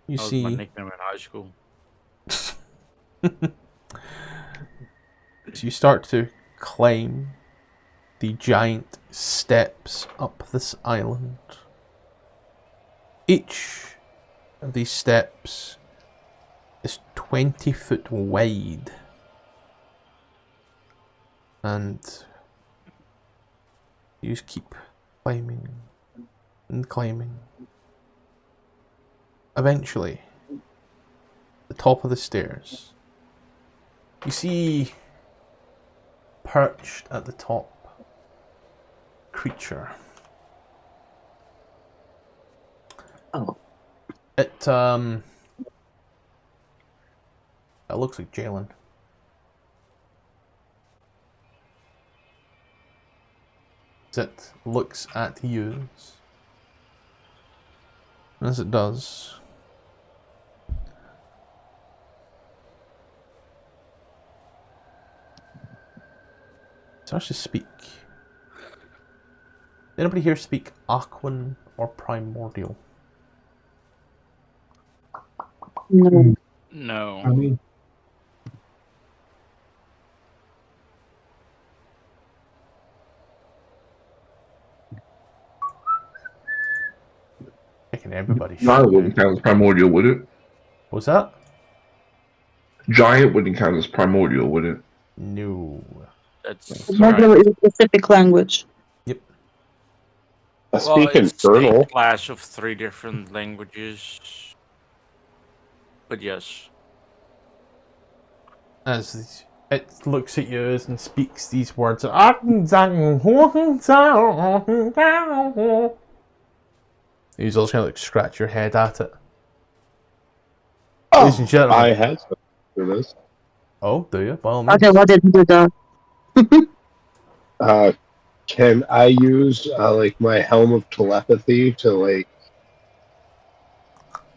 You That was see, my nickname in high school. so you start to climb the giant steps up this island. Each of these steps is 20 foot wide, and you just keep climbing and climbing. Eventually, the top of the stairs, you see perched at the top creature. Oh. It looks like Jalen. It looks at you. As it does, starts to speak. Anybody here speak Aquan or Primordial? No. No. I mean, Making everybody Giant shout. wouldn't count as primordial, would it? What's that? Giant wouldn't count as primordial, would it? No. That's Primordial is a specific language. I well, speak it's a infernal. clash of 3 different languages. But yes. As it looks at you and speaks these words. You also kind of like scratch your head at it. Ladies and gentlemen. I had something for this. Oh, do you? By all means. Okay, what did you do that? Can I use like my helm of telepathy to like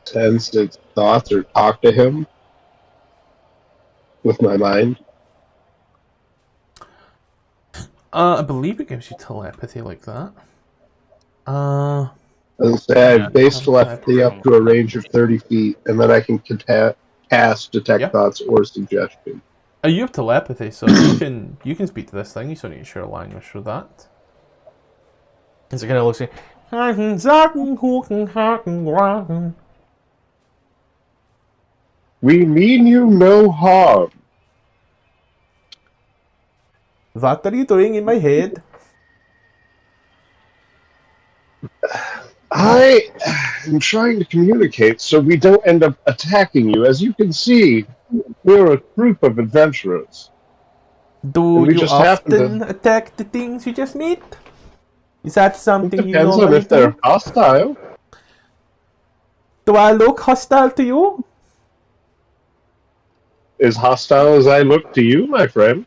sense its thoughts or talk to him with my mind? I believe it gives you telepathy like that. As I say, I Yeah, base telepathy. telepathy up to a range of 30 feet, and then I can cast detect Yeah. thoughts or suggestion. You have telepathy, so you can speak to this thing. You just don't need to share a language for that. As it kind of looks like, We mean you no harm. what are you doing in my head? I am trying to communicate so we don't end up attacking you. As you can see, we're a group of adventurers. Do we you just happen often attack the things you just meet? Is that It something you depends on normally if they're do? hostile. Do I look hostile to you? As hostile as I look to you, my friend.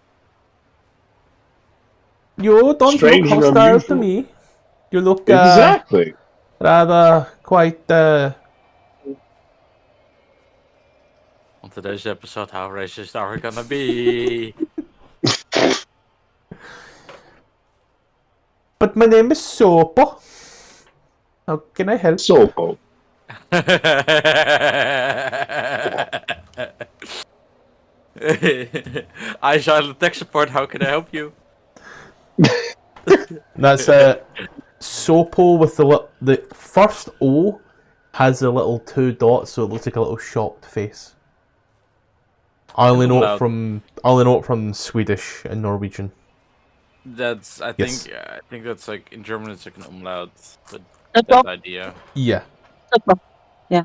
You don't Strange look and hostile to unusual. me. You look Exactly. rather quite On today's episode, how racist are we gonna be? But my name is Sopo. How can I help? Soulful. I silent tech support, how can I help you? That's Sopo with the first O has a little 2 dots, so it looks like a little shocked face. I only know it from Swedish and Norwegian. That's I Yes. think that's like in German it's like an umlaut, but That's that all. idea. Yeah. That's all. Yeah.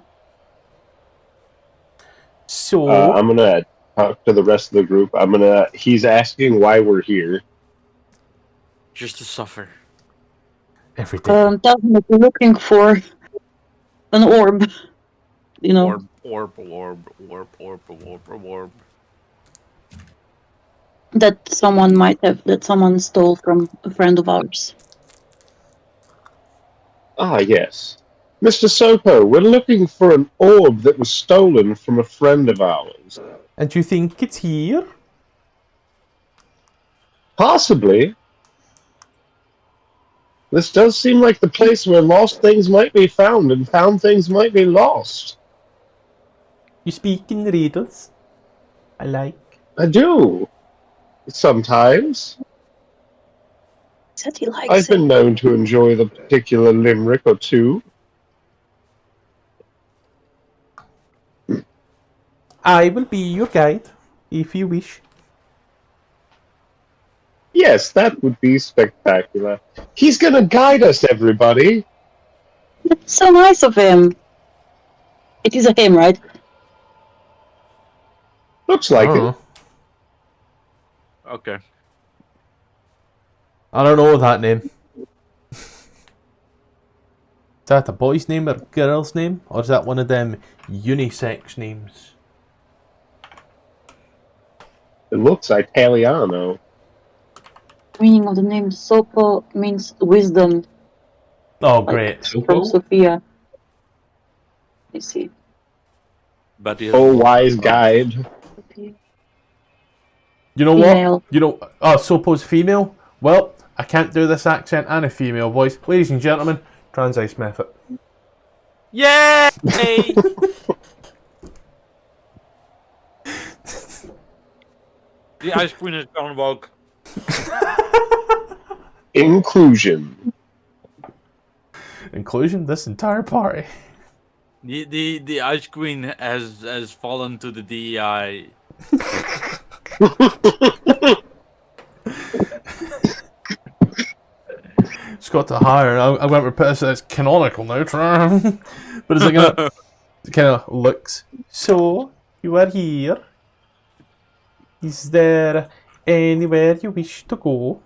So I'm gonna talk to the rest of the group. He's asking why we're here. Just to suffer. every day. Definitely looking for an orb. You know. Orb. That someone stole from a friend of ours. Ah, yes. Mr. Soko, we're looking for an orb that was stolen from a friend of ours. And you think it's here? Possibly. This does seem like the place where lost things might be found and found things might be lost. You speak in riddles. I like. I do. Sometimes. Said he likes I've been known to enjoy the particular limerick or two. I will be your guide, if you wish. Yes, that would be spectacular. He's gonna guide us, everybody. That's so nice of him. It is a him, right? Looks like it. Okay. I don't know that name. Is that a boy's name or a girl's name? Or is that one of them unisex names? It looks Italiano. Meaning of the name Sopo means wisdom. Oh, great. From Sophia. You see. But Oh, wise guide. Sophia. You know Female. what? You know, Sopo's female? Well, I can't do this accent and a female voice. Ladies and gentlemen, trans ice Mephit. Yay! The Ice Queen is gone woke. Inclusion. Inclusion? This entire party. The Ice Queen has fallen to the DEI. It's got to hire. I went with it as canonical now. But it's like it kind of looks. So, you are here. Is there anywhere you wish to go?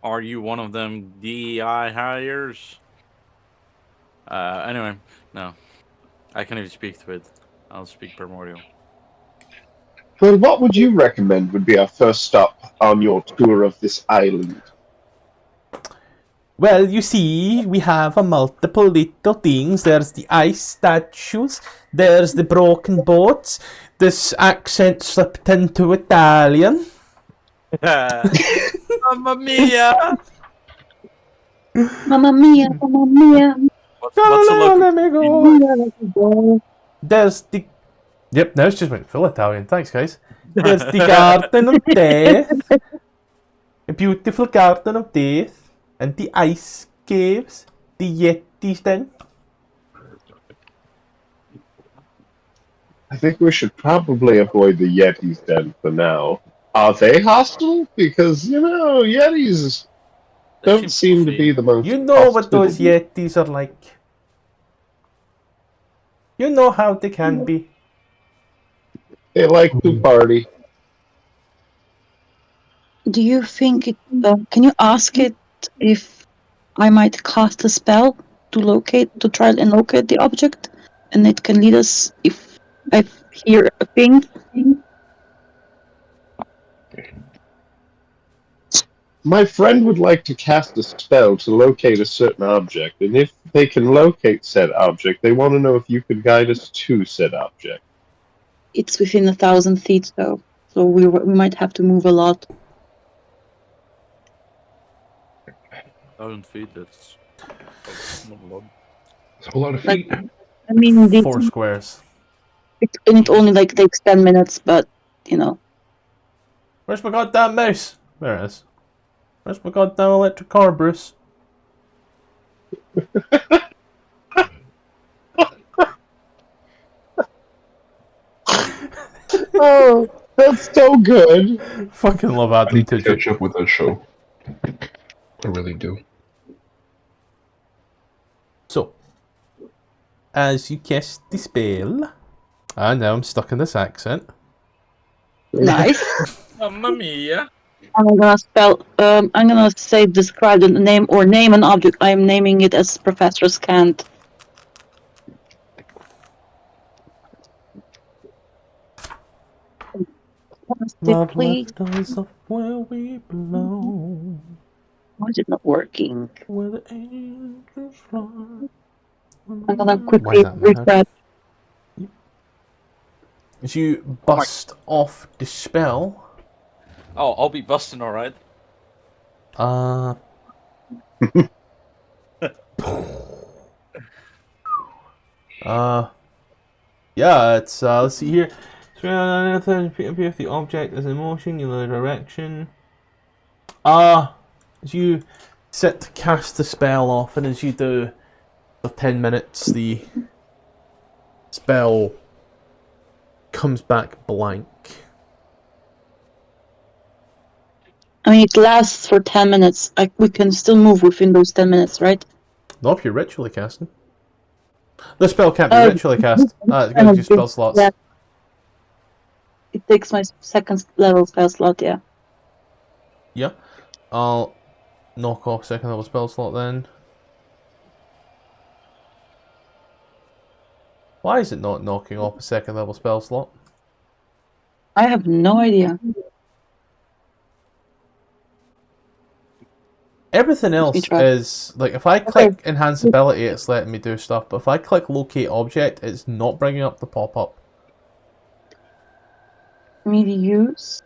Are you one of them DEI hires? Anyway, no. I can't even speak to it. I'll speak primordial. Well, what would you recommend would be our first stop on your tour of this island? Well, you see, we have a multiple little things. There's the ice statues. There's the broken boats. This accent slipped into Italian. Mamma mia! Mamma mia, mamma mia. What's the local... There's the... Yep, now it's just went full Italian. Thanks, guys. There's the Garden of Death. A beautiful Garden of Death. And the ice caves. The Yetis then. I think we should probably avoid the Yetis then for now. Are they hostile? Because, Yetis don't seem to be the most You know what hospitable. those Yetis are like. You know how they can be. They like to party. Do you think it? Can you ask it if I might cast a spell to try and locate the object, and it can lead us if I hear a ping? My friend would like to cast a spell to locate a certain object, and if they can locate said object, they want to know if you could guide us to said object. It's within 1,000 feet, though, so we might have to move a lot. 1,000 feet, that's not a lot. It's a whole lot of feet. I mean, 4 squares. it only takes 10 minutes, but Where's my goddamn mouse? There it is. Where's my goddamn electric car, Bruce? Oh, that's so good. Fucking love I need to Adventure. catch up with that show. I really do. So, as you cast the spell, and now I'm stuck in this accent. Nice. Mamma mia. I'm gonna say describe the name or name an object. I'm naming it as Professor Scant. Love Please. left us up where we belong, Why is it not working? where the angels fly. I'm gonna Why quickly is that in my head? refresh. As you bust off the spell, Oh, I'll be busting, all right. Yeah, it's let's see here. If the object is in motion, you know the direction. As you sit to cast the spell off, and as you do, for 10 minutes, the spell comes back blank. I mean, it lasts for 10 minutes. We can still move within those 10 minutes, right? Not if you're ritually casting. The spell can't be ritually cast. It gives you spell slots. Yeah. It takes my second level spell slot, yeah. Yeah. I'll knock off second level spell slot then. Why is it not knocking off a second level spell slot? I have no idea. Everything else try. is, like, if I click enhance ability, it's letting me do stuff, but if I click locate object, it's not bringing up the pop-up. Maybe use?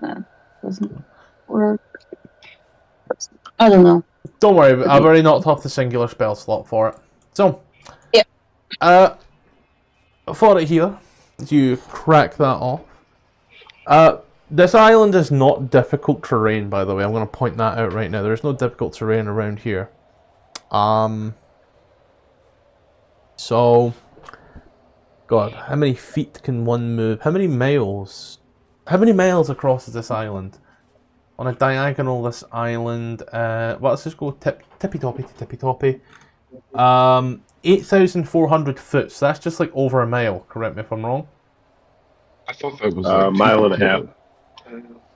No, doesn't work. I don't know. Don't worry, I've already knocked off the singular spell slot for it. So, yeah. For it here, you crack that off. This island is not difficult terrain, by the way. I'm going to point that out right now. There's no difficult terrain around here. So, God, how many feet can one move? How many miles? How many miles across is this island? On a diagonal, this island, well, let's just go tippy-toppy to tippy-toppy. 8,400 foot, so that's just like over a mile, correct me if I'm wrong. I thought that was a mile and a half.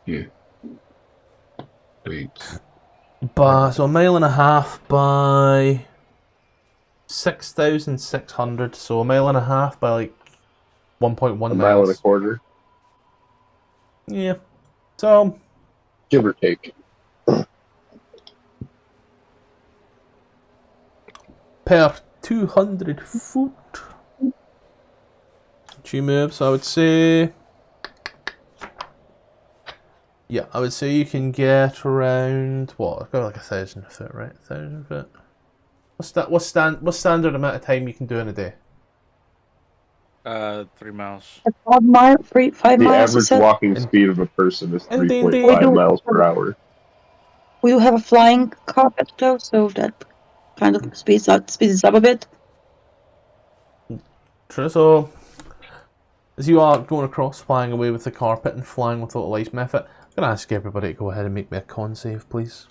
Yeah. Wait. So a mile and a half by 6,600, so a mile and a half by like 1.1 miles. A mile and a quarter. Yeah. So, give or take. Per 200 foot. She moves, I would say. Yeah, I would say you can get around what? I've got like 1,000 foot, right? 1,000 foot. What's standard amount of time you can do in a day? 3 miles. 5 miles. The average walking speed of a person is 3.5 miles per hour. We do have a flying carpet though, so that kind of speeds it up a bit. True. So, as you are going across, flying away with the carpet and flying with a little ice Mephit, I'm going to ask everybody to go ahead and make me a con save, please.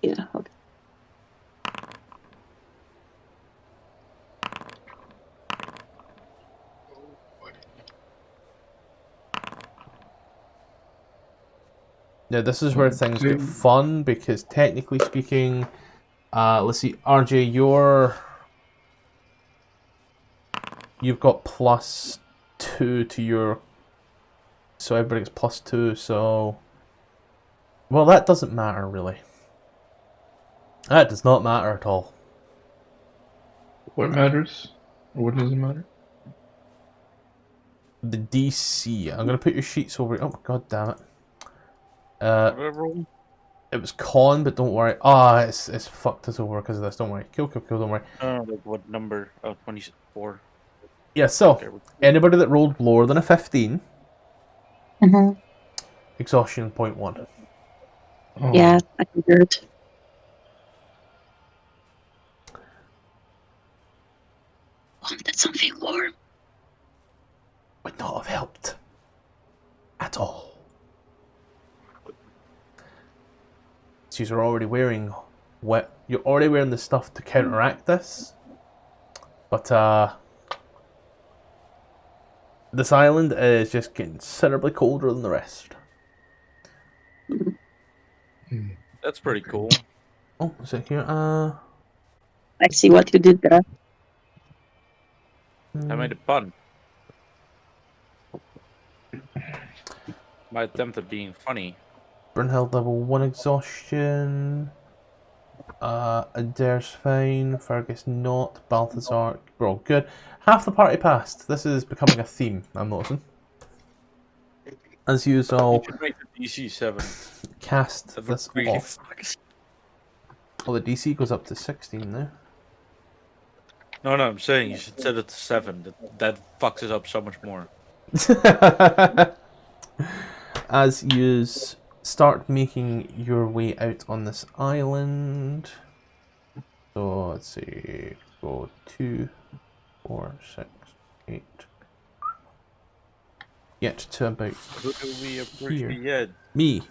Yeah, okay. Now, this is where things get fun, because technically speaking, let's see, RJ, you've got +2 to your, so everybody gets +2, so, well, that doesn't matter, really. That does not matter at all. What matters? Or what doesn't matter? The DC. I'm going to put your sheets over, oh, god damn it. It was con, but don't worry. It's fucked us over because of this. Don't worry. Cool, don't worry. Like what number? 24. Yeah, so, anybody that rolled lower than a 15, exhaustion 0.1. Oh. Yeah, I figured. That's something warm. Would not have helped. At all. So you're already wearing you're already wearing the stuff to counteract this. But this island is just considerably colder than the rest. That's pretty cool. Oh, is it here? I see what you did there. I made a pun. My attempt at being funny. Brunhild level 1 exhaustion. Adair's fine. Fergus not. Balthazar, we're all good. Half the party passed. This is becoming a theme, I'm noticing. As usual, You should make the DC 7. cast That this really off. fucks. Well, the DC goes up to 16 now. No, I'm saying you should set it to 7. That fucks it up so much more. As you start making your way out on this island. So let's see, go 2, 4, 6, 8. Get to about Who do we here. appreciate? Me.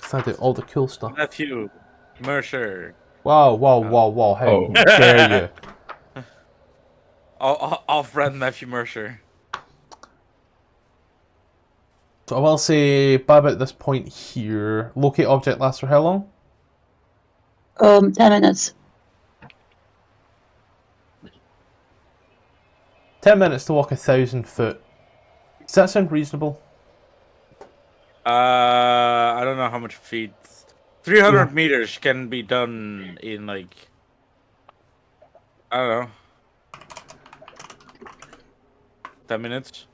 Started all the cool stuff. Nephew, Mercer. Wow, how Oh. dare you. Our friend Matthew Mercer. So I will say, by about this point here, locate object lasts for how long? 10 minutes. 10 minutes to walk 1,000 foot. Does that sound reasonable? I don't know how much feet. 300 meters can be done in like, I don't know, 10 minutes.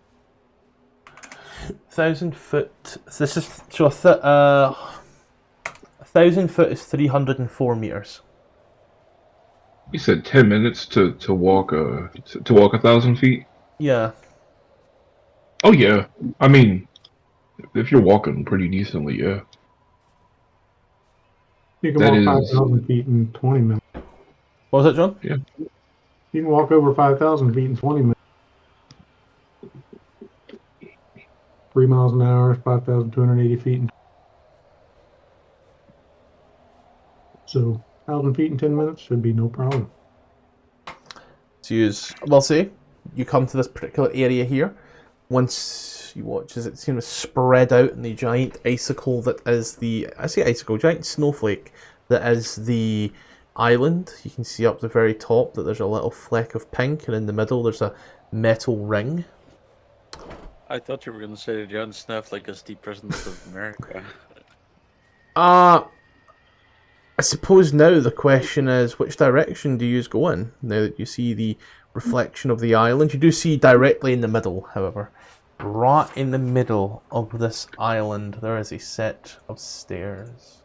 1,000 foot. This is so 1,000 foot is 304 meters. You said 10 minutes to walk 1,000 feet. Yeah. Oh yeah, I mean, if you're walking pretty decently, yeah. You can That walk is- 5,000 feet in 20 minutes. What was it, John? You can walk over 5,000 feet in 20 minutes. 3 miles an hour is 5,280 feet. So, 1,000 feet in 10 minutes should be no problem. So we'll say, you come to this particular area here. Once you watch as it seems to spread out in the giant icicle that is giant snowflake that is the island. You can see up the very top that there's a little fleck of pink, and in the middle there's a metal ring. I thought you were going to say that Jon Snowflake is the president of America. I suppose now the question is, which direction do you go in? Now that you see the reflection of the island, you do see directly in the middle, however. Right in the middle of this island, there is a set of stairs.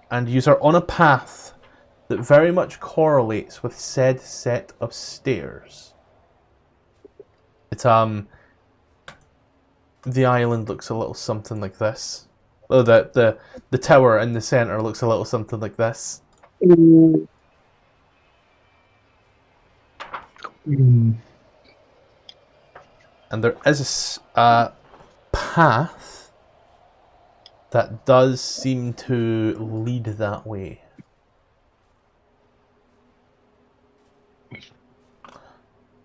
And you are on a path that very much correlates with said set of stairs. It's, the island looks a little something like this. Oh, the tower in the center looks a little something like this. And there is a path that does seem to lead that way.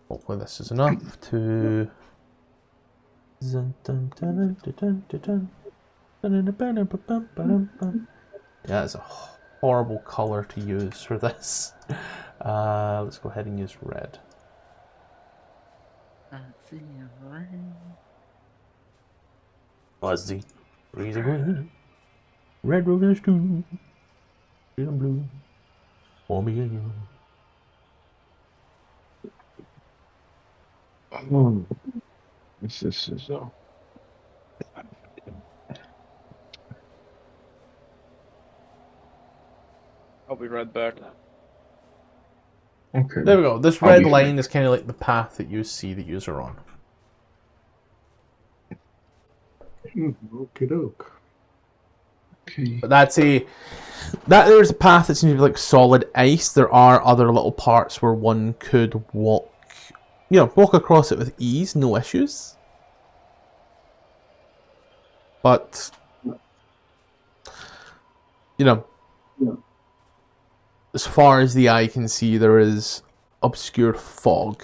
Hopefully this is enough to... Yeah, it's a horrible color to use for this. Let's go ahead and use red. Was the reason green? Red road is true. Green and blue. For me and you. This is so. I'll be right back. Okay. There we go. This I'll red be line is kind of like the path that you see the user on. Okie doke. Okay. But there's a path that seems to be like solid ice. There are other little parts where one could walk across it with ease, no issues. But you know, as far as the eye can see, there is obscure fog.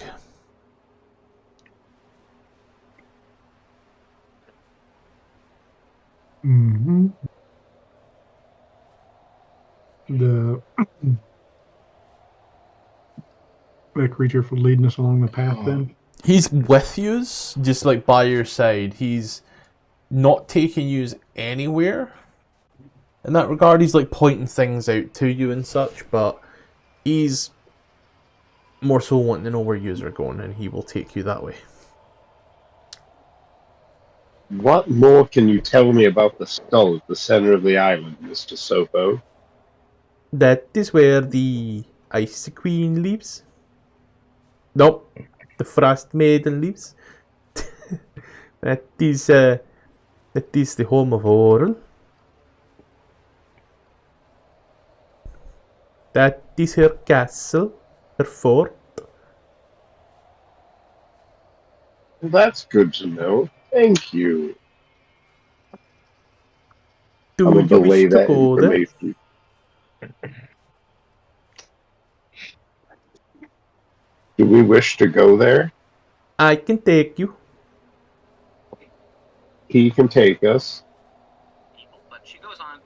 Mm-hmm. That creature for leading us along the path then? He's with yous, just like by your side. He's not taking yous anywhere. In that regard, he's like pointing things out to you and such, but he's more so wanting to know where yous are going, and he will take you that way. What more can you tell me about the skull at the center of the island, Mr. Sopo? That is where the Ice Queen lives. Nope, the Frostmaiden lives. that is the home of Oral. That is her castle, her fort. Well, that's good to know. Thank you. Do I'm you going to relay wish to that go there? information. Do we wish to go there? I can take you. He can take us. But she goes on.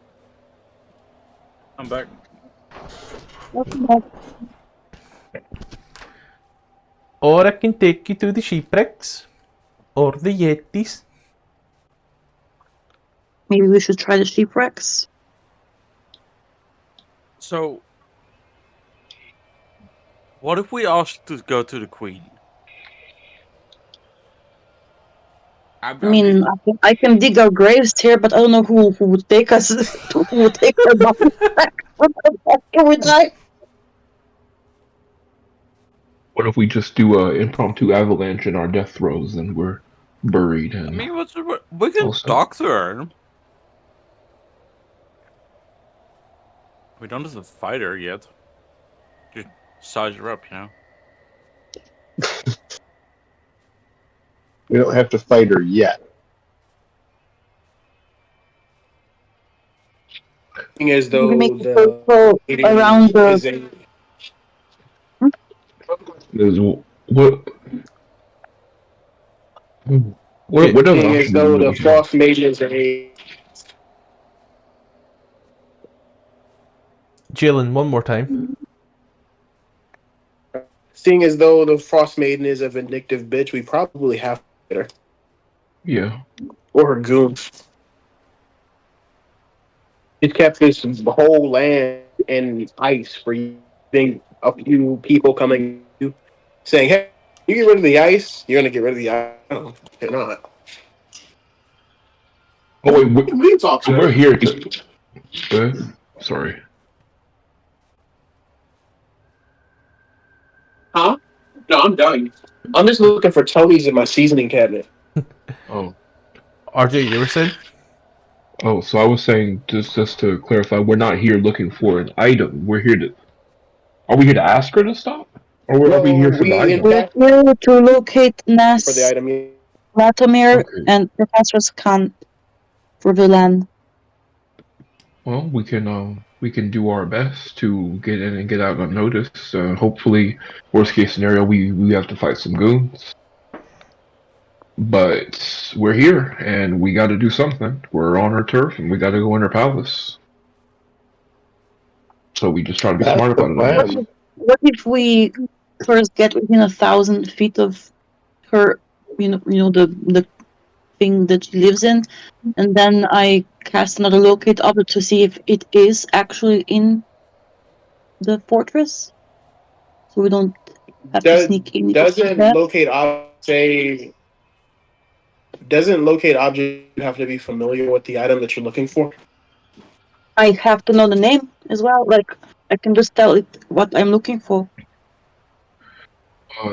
I'm back. Or I can take you to the shipwrecks. Or the Yetis. Maybe we should try the shipwrecks. So, what if we asked to go to the Queen? I mean, I can dig our graves here, but I don't know who would take us. Who would take our bodies back? What the fuck can we die? What if we just do a impromptu avalanche in our death throes and we're buried? And I mean, we can Also- talk to her. We don't have to fight her yet. Just size her up, you know. We don't have to fight her yet. As though We make the the circle around the. is a there's what other Seeing as options though do the we have? Frostmaiden is a Jalen, one more time. seeing as though the Frostmaiden is a vindictive bitch, we probably have to get her. Yeah. Or her goons. She's kept this whole land in ice for you. Think a few people coming to you saying, hey, you get rid of the ice, you're gonna get rid of the ice. No, you're not. Oh wait, We can talk to we're her. here. Sorry. Huh? No, I'm done. I'm just looking for Tony's in my seasoning cabinet. Oh. RJ, you were saying? Oh, so I was saying just to clarify, we're not here looking for an item. We're here to. Are we here to ask her to stop, or are we here for the in item? fact, We're here to locate for the Ness, item. Latomir, Okay. and Professor Khan for the land. Well, we can do our best to get in and get out unnoticed. Hopefully, worst case scenario, we have to fight some goons. But we're here, and we got to do something. We're on our turf, and we got to go in her palace. So we just try to be That's smart the about it. I guess. plan. What if we first get within 1,000 feet of her, the thing that she lives in, and then I cast another locate object to see if it is actually in the fortress, so we don't have to sneak in. Doesn't locate object say? Doesn't locate object have to be familiar with the item that you're looking for? I have to know the name as well. Like I can just tell it what I'm looking for.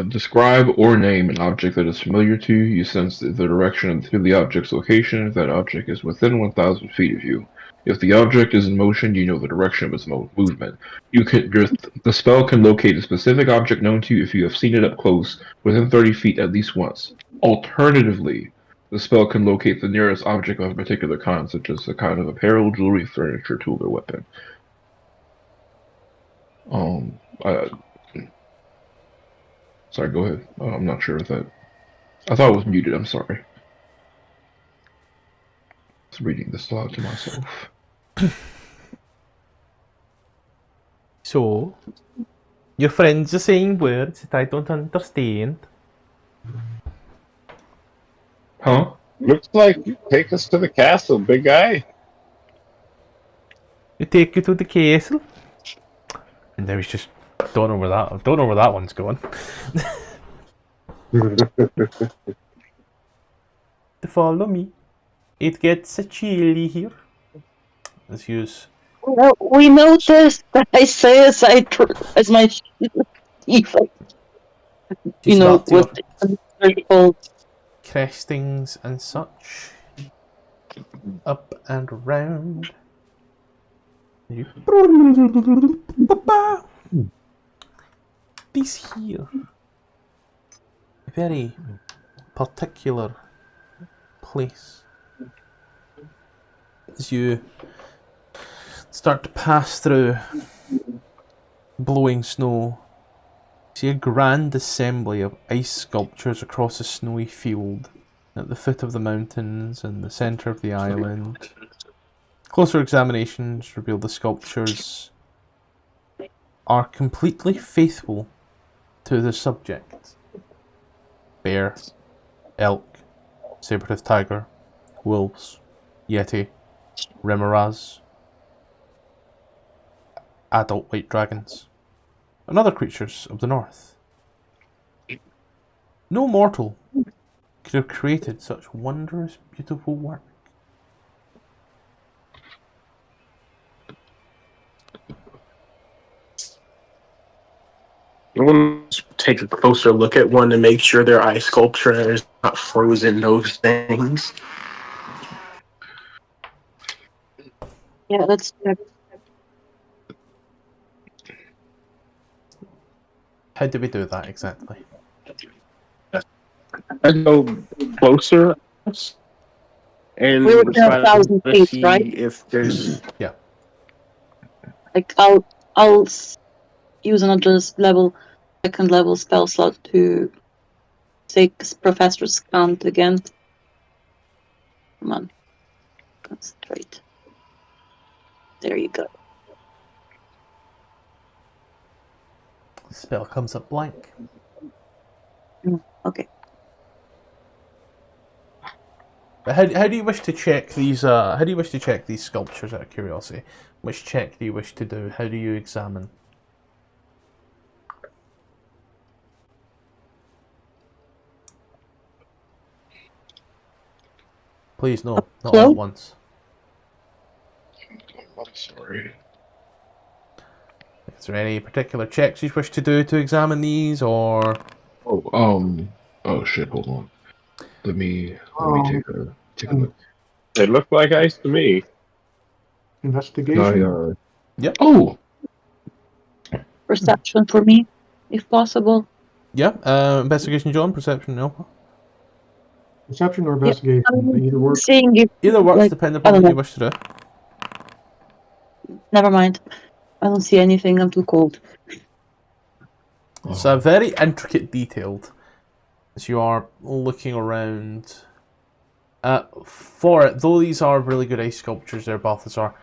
Describe or name an object that is familiar to you. You sense the direction to the object's location if that object is within 1,000 feet of you. If the object is in motion, you know the direction of its movement. The spell can locate a specific object known to you if you have seen it up close, within 30 feet at least once. Alternatively, The spell can locate the nearest object of a particular kind, such as a kind of apparel, jewelry, furniture, tool, or weapon. Sorry, go ahead. I'm not sure if that. I thought it was muted. I'm sorry. I was reading this aloud to myself. So, your friends are saying words that I don't understand. Huh? Looks like you take us to the castle, big guy. You take you to the castle. And I was just don't know where that one's going. To follow me. It gets chilly here. Let's use. Well, we noticed that I say as my teeth, you know, with cold. Crestings and such. Up and around. You... This here. A very particular place. As you start to pass through blowing snow, see a grand assembly of ice sculptures across a snowy field at the foot of the mountains and the centre of the island. Closer examinations reveal the sculptures are completely faithful to the subject. Bear, elk, saber-toothed tiger, wolves, yeti, remoras, adult white dragons, and other creatures of the north. No mortal could have created such wondrous, beautiful work. I want to take a closer look at one to make sure their ice sculpture is not frozen, those things. Yeah, let's check. How do we do that exactly? I go closer and We were within 1,000 to feet, see right? if there's Like, I'll use another second level spell slot to take Professor's Count again. Come on. Concentrate. There you go. Spell comes up blank. Okay. But how do you wish to check these? How do you wish to check these sculptures? Out of curiosity, which check do you wish to do? How do you examine? Please no, not all at once. I'm sorry. Is there any particular checks you wish to do to examine these, or? Oh shit! Hold on. Let me take a look. They look like ice to me. Investigation. Yep. Oh. Perception for me, if possible. Yeah. Investigation, John. Perception, no. Perception or investigation? Either works. Seeing if, Either works, like, depending I upon don't what you know. wish to do. Never mind. I don't see anything. I'm too cold. It's very intricate, detailed. As you are looking around. For it, though these are really good ice sculptures there, Balthazar,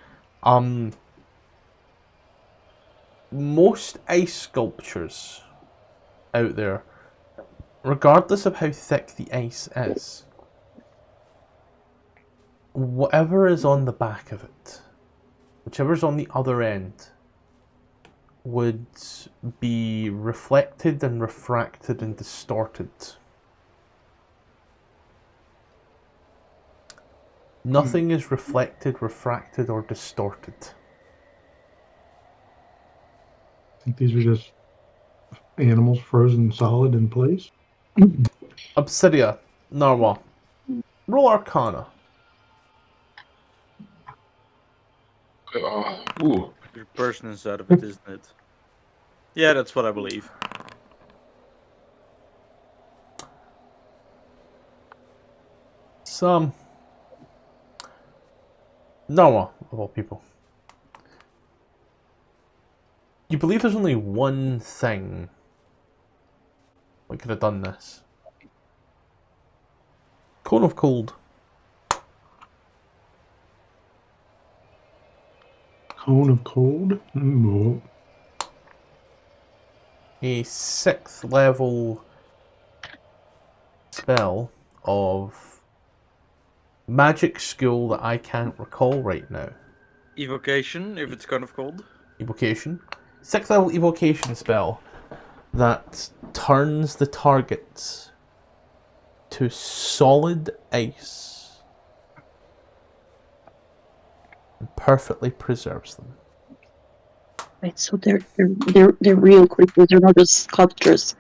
most ice sculptures out there, regardless of how thick the ice is, whatever is on the back of it, whichever's on the other end, would be reflected and refracted and distorted. Nothing is reflected, refracted, or distorted. I think these are just animals frozen solid in place. Obsidia, Narwa, roll Arcana. Ooh. Your person inside of it, isn't it? Yeah, that's what I believe. Noah, of all people. You believe there's only one thing that could have done this. Cone of Cold. Cone of Cold? No. A 6th level spell of magic school that I can't recall right now. Evocation, if it's kind of cold. Evocation. 6th level evocation spell that turns the targets to solid ice and perfectly preserves them. Right, so they're real creatures. They're not just sculptures.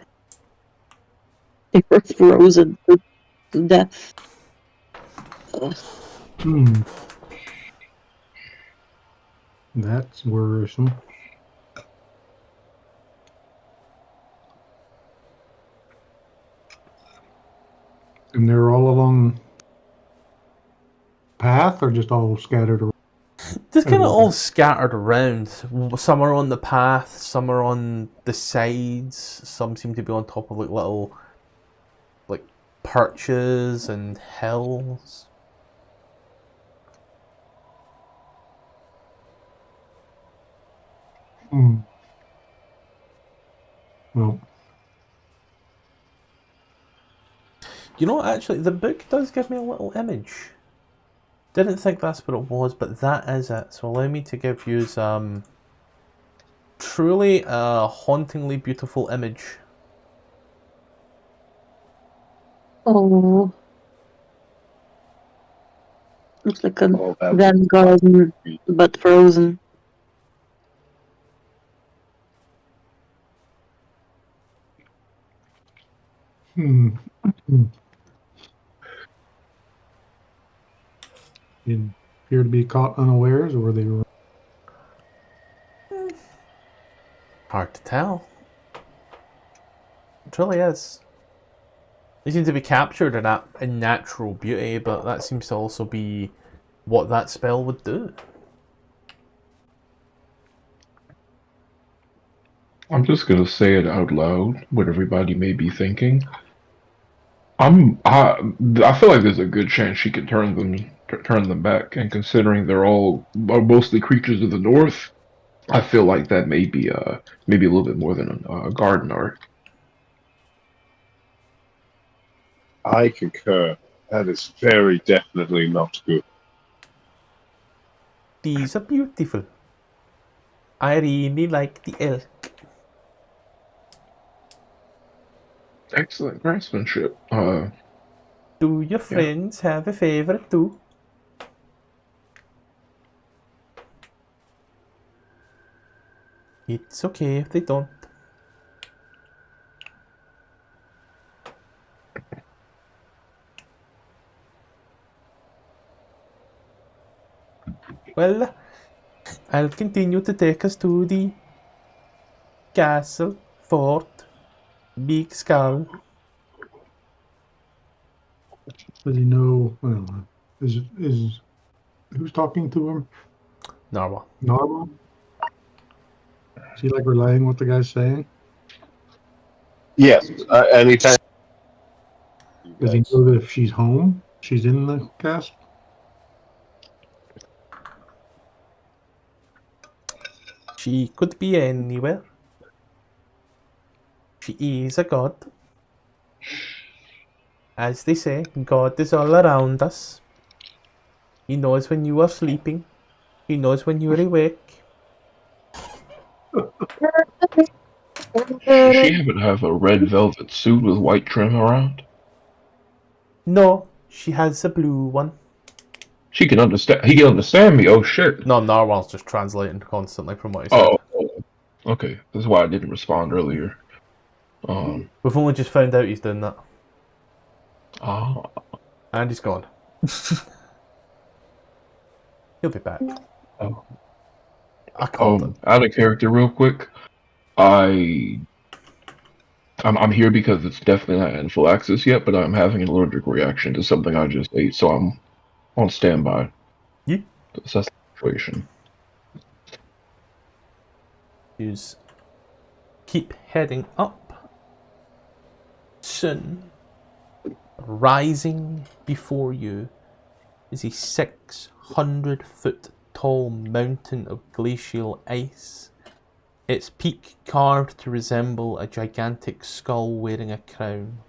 They were frozen to death. Ugh. That's worrisome. And they're all along path or just all scattered around? Just kind of all scattered around. Some are on the path, some are on the sides, some seem to be on top of like little like perches and hills. Well, you know, actually, the book does give me a little image. Didn't think that's what it was, but that is it. So allow me to give you some truly hauntingly beautiful image. Oh. Looks like a Zen garden, but frozen. Did appear to be caught unawares, or they were? Hard to tell. It really is. They seem to be captured in natural beauty, but that seems to also be what that spell would do. I'm just gonna say it out loud, what everybody may be thinking. I feel like there's a good chance she can turn them back, and considering they're mostly creatures of the north, I feel like that may be maybe a little bit more than a garden art. I concur. That is very definitely not good. These are beautiful. I really like the elk. Excellent craftsmanship. Do your friends have a favorite too? It's okay if they don't. Well, I'll continue to take us to the castle, fort, big skull. Does he know? Well, is who's talking to him? Narwa. Narwhal? Is he like relaying what the guy's saying? Yes, anytime. Does he know that if she's home, she's in the castle? She could be anywhere. She is a god. As they say, God is all around us. He knows when you are sleeping. He knows when you are awake. Does she happen to have a red velvet suit with white trim around? No, she has a blue one. She can understand. He can understand me. Oh shit. No, Narwhal's just translating constantly from what he said. Oh, okay. That's why I didn't respond earlier. We've only just found out he's doing that. Ah. And he's gone. He'll be back. Oh. I called him. Out of character real quick. I I'm here because it's definitely not anaphylaxis yet, but I'm having an allergic reaction to something I just ate, so I'm on standby. Yeah. To assess the situation. Use. Keep heading up. Soon, rising before you is a 600-foot tall mountain of glacial ice. Its peak carved to resemble a gigantic skull wearing a crown.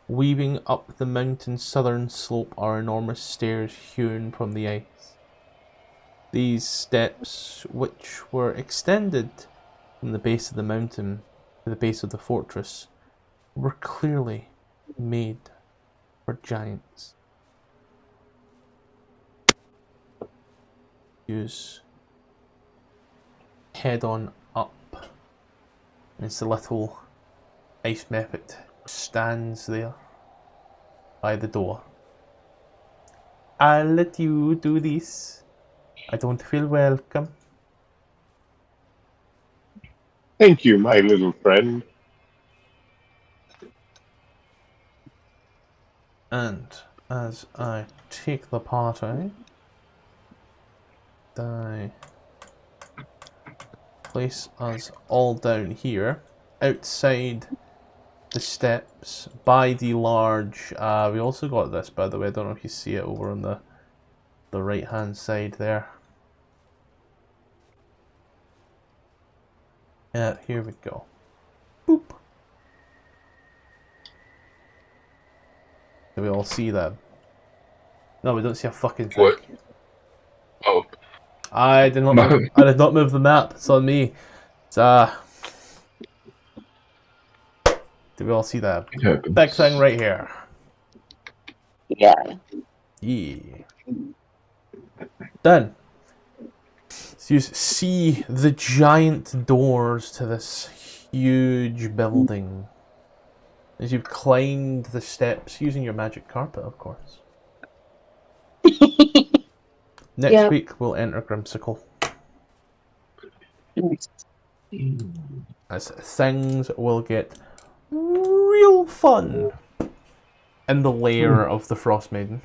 Weaving up the mountain's southern slope are enormous stairs hewn from the ice. These steps, which were extended from the base of the mountain to the base of the fortress, were clearly made for giants. Use head on up. As the little ice Mephit stands there by the door. I'll let you do this. I don't feel welcome. Thank you, my little friend. And as I take the party, I place us all down here, outside the steps, by the large, we also got this, by the way, I don't know if you see it over on the right hand side there. Yeah, here we go. Boop. Do we all see that? No, we don't see a fucking thing. What? Oh. I did not move the map. It's on me. It's, do we all see that? Big thing right here. Yeah. Yeah. Done. So you see the giant doors to this huge building as you've climbed the steps using your magic carpet, of course. Next week we'll enter Grimsicle. As things will get real fun in the lair of the Frostmaiden.